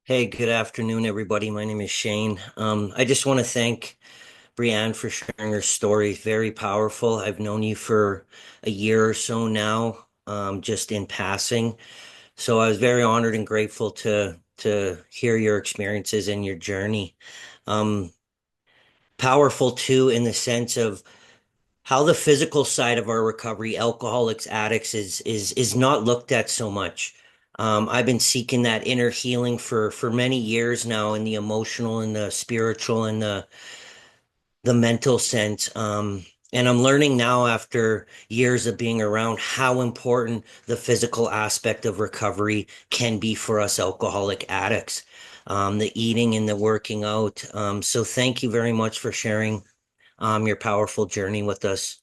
Hey, good afternoon, everybody. My name is Shayne. I just want to thank Brianne for sharing her story. Very powerful. I've known you for a year or so now, just in passing. So I was very honored and grateful to hear your experiences and your journey. Um, Powerful too, in the sense of how the physical side of our recovery, alcoholics, addicts, is not looked at so much. I've been seeking that inner healing for many years now, in the emotional and the spiritual and the mental sense. And I'm learning now, after years of being around, how important the physical aspect of recovery can be for us alcoholic addicts. The eating and the working out. So thank you very much for sharing your powerful journey with us.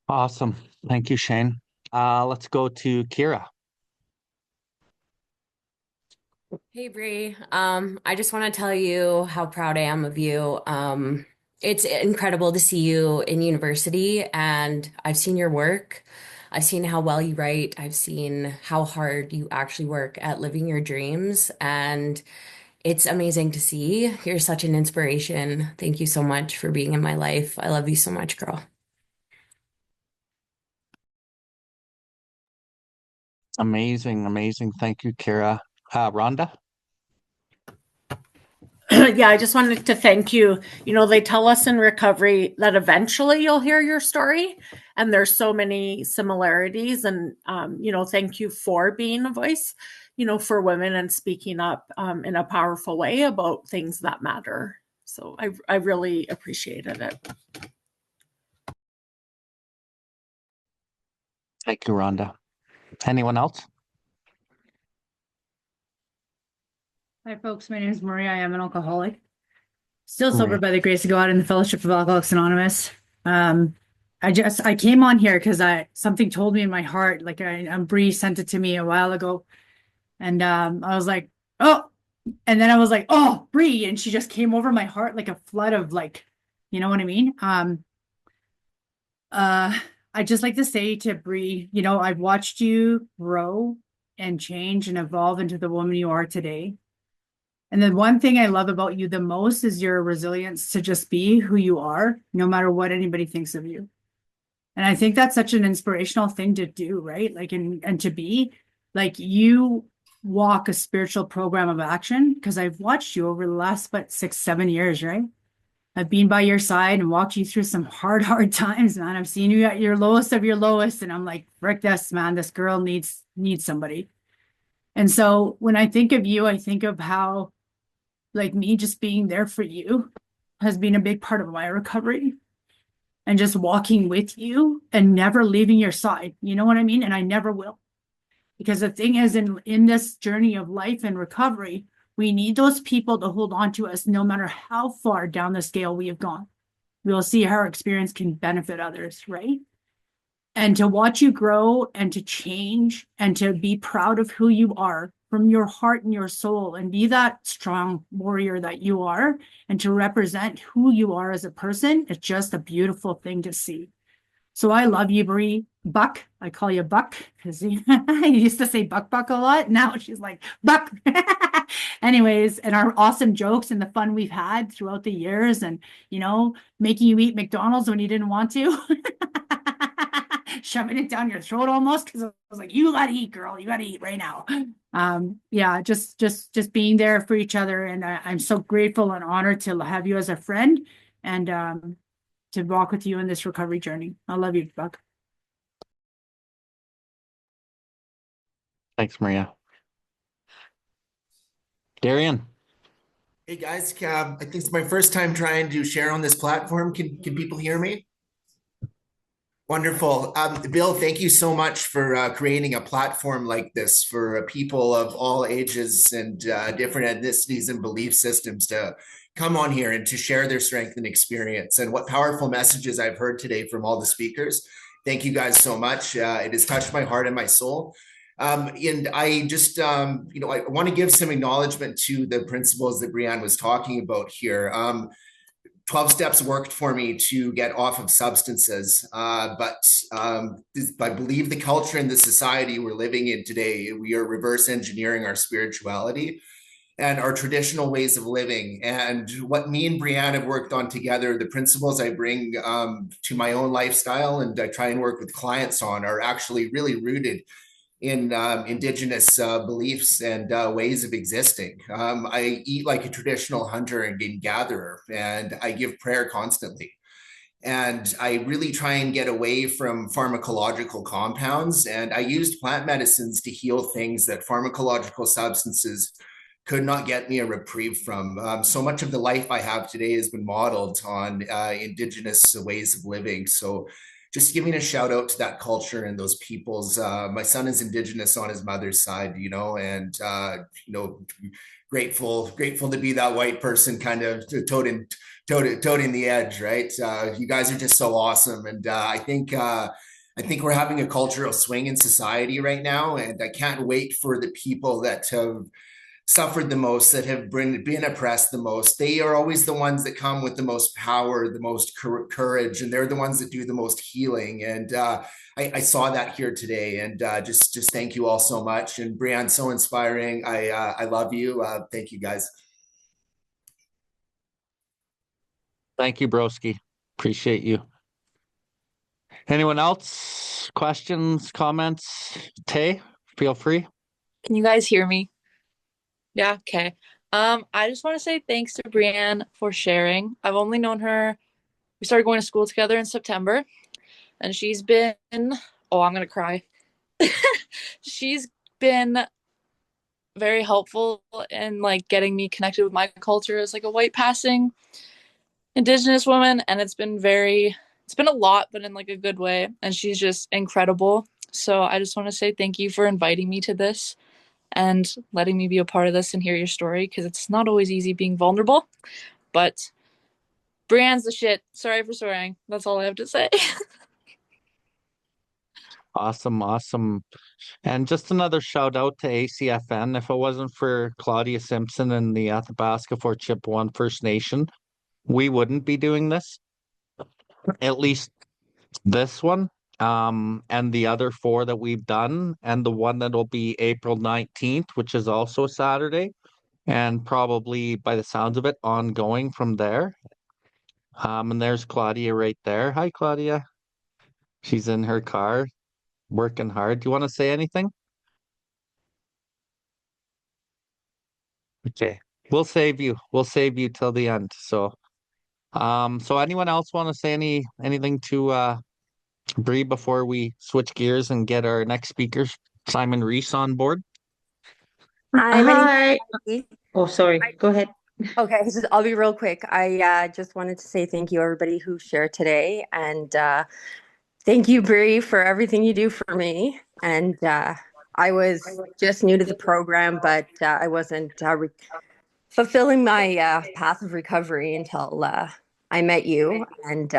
Awesome. Thank you, Shayne. Let's go to Kira. Hey Bree, I just want to tell you how proud I am of you. It's incredible to see you in university, and I've seen your work. I've seen how well you write. I've seen how hard you actually work at living your dreams, and it's amazing to see. You're such an inspiration. Thank you so much for being in my life. I love you so much, girl. Amazing, amazing. Thank you, Kira. Rhonda? Yeah, I just wanted to thank you. You know, they tell us in recovery that eventually you'll hear your story, and there's so many similarities. And you know, thank you for being a voice, you know, for women and speaking up in a powerful way about things that matter. So I really appreciated it. Thank you, Rhonda. Anyone else? Hi, folks. My name is Maria. I am an alcoholic. Still sober Maria. by the grace of God in the Fellowship of Alcoholics Anonymous. I came on here because something told me in my heart, like Bree sent it to me a while ago, and I was like, oh, and then I was like, oh, Bree, and she just came over my heart like a flood of, like, you know what I mean? I just like to say to Bree, you know, I've watched you grow and change and evolve into the woman you are today. And the one thing I love about you the most is your resilience to just be who you are, no matter what anybody thinks of you. And I think that's such an inspirational thing to do, right? Like, and to be like, you walk a spiritual program of action, because I've watched you over the last, 6-7 years, right? I've been by your side and walked you through some hard times, man. I've seen you at your lowest of your lowest. And I'm like, frick this, man, this girl needs somebody. And so when I think of you, I think of how, like, me just being there for you has been a big part of my recovery, and just walking with you and never leaving your side. You know what I mean? And I never will. Because the thing is, in this journey of life and recovery, we need those people to hold on to us no matter how far down the scale we have gone. We'll see how our experience can benefit others, right? And to watch you grow and to change and to be proud of who you are from your heart and your soul, and be that strong warrior that you are, and to represent who you are as a person, it's just a beautiful thing to see. So I love you, Bree. Buck, I call you Buck because I used to say Buck a lot. Now she's like Buck. Anyways, and our awesome jokes and the fun we've had throughout the years, and, you know, making you eat McDonald's when you didn't want to. Shoving it down your throat almost, because I was like, you gotta eat, girl, you gotta eat right now. Yeah, just being there for each other. And I'm so grateful and honored to have you as a friend, and to walk with you in this recovery journey. I love you, Buck. Thanks, Maria. Darian? Hey guys, I think it's my first time trying to share on this platform. Can people hear me? Wonderful. Bill, thank you so much for creating a platform like this for people of all ages and different ethnicities and belief systems to come on here and to share their strength and experience. And what powerful messages I've heard today from all the speakers. Thank you guys so much. It has touched my heart and my soul. And I just, you know, I want to give some acknowledgement to the principles that Brianne was talking about here. 12 steps worked for me to get off of substances. But I believe the culture and the society we're living in today, we are reverse engineering our spirituality and our traditional ways of living. And what me and Brianne have worked on together, the principles I bring to my own lifestyle and I try and work with clients on are actually really rooted in Indigenous beliefs and ways of existing. I eat like a traditional hunter and gatherer, and I give prayer constantly. And I really try and get away from pharmacological compounds. And I used plant medicines to heal things that pharmacological substances could not get me a reprieve from. So much of the life I have today has been modeled on Indigenous ways of living. So just giving a shout out to that culture and those peoples. My son is Indigenous on his mother's side, and grateful to be that white person, kind of toting the edge, right? You guys are just so awesome, and I think we're having a cultural swing in society right now, and I can't wait for the people that have suffered the most, that have been oppressed the most. They are always the ones that come with the most power, the most courage, and they're the ones that do the most healing. And I saw that here today, and just thank you all so much. And Brianne, so inspiring. I love you. Thank you, guys. Thank you, broski. Appreciate you. Anyone else? Questions, comments? Tay, feel free. Can you guys hear me? Yeah, okay. I just want to say thanks to Brianne for sharing. I've only known her, we started going to school together in September, and she's been, oh, I'm gonna cry. She's been very helpful in like getting me connected with my culture as like a white passing Indigenous woman, and it's been a lot, but in like a good way, and she's just incredible. So I just want to say thank you for inviting me to this and letting me be a part of this and hear your story, because it's not always easy being vulnerable. But Brianne's the shit. Sorry for swearing. That's all I have to say. Awesome. And just another shout out to ACFN. If it wasn't for Claudia Simpson and the Athabasca for Chippewa First Nation, we wouldn't be doing this. At least this one. And the other four that we've done, and the one that'll be April 19th, which is also a Saturday, and probably by the sounds of it, ongoing from there. And there's Claudia right there. Hi, Claudia. She's in her car, working hard. Do you want to say anything? Okay. We'll save you. We'll save you till the end. So anyone else want to say anything to Bree before we switch gears and get our next speaker, Simon Reese, on board? Hi, my name Hi. is Becky. Oh, sorry. Go ahead. Okay, I'll be real quick. I just wanted to say thank you, everybody who shared today, and thank you, Bree, for everything you do for me. And I was just new to the program, but I wasn't fulfilling my path of recovery until I met you, and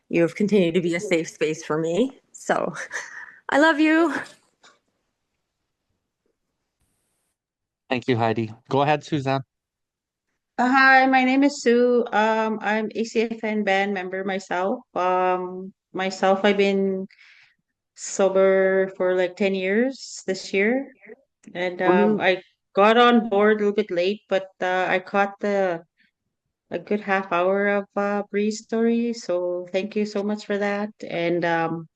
you have continued to be a safe space for me. So I love you. Thank you, Heidi. Go ahead, Suzanne. Hi, my name is Sue. I'm ACFN band member myself. I've been sober for like 10 years this year. And Woo. I got on board a little bit late, but I caught a good half hour of Bree's story. So thank you so much for that. And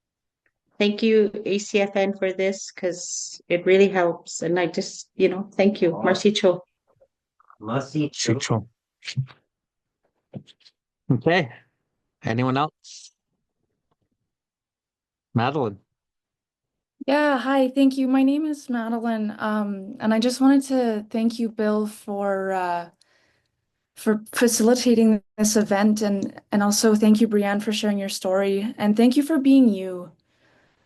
thank you, ACFN, for this, because it really helps. And I just, thank you. Marcicho. Chicho. Okay. Anyone else? Madeline. Yeah, hi, thank you. My name is Madeline. And I just wanted to thank you, Bill, for facilitating this event, and also thank you, Brianne, for sharing your story, and thank you for being you.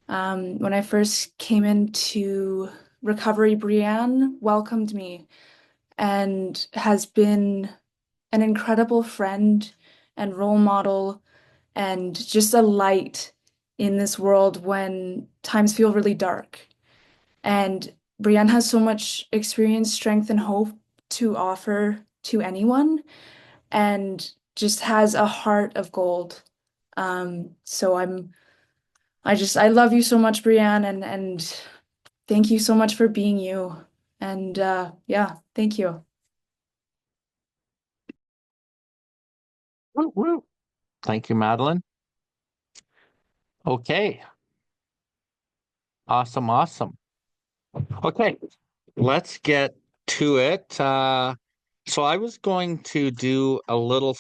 When I first came into recovery, Brianne welcomed me and has been an incredible friend and role model and just a light in this world when times feel really dark. And Brianne has so much experience, strength, and hope to offer to anyone. And just has a heart of gold. So I love you so much, Brianne, and thank you so much for being you. And yeah, thank you. Woo, woo. Thank you, Madeline. Okay. Awesome, awesome. Okay, let's get to it. So I was going to do a little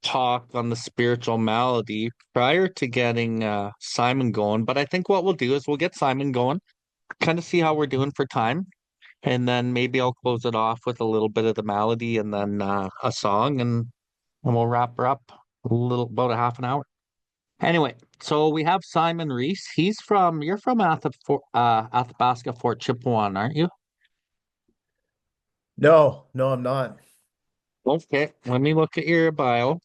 talk on the spiritual malady prior to getting Simon going, but I think what we'll do is we'll get Simon going, kind of see how we're doing for time, and then maybe I'll close it off with a little bit of the malady and then a song, and we'll wrap her up about a half an hour. Anyway, so we have Simon Reese. You're from Athabasca, Fort Chippewa, aren't you? No, no, I'm not. Okay, let me look at your bio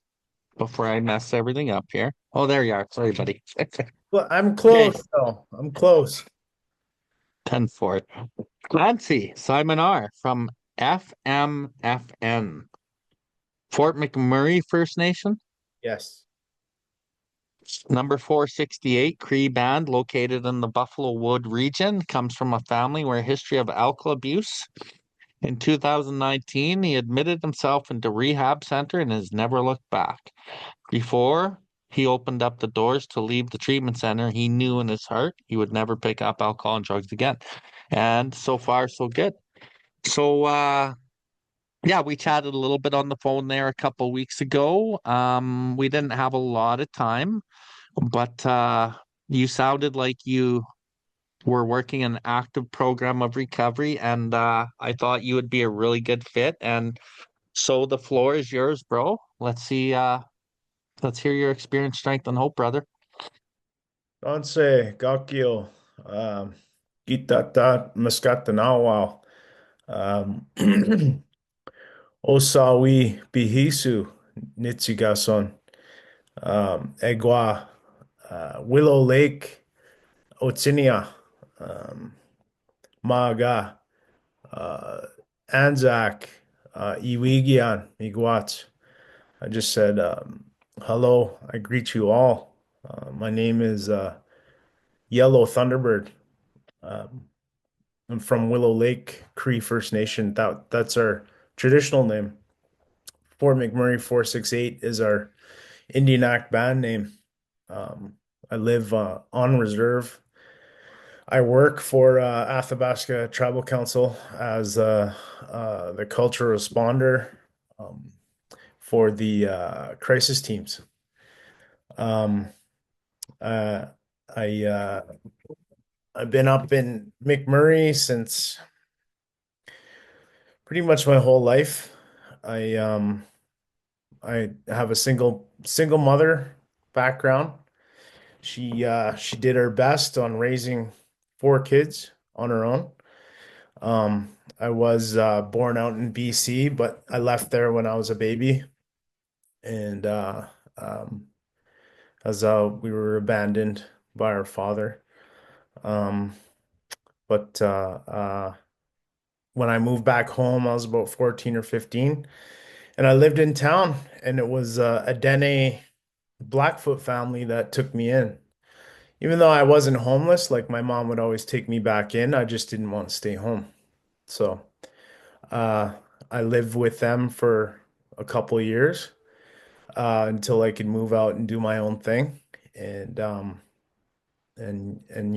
before I mess everything up here. Oh, there you are. Sorry, buddy. Well, I'm Okay, close though. I'm close. 10 Fort. Clancy, Simon R. from FMFN, Fort McMurray First Nation. Yes. Number 468 Cree Band, located in the Buffalo Wood region, comes from a family where a history of alcohol abuse. In 2019, he admitted himself into rehab center and has never looked back. Before he opened up the doors to leave the treatment center, he knew in his heart he would never pick up alcohol and drugs again. And so far, so good. So, yeah, we chatted a little bit on the phone there a couple weeks ago. We didn't have a lot of time, but you sounded like you were working an active program of recovery, and I thought you would be a really good fit. And so the floor is yours, bro. Let's see. Let's hear your experience, strength, and hope, brother. Onse, Gakio, Gitata, Muscatanawa, Osawi, Bihisu, Nitsigason, Egwa, Willow Lake, Otsinia, Maga, Anzac, Iwigian, Iguats. I just said, hello, I greet you all. My name is Yellow Thunderbird. I'm from Willow Lake Cree First Nation. That's our traditional name. Fort McMurray 468 is our Indian Act band name. I live on reserve. I work for Athabasca Tribal Council as the cultural responder for the crisis teams. Uh, I I've been up in McMurray since pretty much my whole life. I have a single mother background. She did her best on raising four kids on her own. I was born out in BC, but I left there when I was a baby, and as we were abandoned by our father. Um, but when I moved back home, I was about 14 or 15, and I lived in town, and it was a Dene Blackfoot family that took me in. Even though I wasn't homeless, like my mom would always take me back in, I just didn't want to stay home. So uh, I lived with them for a couple of years until I could move out and do my own thing. And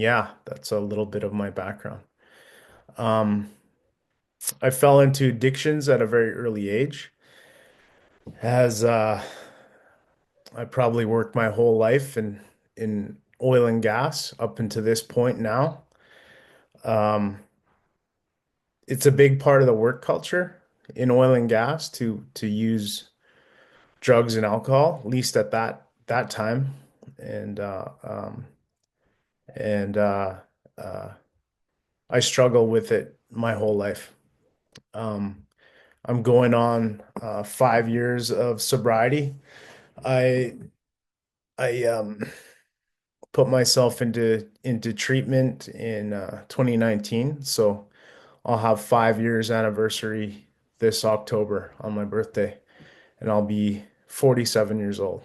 yeah, that's a little bit of my background. Um, I fell into addictions at a very early age, as I probably worked my whole life in oil and gas up until this point now. Um, it's a big part of the work culture in oil and gas to use drugs and alcohol, at least at that time. And and uh, I struggle with it my whole life. Um, I'm going on 5 years of sobriety. I I put myself into treatment in 2019, so I'll have 5 years anniversary this October on my birthday, and I'll be 47 years old.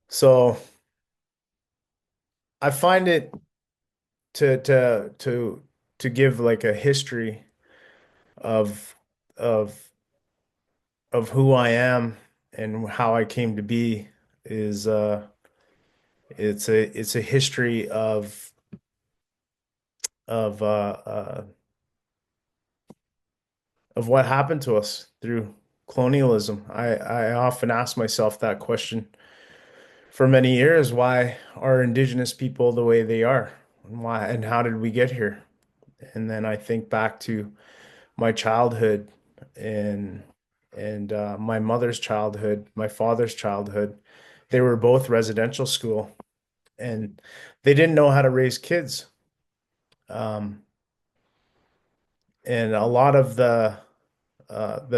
So I find it to give like a history of of who I am and how I came to be is it's a history of uh, uh, of what happened to us through colonialism. I often ask myself that question for many years, why are Indigenous people the way they are? And why and how did we get here? And then I think back to my childhood and my mother's childhood, my father's childhood. They were both residential school, and they didn't know how to raise kids. Um, and a lot of the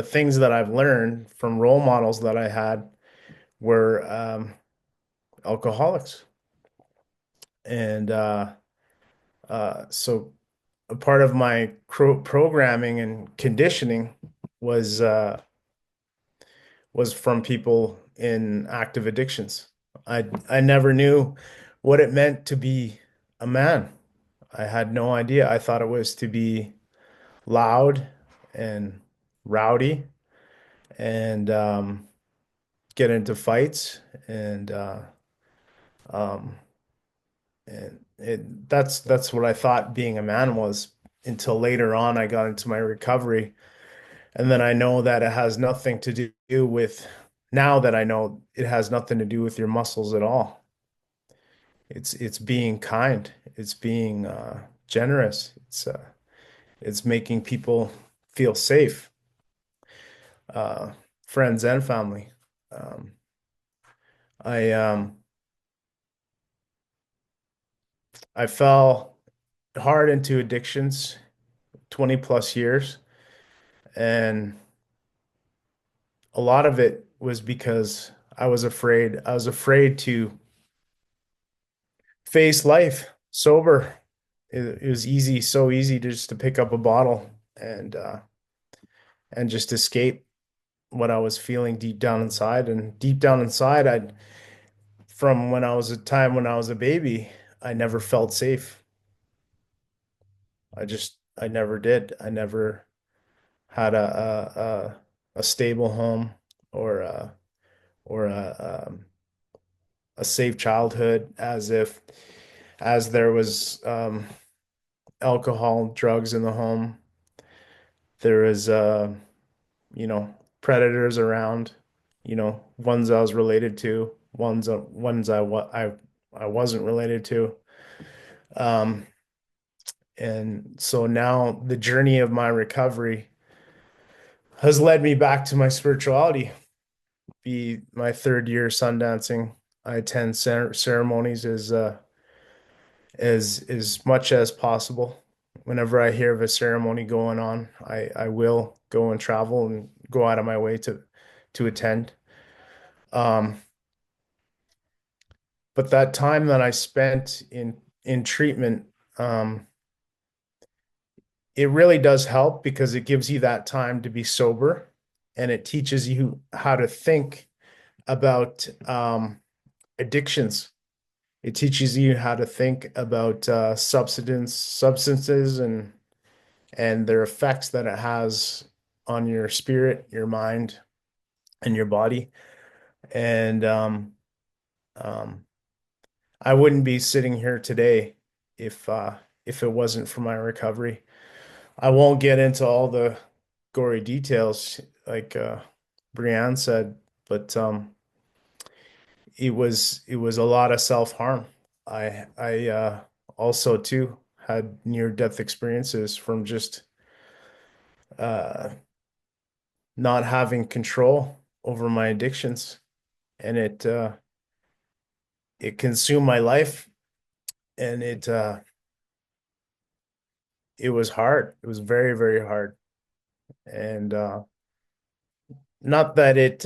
things that I've learned from role models that I had were alcoholics, and so a part of my programming and conditioning was from people in active addictions. I never knew what it meant to be a man. I had no idea. I thought it was to be loud and rowdy and get into fights um, that's what I thought being a man was until later on I got into my recovery. And then I know that it has nothing to do with, now that I know it has nothing to do with your muscles at all. It's being kind. It's being generous. It's making people feel safe, uh, friends and family. Um, I I fell hard into addictions 20 plus years, and a lot of it was because I was afraid. I was afraid to face life sober. It was easy, so easy just to pick up a bottle and just escape what I was feeling deep down inside. And deep down inside, from when I was when I was a baby, I never felt safe. I never did. I never had a stable home or a safe childhood, as there was alcohol, drugs in the home. There was you know, predators around, ones I was related to, ones I wasn't related to. Um, and so now the journey of my recovery has led me back to my spirituality. Be my third year sun dancing. I attend ceremonies as much as possible. Whenever I hear of a ceremony going on, I will go and travel and go out of my way to attend. But that time that I spent in treatment, it really does help because it gives you that time to be sober, and it teaches you how to think about addictions. It teaches you how to think about substances and their effects that it has on your spirit, your mind, and your body. And um, I wouldn't be sitting here today if it wasn't for my recovery. I won't get into all the gory details like Brianne said, but it was a lot of self-harm. I also too had near-death experiences from just uh, not having control over my addictions, and it consumed my life, and it was hard. It was very, very hard. And not that it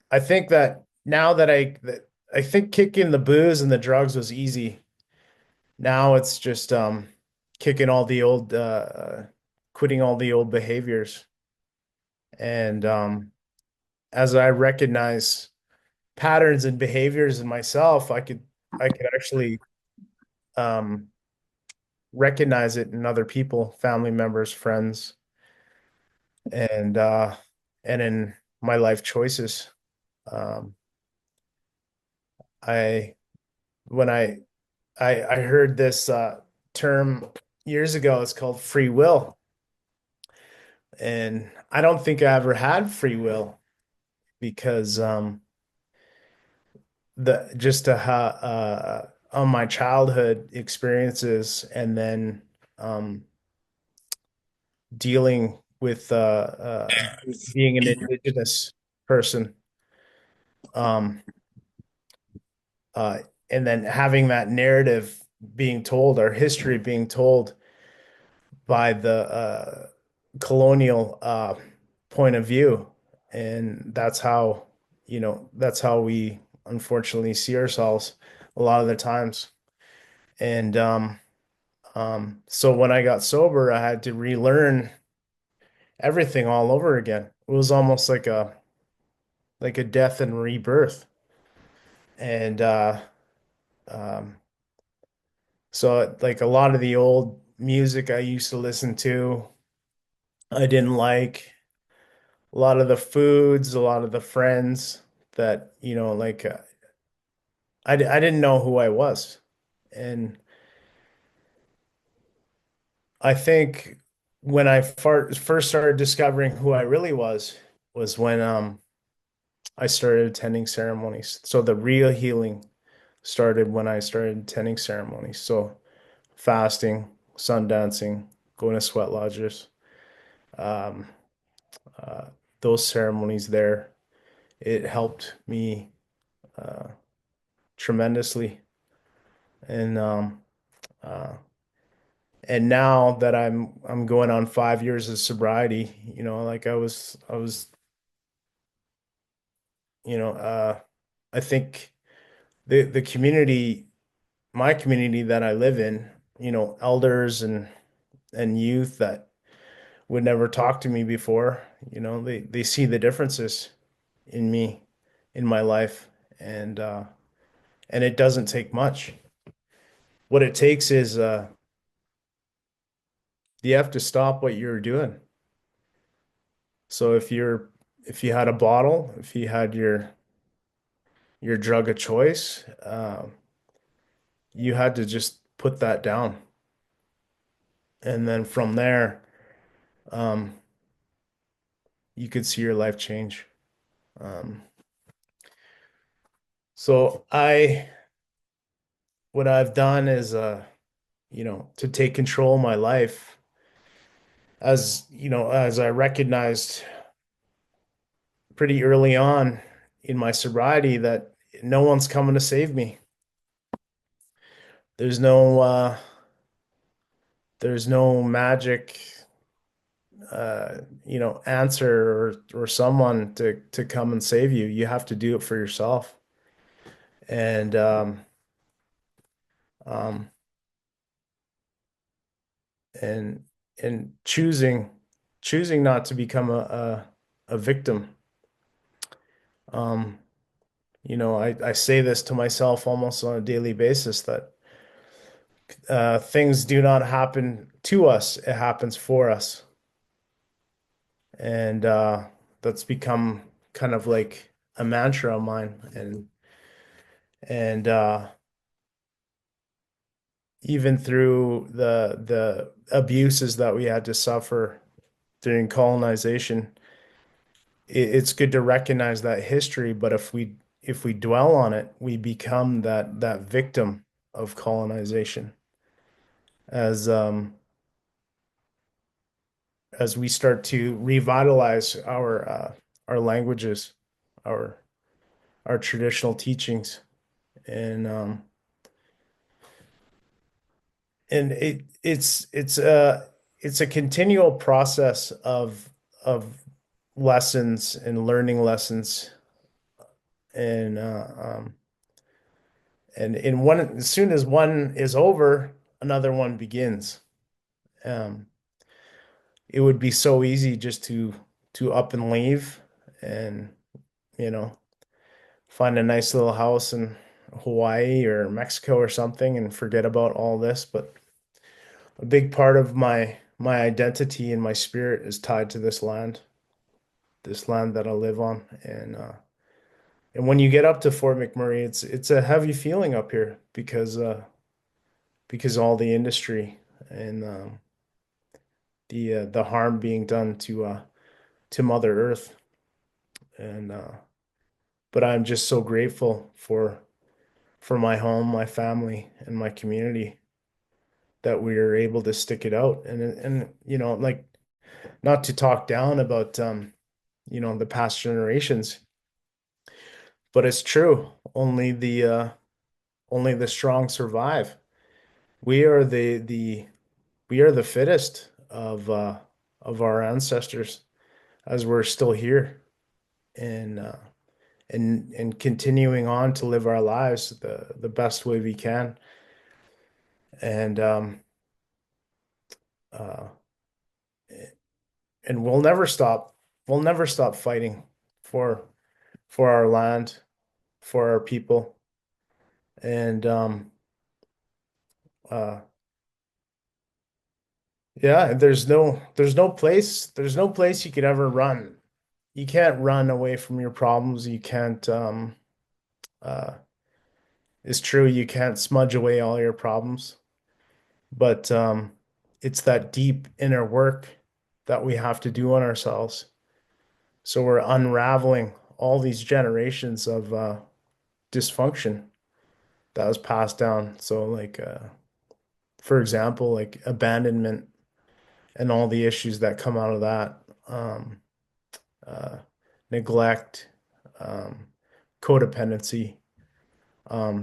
I think that now that I think kicking the booze and the drugs was easy. Now it's just kicking all the old quitting all the old behaviors. And as I recognize patterns and behaviors in myself, I could actually recognize it in other people, family members, friends, and in my life choices. Um, I when I heard this term years ago. It's called free will, and I don't think I ever had free will because the just on my childhood experiences, and then um, dealing with being an Indigenous person, um, uh, and then having that narrative being told, our history being told by the colonial point of view. And that's how, that's how we unfortunately see ourselves a lot of the times. And so when I got sober, I had to relearn everything all over again. It was almost like a death and rebirth. And um, so like a lot of the old music I used to listen to, I didn't like. A lot of the foods, a lot of the friends that, I didn't know who I was. And I think when I first started discovering who I really was when I started attending ceremonies. So the real healing started when I started attending ceremonies. So fasting, sun dancing, going to sweat lodges, um, uh, those ceremonies there, it helped me uh, tremendously. And uh, and now that I'm going on 5 years of sobriety, like I was, I think the community, my community that I live in, elders and youth that would never talk to me before, they see the differences in me, in my life, and it doesn't take much. What it takes is you have to stop what you're doing. So if you had a bottle, if you had your drug of choice, you had to just put that down. And then from there, um, you could see your life change. Um, so what I've done is, to take control of my life, as I recognized pretty early on in my sobriety that no one's coming to save me. There's no, there's no magic, answer or someone to come and save you. You have to do it for yourself. And um, and and choosing not to become a victim. Um, I say this to myself almost on a daily basis that things do not happen to us, it happens for us. And that's become kind of like a mantra of mine. And even through the abuses that we had to suffer during colonization, it's good to recognize that history. But if we dwell on it, we become that victim of colonization as we start to revitalize our languages, our our traditional teachings, and it's a continual process of lessons and learning lessons, and in one, as soon as one is over, another one begins. Um, it would be so easy just to up and leave and, you know, find a nice little house in Hawaii or Mexico or something and forget about all this. But a big part of my identity and my spirit is tied to this land that I live on. And when you get up to Fort McMurray, it's a heavy feeling up here because all the industry and the harm being done to Mother Earth. And but I'm just so grateful for my home, my family, and my community that we are able to stick it out. And you know, like, not to talk down about you know, the past generations, but it's true. Only the strong survive. We are we are the fittest of our ancestors as we're still here and and continuing on to live our lives the best way we can. And uh, and we'll never stop fighting for our land, for our people. And uh yeah, there's no place you could ever run. You can't run away from your problems. You can't uh it's true, you can't smudge away all your problems, but it's that deep inner work that we have to do on ourselves. So we're unraveling all these generations of dysfunction that was passed down. So like for example, like abandonment and all the issues that come out of that, uh, neglect, um, codependency,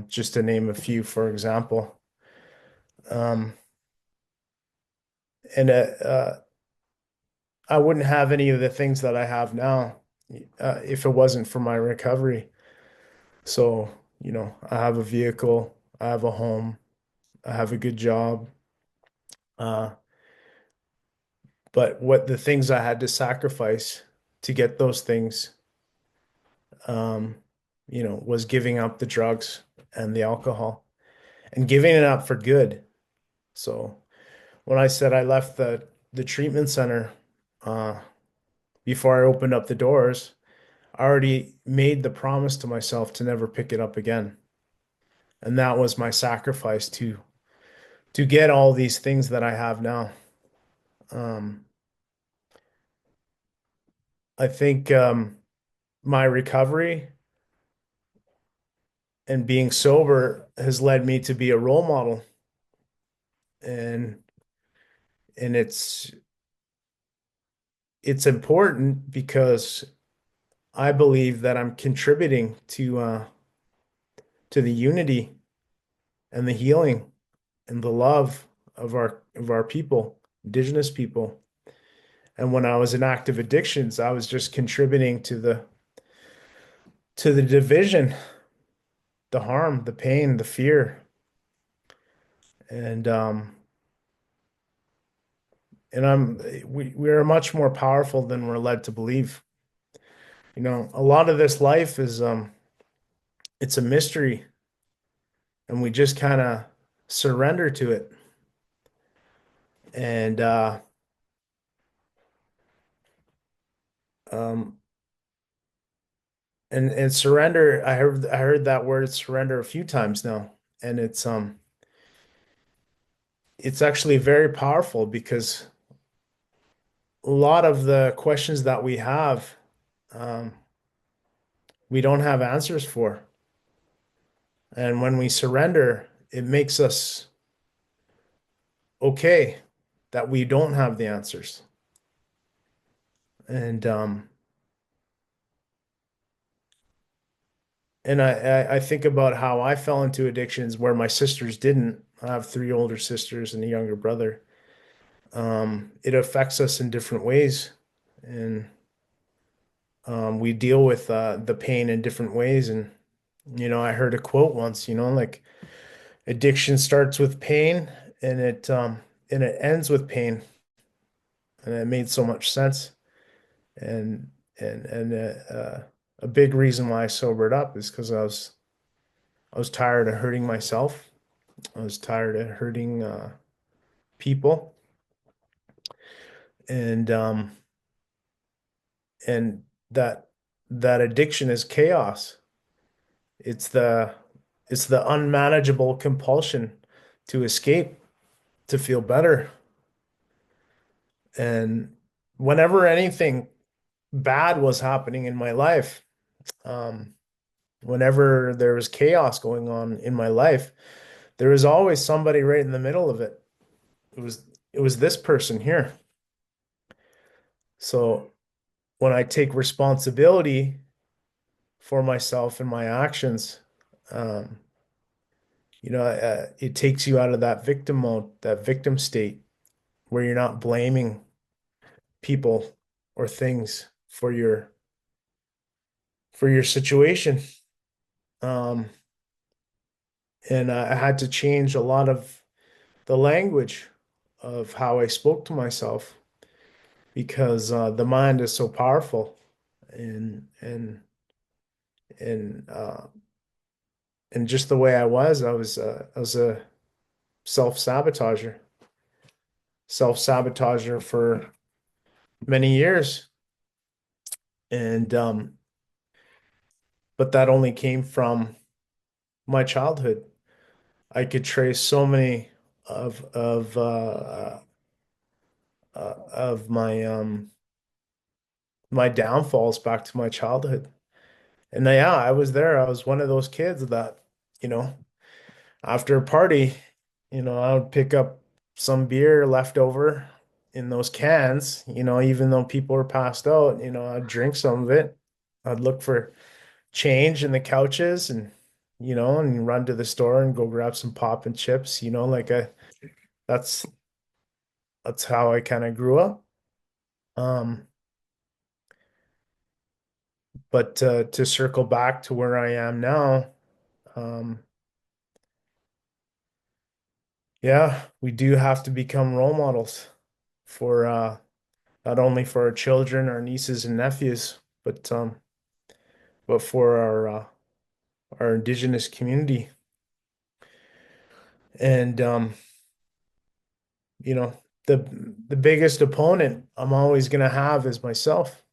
just to name a few, for example. Um, and I wouldn't have any of the things that I have now if it wasn't for my recovery. So, you know, I have a vehicle, I have a home, I have a good job. Uh, but what the things I had to sacrifice to get those things, um, you know, was giving up the drugs and the alcohol and giving it up for good. So when I said I left the treatment center uh, before I opened up the doors, I already made the promise to myself to never pick it up again. And that was my sacrifice to get all these things that I have now. Um, I think my recovery and being sober has led me to be a role model, and and it's important because I believe that I'm contributing to the unity and the healing and the love of our people, Indigenous people. And when I was in active addictions, I was just contributing to the division, the harm, the pain, the fear. And we are much more powerful than we're led to believe. You know, a lot of this life is it's a mystery, and we just kind of surrender to it. And um and surrender, I heard that word surrender a few times now, and it's actually very powerful because a lot of the questions that we have, um, we don't have answers for. And when we surrender, it makes us okay that we don't have the answers. And I think about how I fell into addictions where my sisters didn't. I have three older sisters and a younger brother. It affects us in different ways, and we deal with the pain in different ways. And you know, I heard a quote once, you know, like addiction starts with pain and it ends with pain. and it made so much sense. And a big reason why I sobered up is because I was tired of hurting myself. I was tired of hurting people, and and that addiction is chaos. It's the unmanageable compulsion to escape, to feel better. And whenever anything bad was happening in my life, um, whenever there was chaos going on in my life, there was always somebody right in the middle of it. It was this person here. So when I take responsibility for myself and my actions, um, it takes you out of that victim mode, that victim state, where you're not blaming people or things for your situation. Um, and I had to change a lot of the language of how I spoke to myself, because the mind is so powerful, and and uh, and just the way I was a self-sabotager, self-sabotager for many years. And but that only came from my childhood. I could trace so many of my downfalls back to my childhood. And yeah, I was there. I was one of those kids that, you know, after a party, I would pick up some beer left over in those cans, even though people were passed out, I'd drink some of it. I'd look for change in the couches, and run to the store and go grab some pop and chips, that's that's how I kind of grew up. Um, but to circle back to where I am now, um, yeah, we do have to become role models for not only for our children, our nieces and nephews, but for our Indigenous community. And you know, the biggest opponent I'm always gonna have is myself.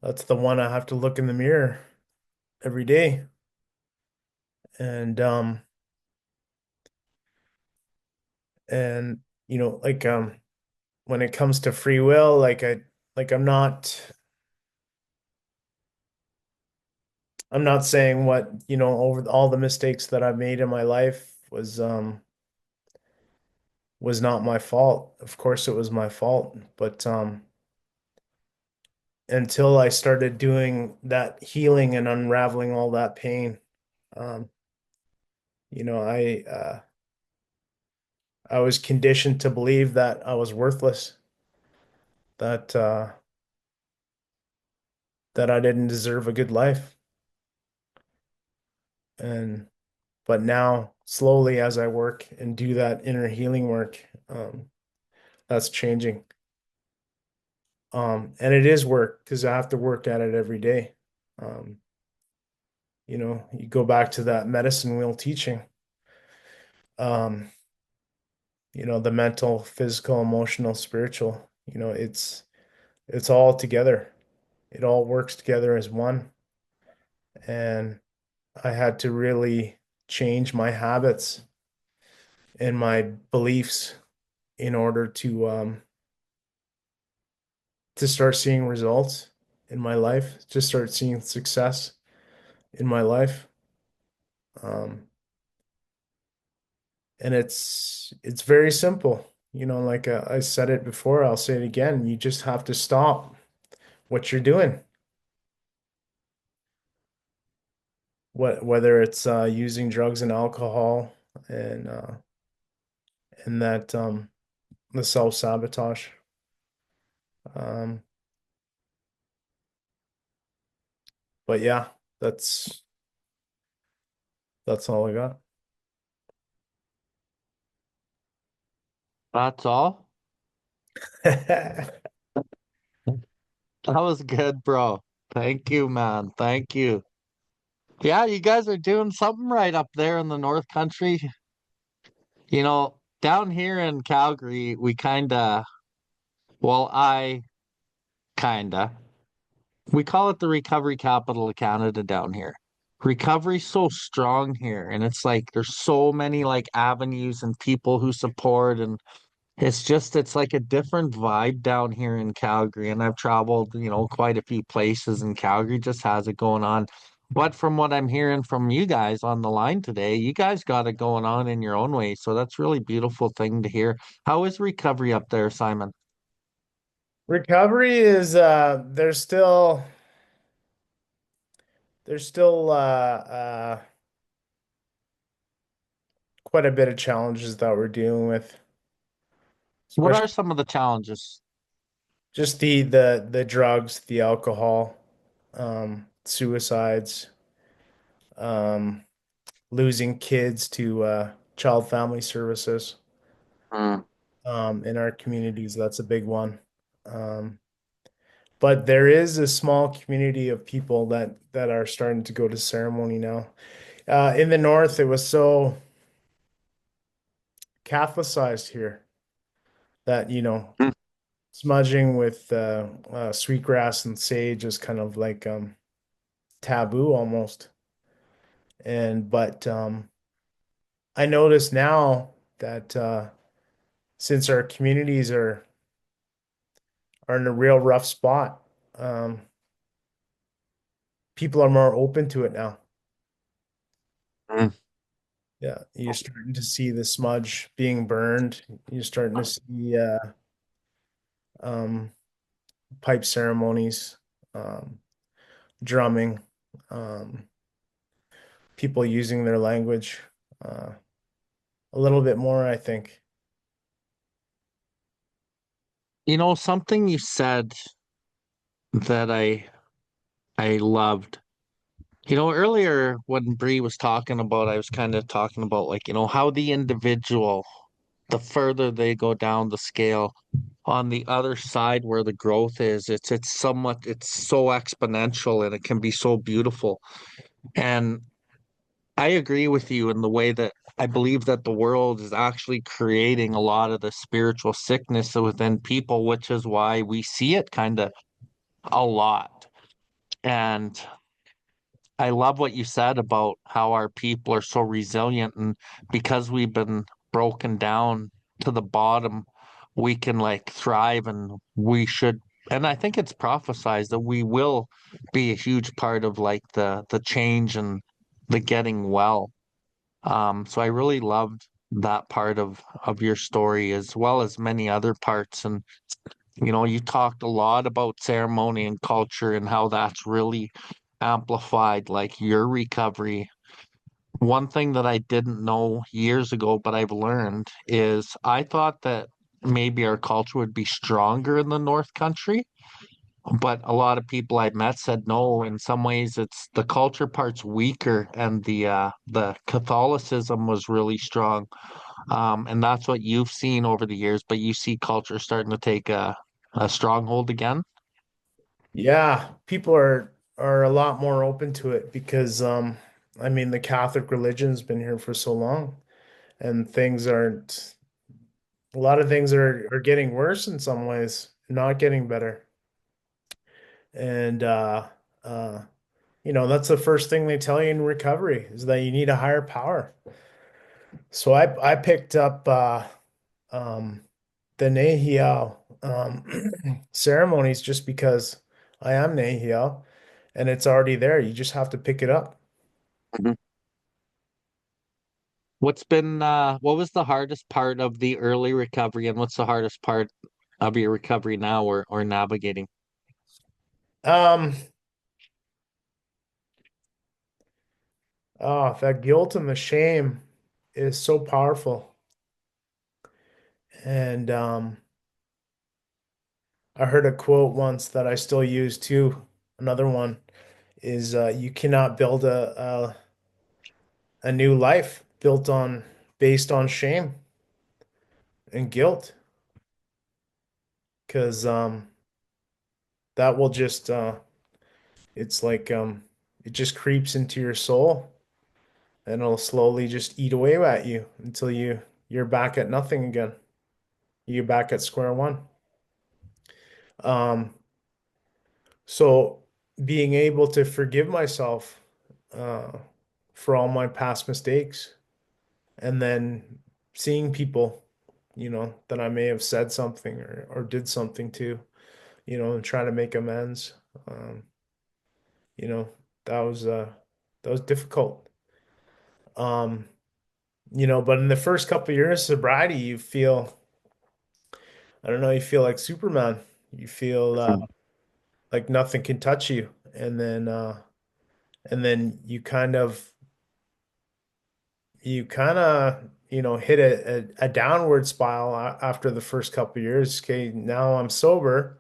That's the one I have to look in the mirror every day. And and when it comes to free will, I'm not saying what, over all the mistakes that I've made in my life was not my fault. Of course it was my fault, but until I started doing that healing and unraveling all that pain, um, you know, I was conditioned to believe that I was worthless, that that I didn't deserve a good life. And but now, slowly, as I work and do that inner healing work, that's changing. And it is work, because I have to work at it every day. Um, you go back to that medicine wheel teaching. Um, the mental, physical, emotional, spiritual, it's all together. It all works together as one. And I had to really change my habits and my beliefs in order to start seeing results in my life, to start seeing success in my life. And it's very simple. Like I said it before, I'll say it again. You just have to stop what you're doing. Whether it's using drugs and alcohol, and that the self-sabotage. Um, but yeah, that's all I got. That's all. That was good, bro. Thank you, man. Thank you. Yeah, you guys are doing something right up there in the North Country. Down here in Calgary, we I kinda, we call it the recovery capital of Canada down here. Recovery's so strong here, and it's like there's so many like avenues and people who support, and it's like a different vibe down here in Calgary. And I've traveled, quite a few places, and Calgary just has it going on. But from what I'm hearing from you guys on the line today, you guys got it going on in your own way. So that's really beautiful thing to hear. How is recovery up there, Simon? Recovery is there's still quite a bit of challenges that we're dealing with, What especially are some of the challenges? just the drugs, the alcohol, suicides, um, losing kids to child family services Mm. in our communities. That's a big one. Um, but there is a small community of people that are starting to go to ceremony now. In the north, it was so Catholicized here that, Mm. smudging with sweetgrass and sage is kind of like taboo almost. But I notice now that since our communities are in a real rough spot, um, people are more open to it now. Mm. Yeah, you're starting to see the smudge being burned. You're starting to see um, pipe ceremonies, um, drumming, um, people using their language uh, a little bit more, I think. Something you said that I loved. Earlier when Bree was talking about, I was kind of talking about like, how the individual, the further they go down the scale, on the other side where the growth is, it's so exponential and it can be so beautiful. And I agree with you in the way that I believe that the world is actually creating a lot of the spiritual sickness within people, which is why we see it kind of a lot. And I love what you said about how our people are so resilient, and because we've been broken down to the bottom, we can like thrive, and we should. And I think it's prophesized that we will be a huge part of like the change and the getting well. So I really loved that part of your story as well as many other parts. And you talked a lot about ceremony and culture and how that's really amplified like your recovery. One thing that I didn't know years ago, but I've learned is I thought that maybe our culture would be stronger in the North Country, but a lot of people I met said no, in some ways it's the culture part's weaker and the Catholicism was really strong. And that's what you've seen over the years, but you see culture starting to take a stronghold again. Yeah, people are a lot more open to it because I mean the Catholic religion's been here for so long and things aren't a lot of things are getting worse in some ways, not getting better. And uh that's the first thing they tell you in recovery is that you need a higher power. So I picked up um the Nehiel ceremonies just because I am Nehiel and it's already there. You just have to pick it up. Mhm. What was the hardest part of the early recovery, and what's the hardest part of your recovery now, or navigating? Um, that guilt and the shame is so powerful. And I heard a quote once that I still use too. Another one is you cannot build a new life built on based on shame and guilt. because that will just it's like it just creeps into your soul, and it'll slowly just eat away at you until you're back at nothing again. You're back at square one. Um, so being able to forgive myself uh, for all my past mistakes, and then seeing people, that I may have said something or did something to, and try to make amends. Um, you know, that was difficult. Um, but in the first couple of years of sobriety, you feel, I don't know, you feel like Superman. You feel like nothing can touch you. And then you kind of hit a downward spiral after the first couple of years. Okay, now I'm sober.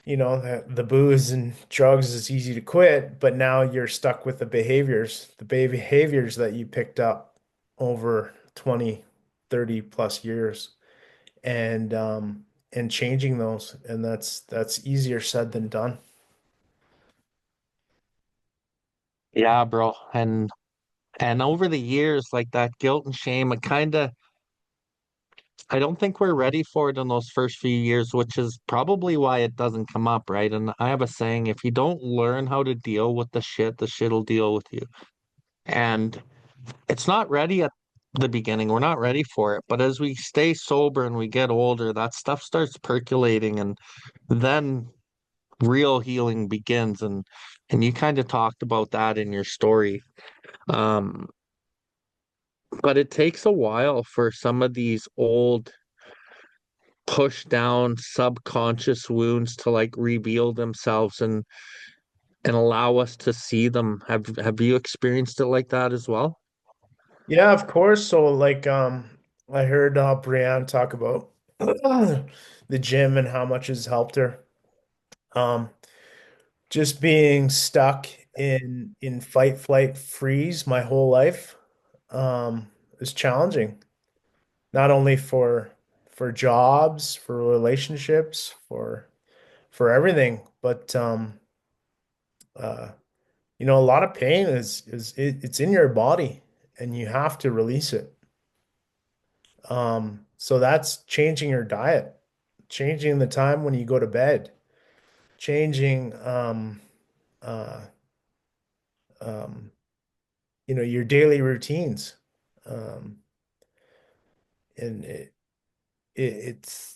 The booze and drugs is easy to quit, but now you're stuck with the behaviors that you picked up over 20, 30 plus years, and changing those. And that's easier said than done. Yeah, bro. And over the years, like that guilt and shame, I don't think we're ready for it in those first few years, which is probably why it doesn't come up, right? And I have a saying, if you don't learn how to deal with the shit will deal with you. And it's not ready at the beginning. We're not ready for it. But as we stay sober and we get older, that stuff starts percolating, and then real healing begins. And you kind of talked about that in your story. Um, but it takes a while for some of these old push down subconscious wounds to like reveal themselves and allow us to see them. Have you experienced it like that as well? Yeah, of course. So like I heard Brianne talk about the gym and how much has helped her. Um just being stuck in fight, flight, freeze my whole life is challenging. Not only for jobs, for relationships, for everything, but uh a lot of pain it's in your body, and you have to release it. So that's changing your diet, changing the time when you go to bed, changing uh um your daily routines. Um and it's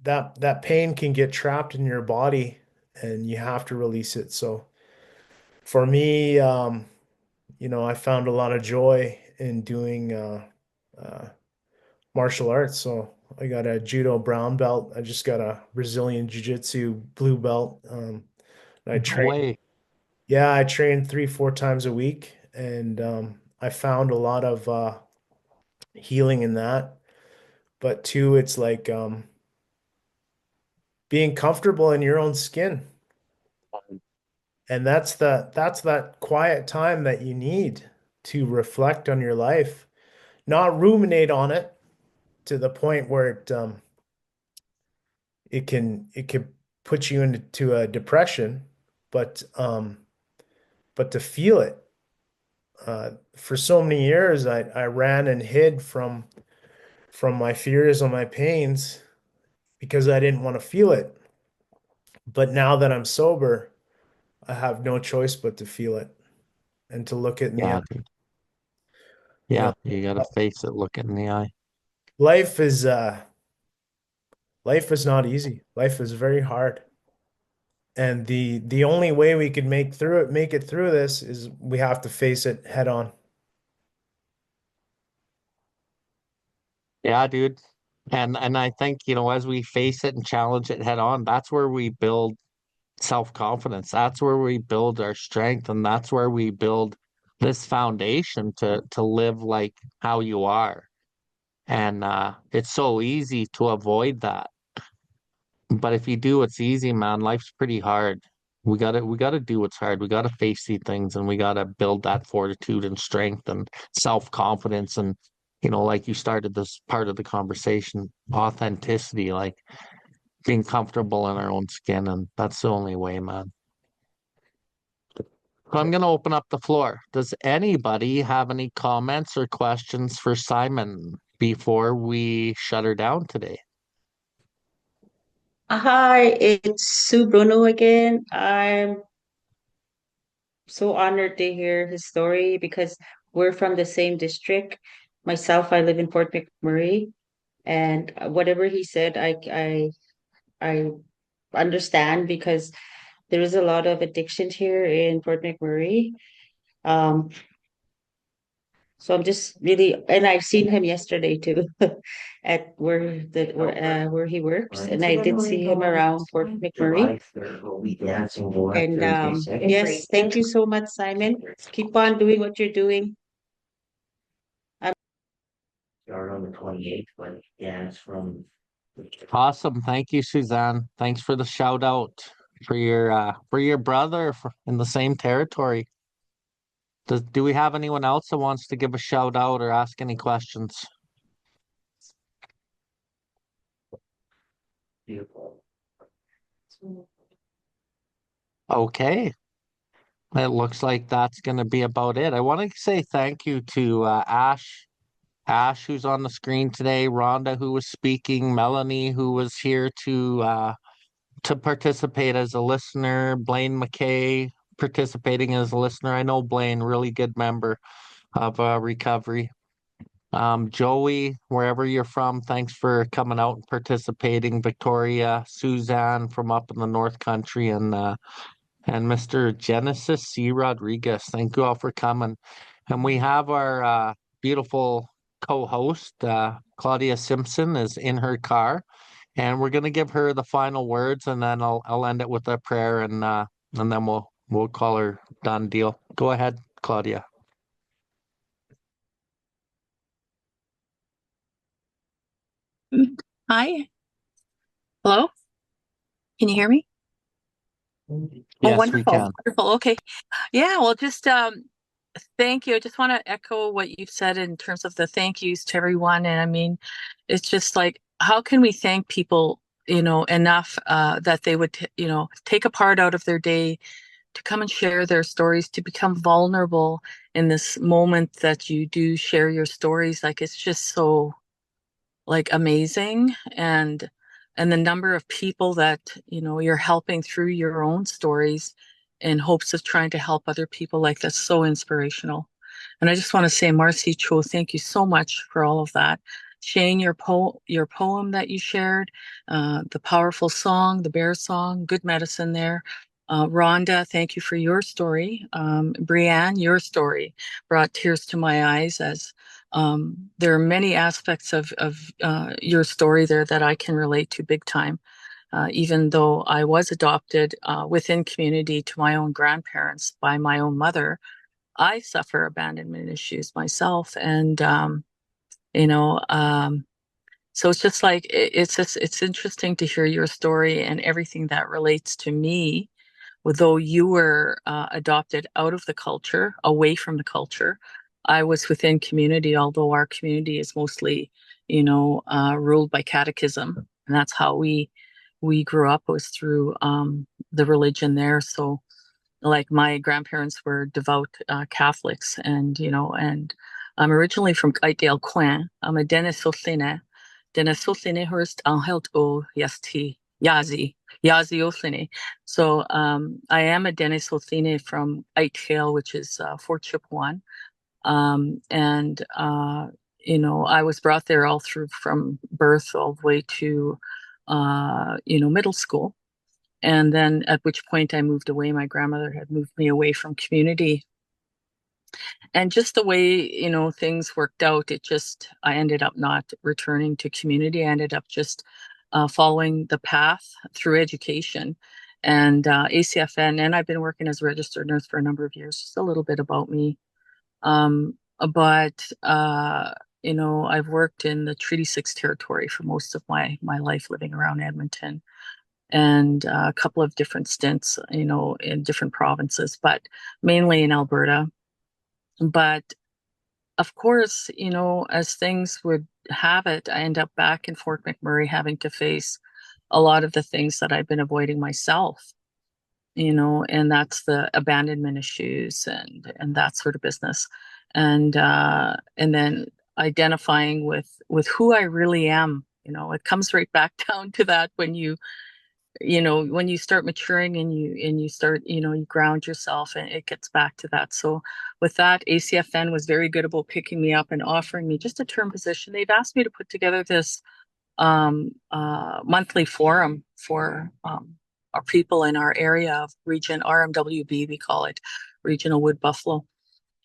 that pain can get trapped in your body, and you have to release it. So for me, I found a lot of joy in doing uh martial arts. So I got a judo brown belt. I just got a Brazilian jiu-jitsu blue belt. I No train, way. yeah, I train 3, 4 times a week, and I found a lot of healing in that. But two, it's like being comfortable in your own skin, and that's that quiet time that you need to reflect on your life, not ruminate on it to the point where it can put you into a depression, but to feel it. For so many years, I ran and hid from my fears and my pains because I didn't want to feel it. But now that I'm sober, I have no choice but to feel it and to look it in the eye. Yeah, dude. You Yeah, know, you gotta face it, look it in the eye. life is uh life is not easy. Life is very hard. And the only way we can make it through this is we have to face it head on. Yeah, dude. And I think, as we face it and challenge it head on, that's where we build self-confidence. That's where we build our strength, and that's where we build this foundation to live like how you are. And it's so easy to avoid that. But if you do what's easy, man, life's pretty hard. We gotta do what's hard. We gotta face these things, and we gotta build that fortitude and strength and self-confidence, and like you started this part of the conversation, authenticity. Like being comfortable in our own skin, and that's the only way, man. So I'm going to open up the floor. Does anybody have any comments or questions for Simon before we shut her down today? Hi, it's Sue Bruno again. I'm so honored to hear his story because we're from the same district. Myself, I live in Fort McMurray, and whatever he said, I understand because there is a lot of addiction here in Fort McMurray. Um, so I'm just really, and I've seen him yesterday too, at where he works, and I did see him around Fort McMurray. And yes, thank you so much, Simon. Keep on doing what you're doing. Awesome. Thank you, Suzanne. Thanks for the shout out for your brother in the same territory. Do we have anyone else that wants to give a shout out or ask any questions? Okay. It looks like that's going to be about it. I want to say thank you to Ash, who's on the screen today, Rhonda, who was speaking, Melanie, who was here to participate as a listener, Blaine McKay participating as a listener. I know Blaine, really good member of recovery. Joey, wherever you're from, thanks for coming out and participating. Victoria, Suzanne from up in the North Country, and Mr. Genesis C. Rodriguez. Thank you all for coming. And we have our beautiful co-host, Claudia Simpson, is in her car, and we're gonna give her the final words, and then I'll end it with a prayer, and then we'll call her done deal. Go ahead, Claudia. Hi. Hello? Can you hear me? Oh, Yes, we wonderful. can. Wonderful. Okay. Yeah, well, just thank you. I just want to echo what you've said in terms of the thank yous to everyone. And I mean, it's just like, how can we thank people, enough that they would, take a part out of their day to come and share their stories, to become vulnerable in this moment that you do share your stories. Like, it's just so like amazing. And the number of people that you're helping through your own stories in hopes of trying to help other people, like that's so inspirational. And I just want to say, Marcy Cho, thank you so much for all of that. Shayne, your poem that you shared, the powerful song, the bear song, good medicine there. Rhonda, thank you for your story. Brianne, your story brought tears to my eyes as there are many aspects of your story there that I can relate to big time. Even though I was adopted within community to my own grandparents by my own mother, I suffer abandonment issues myself. And, so it's just like, it's interesting to hear your story and everything that relates to me, though you were adopted out of the culture, away from the culture. I was within community, although our community is mostly, ruled by catechism, and that's how we grew up, was through the religion there. So, like, my grandparents were devout Catholics, and I'm originally from Kaitdale Coin. I'm a Denisothine. Denisothine Hurst Angelt O Yasti Yazi. Yazi Othine. So I am a Denisothine from Kaitdale, which is Fort Chipewyan. And I was brought there all through from birth all the way to middle school. And then at which point I moved away. My grandmother had moved me away from community. And just the way, things worked out, I ended up not returning to community. I ended up just following the path through education and Acfn. And I've been working as a registered nurse for a number of years. Just a little bit about me. But I've worked in the Treaty 6 territory for most of my life, living around Edmonton, and a couple of different stints, in different provinces, but mainly in Alberta. But of course, as things would have it, I end up back in Fort McMurray having to face, a lot of the things that I've been avoiding myself, and that's the abandonment issues and that sort of business. And then identifying with who I really am. It comes right back down to that when you start maturing and you start, you ground yourself, and it gets back to that. So with that, Acfn was very good about picking me up and offering me just a term position. They've asked me to put together this monthly forum for our people in our area of region, RMWB, we call it, Regional Wood Buffalo.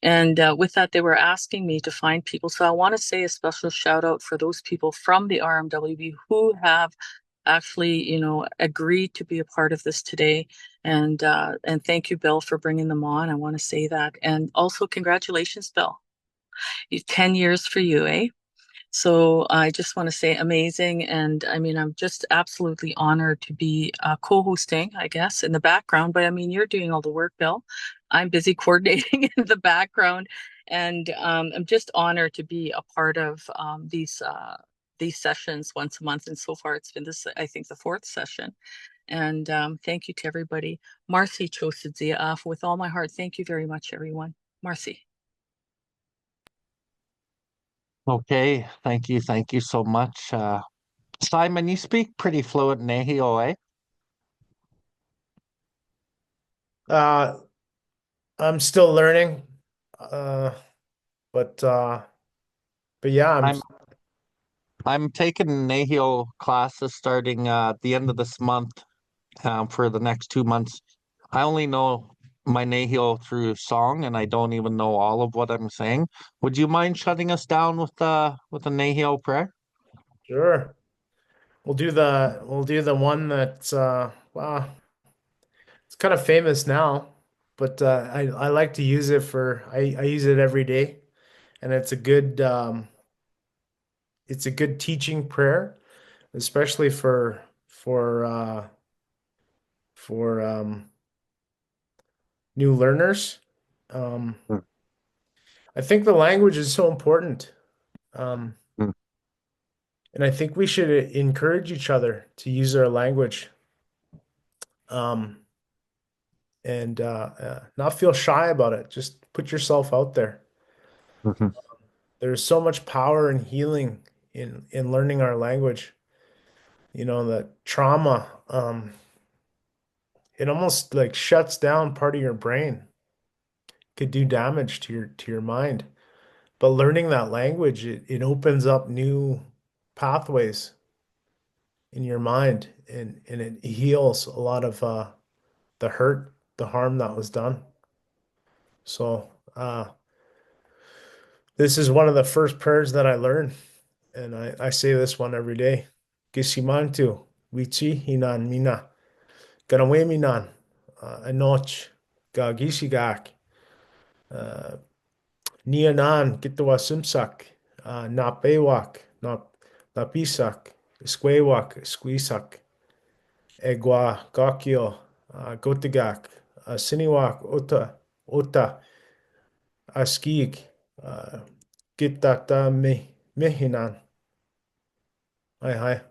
And with that, they were asking me to find people. So I want to say a special shout out for those people from the RMWB who have actually, agreed to be a part of this today. And thank you, Bill, for bringing them on. I want to say that. And also congratulations, Bill. 10 years for you, eh? So I just want to say amazing. And I mean, I'm just absolutely honored to be co-hosting, I guess, in the background. But I mean, you're doing all the work, Bill. I'm busy coordinating in the background. And I'm just honored to be a part of these sessions once a month. And so far, it's been this, I think, the fourth session. And thank you to everybody. Marcy Chosidze, with all my heart, thank you very much, everyone. Marcy. Okay, thank you so much. Simon, you speak pretty fluent Nehio, eh? I'm still learning. But yeah, I'm taking Nehio classes starting at the end of this month for the next 2 months. I only know my Nehio through song, and I don't even know all of what I'm saying. Would you mind shutting us down with the Nehio prayer? sure. We'll do the one that's well, it's kind of famous now, but I like to use it I use it every day, and it's a good teaching prayer, especially for new learners. Um, Mm, I think the language is so important. Um, mm, and I think we should encourage each other to use our language. Um, and not feel shy about it. Just put yourself out there. mhm, There's so much power and healing in learning our language. The trauma, it almost like shuts down part of your brain. Could do damage to your mind. But learning that language, it opens up new pathways in your mind, and it heals a lot of the hurt, the harm that was done. So this is one of the first prayers that I learned, and I say this one every day. Gisimantu, wichi hinan mina, ganawe minan, anoch, gagisigak, nianan, gitwa simsak, napewak, napisak, squewak, squeezak, egwa, gakio, gotigak, siniwak, ota, askig, gitata mehinan. Hi, hi.